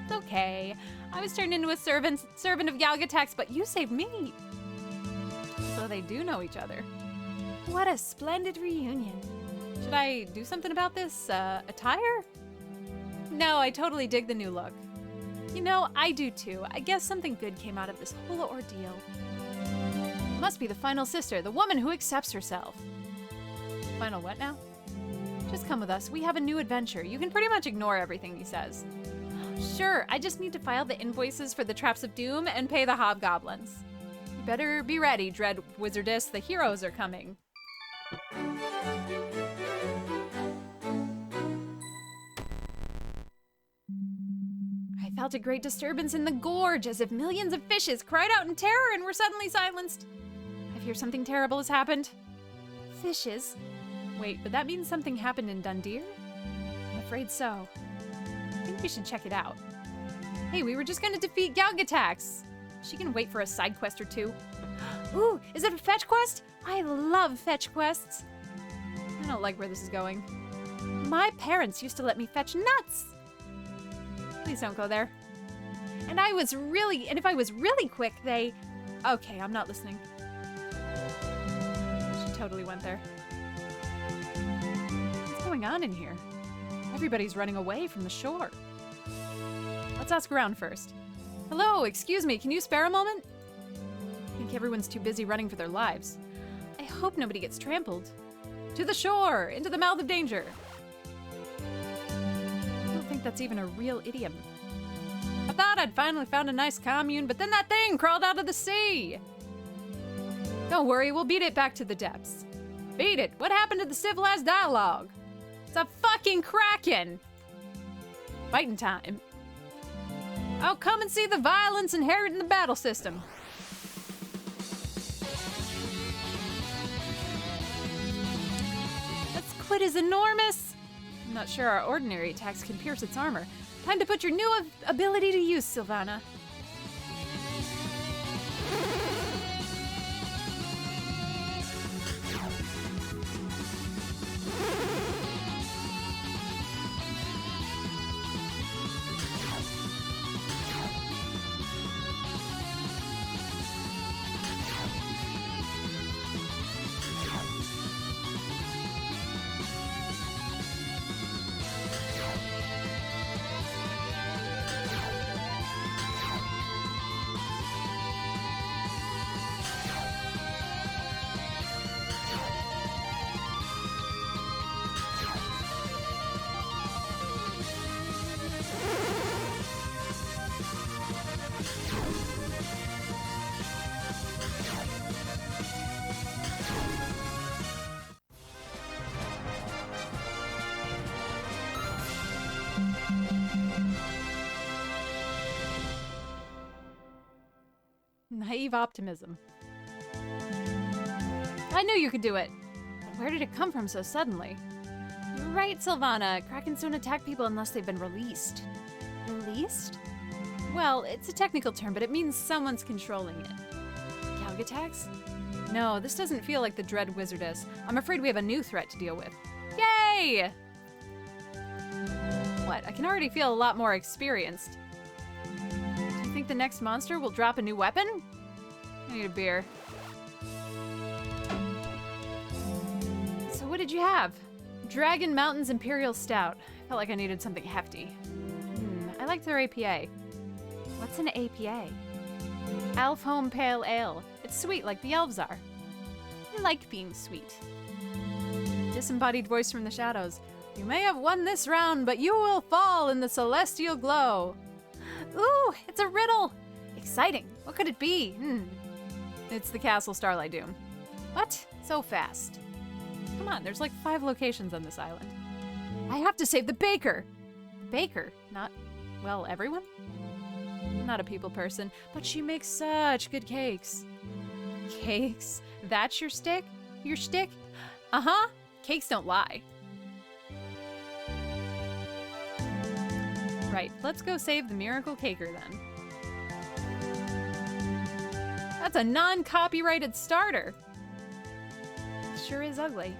It's okay. I was turned into a servant of Yalgatax, but you saved me. So they do know each other. What a splendid reunion. Should I do something about this, attire? No, I totally dig the new look. You know, I do too. I guess something good came out of this whole ordeal. Must be the final sister, the woman who accepts herself. Final what now? Just come with us. We have a new adventure. You can pretty much ignore everything he says. Sure, I just need to file the invoices for the Traps of Doom and pay the hobgoblins. You better be ready, Dread Wizardess. The heroes are coming. I felt a great disturbance in the gorge, as if millions of fishes cried out in terror and were suddenly silenced. I fear something terrible has happened. Fishes? Wait, but that means something happened in Dundeer? I'm afraid so. I think we should check it out. Hey, we were just gonna defeat Galgatax. She can wait for a side quest or two. Ooh, is it a fetch quest? I love fetch quests. I don't like where this is going. My parents used to let me fetch nuts. Please don't go there. And if I was really quick, Okay, I'm not listening. She totally went there. What's going on in here? Everybody's running away from the shore. Let's ask around first. Hello, excuse me, can you spare a moment? I think everyone's too busy running for their lives. I hope nobody gets trampled. To the shore! Into the mouth of danger! I don't think that's even a real idiom. I thought I'd finally found a nice commune, but then that thing crawled out of the sea! Don't worry, we'll beat it back to the depths. Beat it! What happened to the civilized dialogue? It's a fucking kraken! Fighting time. Oh, come and see the violence inherent in the battle system. That squid is enormous. I'm not sure our ordinary attacks can pierce its armor. Time to put your new ability to use, Sylvana. Naive optimism. I knew you could do it. But where did it come from so suddenly? You're right, Sylvana. Krakens don't attack people unless they've been released. Released? Well, it's a technical term, but it means someone's controlling it. Galg attacks? No, this doesn't feel like the Dread Wizardess. I'm afraid we have a new threat to deal with. Yay! What? I can already feel a lot more experienced. Do you think the next monster will drop a new weapon? I need a beer. So what did you have? Dragon Mountain's Imperial Stout. Felt like I needed something hefty. I liked their APA. What's an APA? Elf Home Pale Ale. It's sweet like the elves are. I like being sweet. Disembodied voice from the shadows. You may have won this round, but you will fall in the celestial glow. Ooh, it's a riddle! Exciting. What could it be? It's the Castle Starlight Doom. What? So fast. Come on, there's like 5 locations on this island. I have to save the baker! The baker? Not, well, everyone? I'm not a people person, but she makes such good cakes. Cakes? That's your stick? Your shtick? Uh-huh. Cakes don't lie. Right, let's go save the Miracle Caker then. That's a non-copyrighted starter. Sure is ugly.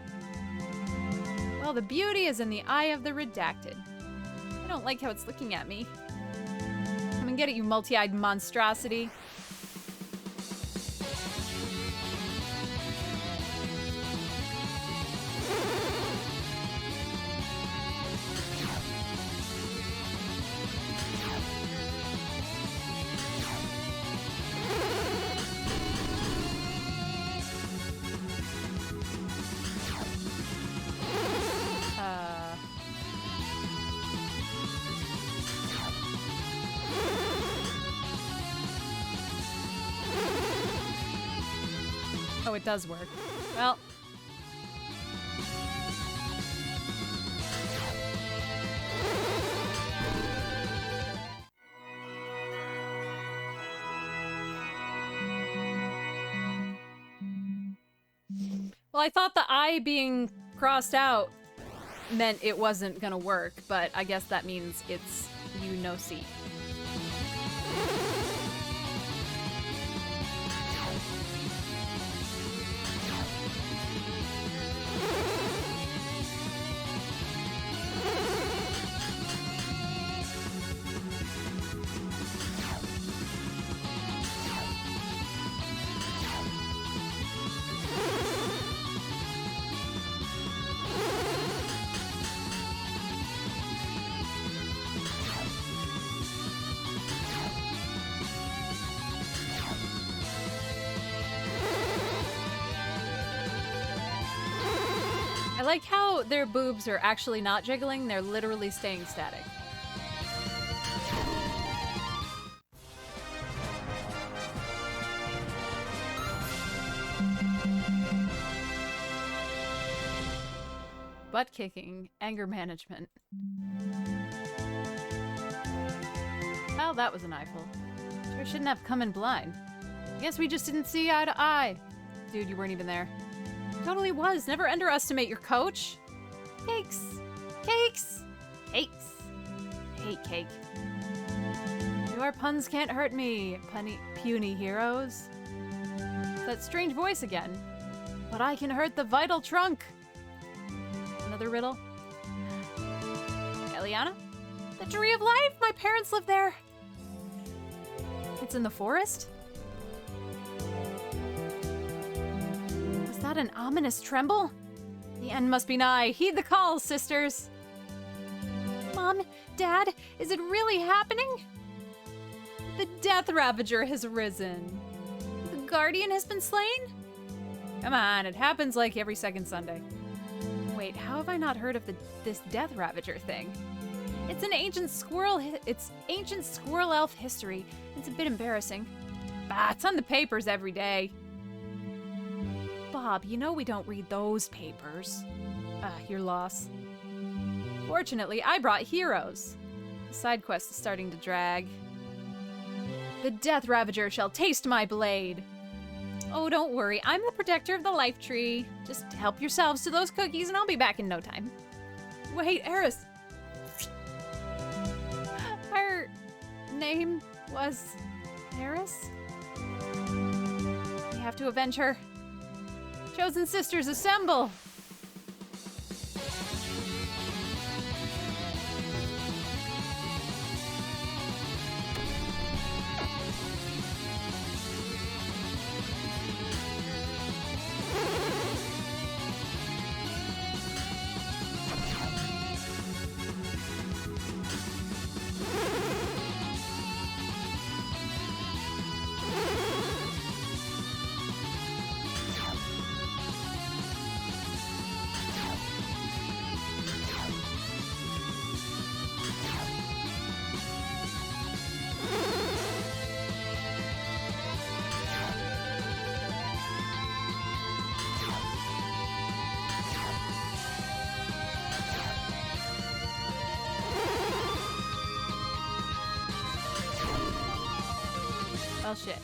Well, the beauty is in the eye of the redacted. I don't like how it's looking at me. Come and get it, you multi-eyed monstrosity. Oh, it does work. Well. Well, I thought the I being crossed out meant it wasn't gonna work, but I guess that means it's you no see. I like how their boobs are actually not jiggling, they're literally staying static. Butt kicking, anger management. Well, that was an eyeful. Sure shouldn't have come in blind. I guess we just didn't see eye to eye. Dude, you weren't even there. Totally was. Never underestimate your coach. Cakes. Cakes. Cakes. I hate cake. Your puns can't hurt me, puny heroes. That strange voice again. But I can hurt the vital trunk. Another riddle. Eliana? The Tree of Life! My parents live there! It's in the forest? Was that an ominous tremble? The end must be nigh. Heed the call, sisters! Mom, Dad, is it really happening? The Death Ravager has risen. The Guardian has been slain? Come on, it happens like every second Sunday. Wait, how have I not heard of this Death Ravager thing? It's an ancient squirrel. It's ancient squirrel elf history. It's a bit embarrassing. Bah, it's on the papers every day. Bob, you know we don't read those papers. Your loss. Fortunately, I brought heroes. The side quest is starting to drag. The Death Ravager shall taste my blade. Oh, don't worry. I'm the protector of the life tree. Just help yourselves to those cookies and I'll be back in no time. Wait, Eris. Her name was Eris? We have to avenge her. Chosen Sisters, assemble! Well, shit.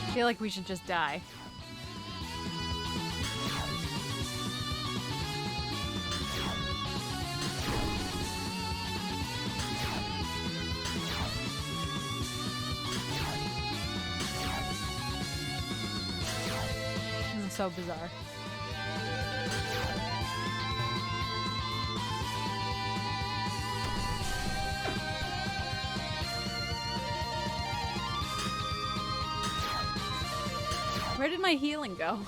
I feel like we should just die. This is so bizarre. Where did my healing go?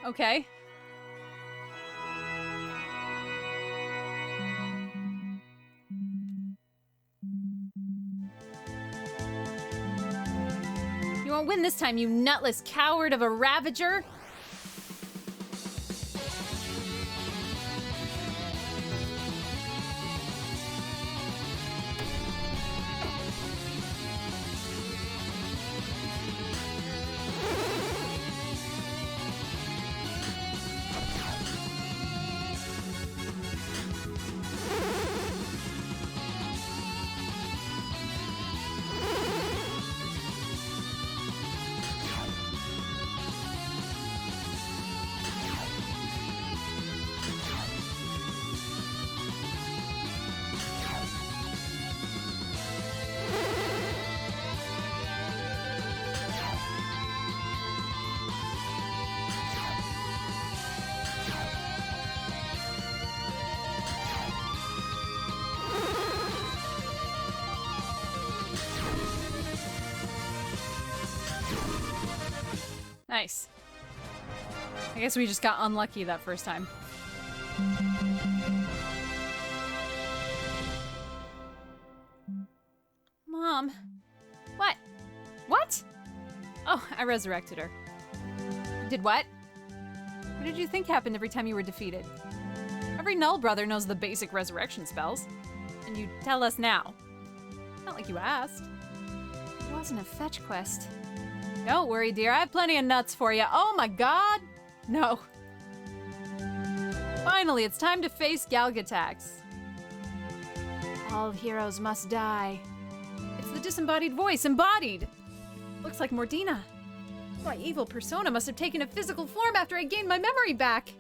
Okay. You won't win this time, you nutless coward of a Ravager! Nice. I guess we just got unlucky that first time. Mom. What? What? Oh, I resurrected her. Did what? What did you think happened every time you were defeated? Every Null brother knows the basic resurrection spells. And you tell us now. Not like you asked. It wasn't a fetch quest. Don't worry, dear. I have plenty of nuts for you. Oh my god! No. Finally, it's time to face Galgatax. All heroes must die. It's the disembodied voice, embodied! Looks like Mordina. My evil persona must have taken a physical form after I gained my memory back.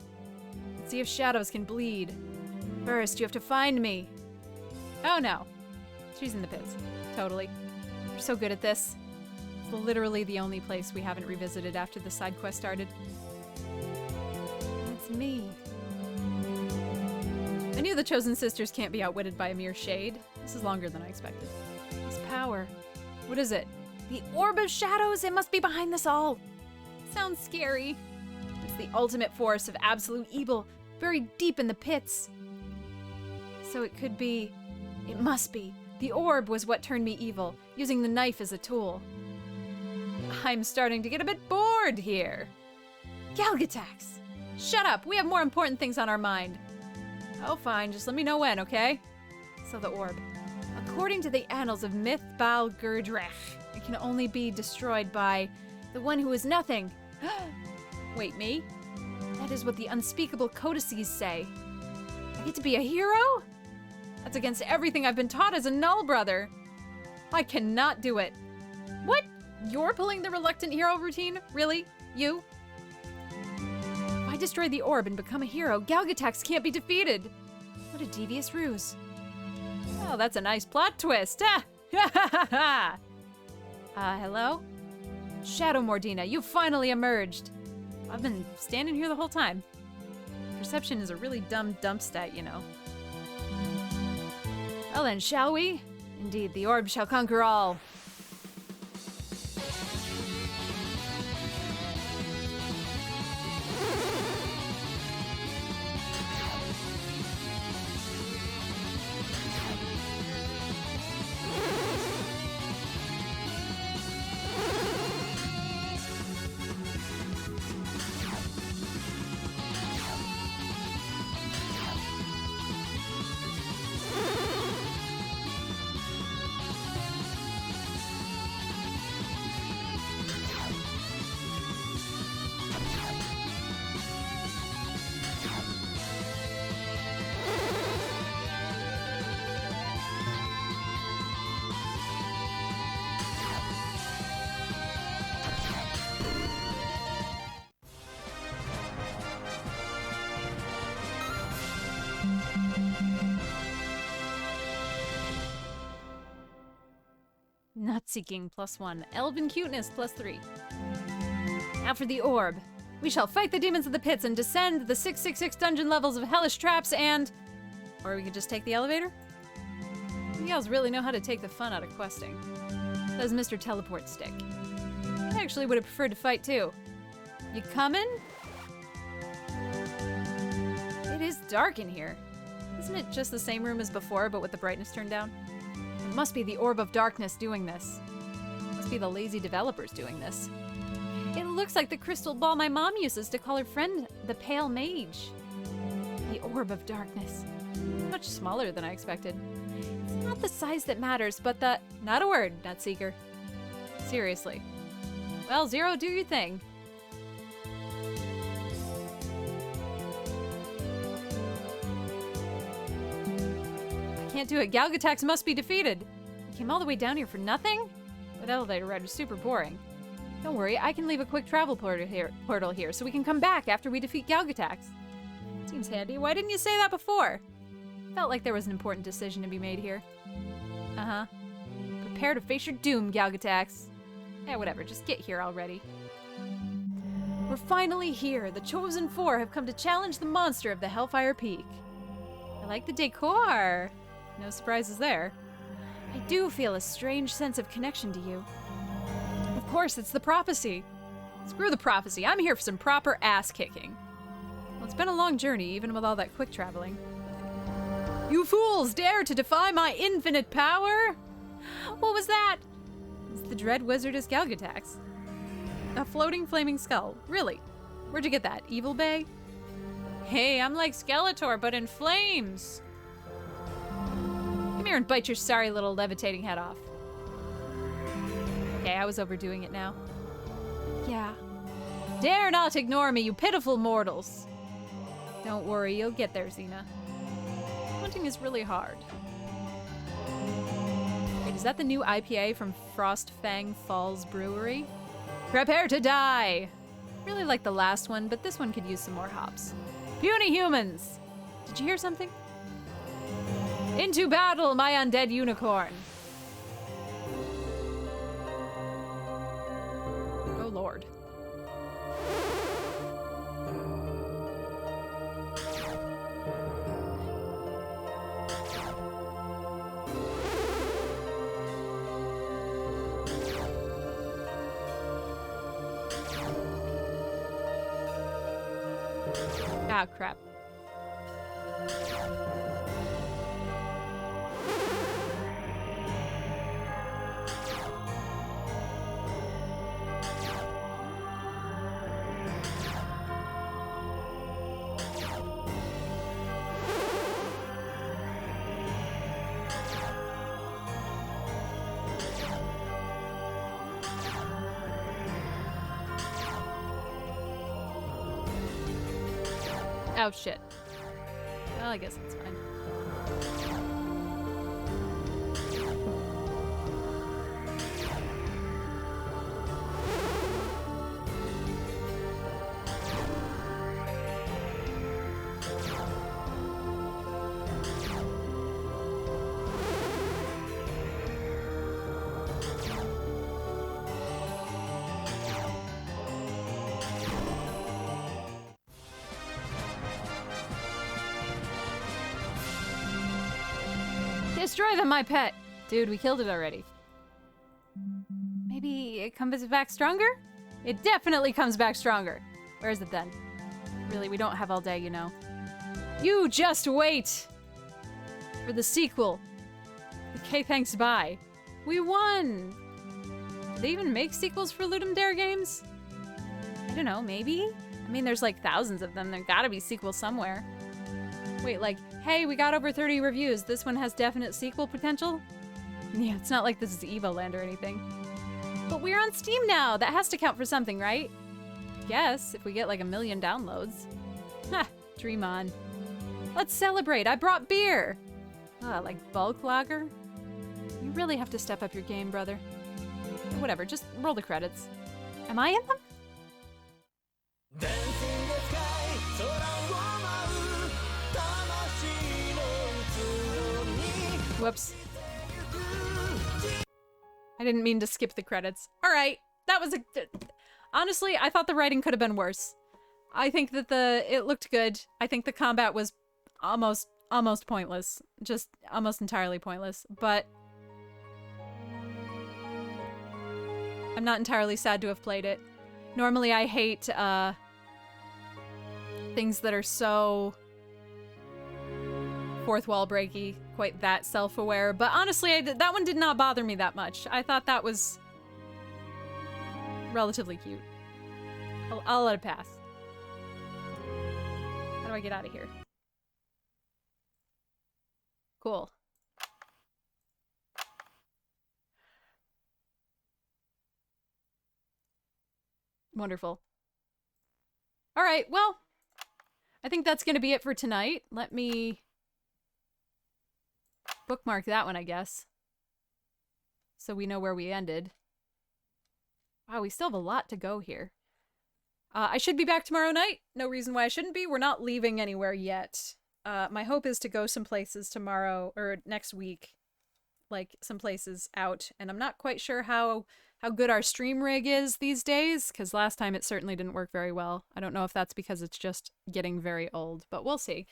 Let's see if shadows can bleed. First, you have to find me. Oh no. She's in the pits. Totally. You're so good at this. It's literally the only place we haven't revisited after the side quest started. It's me. I knew the Chosen Sisters can't be outwitted by a mere shade. This is longer than I expected. This power. What is it? The Orb of Shadows? It must be behind this all. Sounds scary. It's the ultimate force of absolute evil, buried deep in the pits. So it could be, it must be, the orb was what turned me evil, using the knife as a tool. I'm starting to get a bit bored here. Galgatax! Shut up, we have more important things on our mind. Oh fine, just let me know when, okay? So the orb. According to the annals of Myth Bal Gurdrech, it can only be destroyed by the one who is nothing. Wait, me? That is what the unspeakable codices say. I get to be a hero? That's against everything I've been taught as a Null brother. I cannot do it. What? You're pulling the reluctant hero routine? Really? You? If I destroy the orb and become a hero, Galgatax can't be defeated. What a devious ruse. Oh, that's a nice plot twist. Hello? Shadow Mordina, you finally emerged. I've been standing here the whole time. Perception is a really dumb dump stat, you know. Well then, shall we? Indeed, the orb shall conquer all. Nut-seeking +1. Elven cuteness +3. Now for the orb. We shall fight the demons of the pits and descend the 666 dungeon levels of hellish traps and... Or we could just take the elevator? You guys really know how to take the fun out of questing. Does Mr. Teleport Stick. I actually would have preferred to fight too. You coming? It is dark in here. Isn't it just the same room as before, but with the brightness turned down? It must be the Orb of Darkness doing this. It must be the lazy developers doing this. It looks like the crystal ball my mom uses to call her friend the Pale Mage. The Orb of Darkness. Much smaller than I expected. It's not the size that matters, but the... Not a word, Nutseeker. Seriously. Well, Zero, do your thing. Can't do it. Galgatax must be defeated. You came all the way down here for nothing? That elevator ride was super boring. Don't worry, I can leave a quick travel portal here so we can come back after we defeat Galgatax. Seems handy. Why didn't you say that before? Felt like there was an important decision to be made here. Uh-huh. Prepare to face your doom, Galgatax. Yeah, whatever. Just get here already. We're finally here. The Chosen Four have come to challenge the monster of the Hellfire Peak. I like the decor. No surprises there. I do feel a strange sense of connection to you. Of course, it's the prophecy. Screw the prophecy. I'm here for some proper ass-kicking. Well, it's been a long journey, even with all that quick traveling. You fools dare to defy my infinite power? What was that? It's the dread wizardess Galgatax. A floating flaming skull. Really? Where'd you get that? Evil Bay? Hey, I'm like Skeletor, but in flames. Come here and bite your sorry little levitating head off. Okay, I was overdoing it now. Yeah. Dare not ignore me, you pitiful mortals. Don't worry, you'll get there, Xena. Hunting is really hard. Wait, is that the new IPA from Frostfang Falls Brewery? Prepare to die! Really like the last one, but this one could use some more hops. Puny humans! Did you hear something? Into battle, my undead unicorn! Oh lord. Ah, crap. Oh, shit. Well, I guess that's fine. Destroy them, my pet! Dude, we killed it already. Maybe it comes back stronger? It definitely comes back stronger. Where is it then? Really, we don't have all day, you know. You just wait! For the sequel. Okay, thanks, bye. We won! Do they even make sequels for Ludum Dare games? I don't know, maybe? I mean, there's like thousands of them. There gotta be sequels somewhere. Wait, like, hey, we got over 30 reviews. This one has definite sequel potential? Yeah, it's not like this is Evoland or anything. But we're on Steam now. That has to count for something, right? Guess, if we get like 1 million downloads. Ha, dream on. Let's celebrate. I brought beer. Like bulk lager? You really have to step up your game, brother. Whatever, just roll the credits. Am I in them? Whoops. I didn't mean to skip the credits. Alright, that was a... Honestly, I thought the writing could have been worse. I think that it looked good. I think the combat was almost pointless. Just almost entirely pointless. But I'm not entirely sad to have played it. Normally I hate things that are so fourth wall breaky, quite that self-aware, but honestly, that one did not bother me that much. I thought that was relatively cute. I'll let it pass. How do I get out of here? Cool. Wonderful. All right, well, I think that's going to be it for tonight. Let me bookmark that one, I guess, so we know where we ended. Wow, we still have a lot to go here. I should be back tomorrow night. No reason why I shouldn't be. We're not leaving anywhere yet. My hope is to go some places tomorrow, or next week. Like, some places out. And I'm not quite sure how good our stream rig is these days, because last time it certainly didn't work very well. I don't know if that's because it's just getting very old, but we'll see.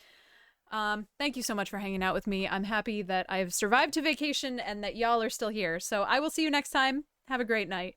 Thank you so much for hanging out with me. I'm happy that I've survived to vacation and that y'all are still here. So I will see you next time. Have a great night.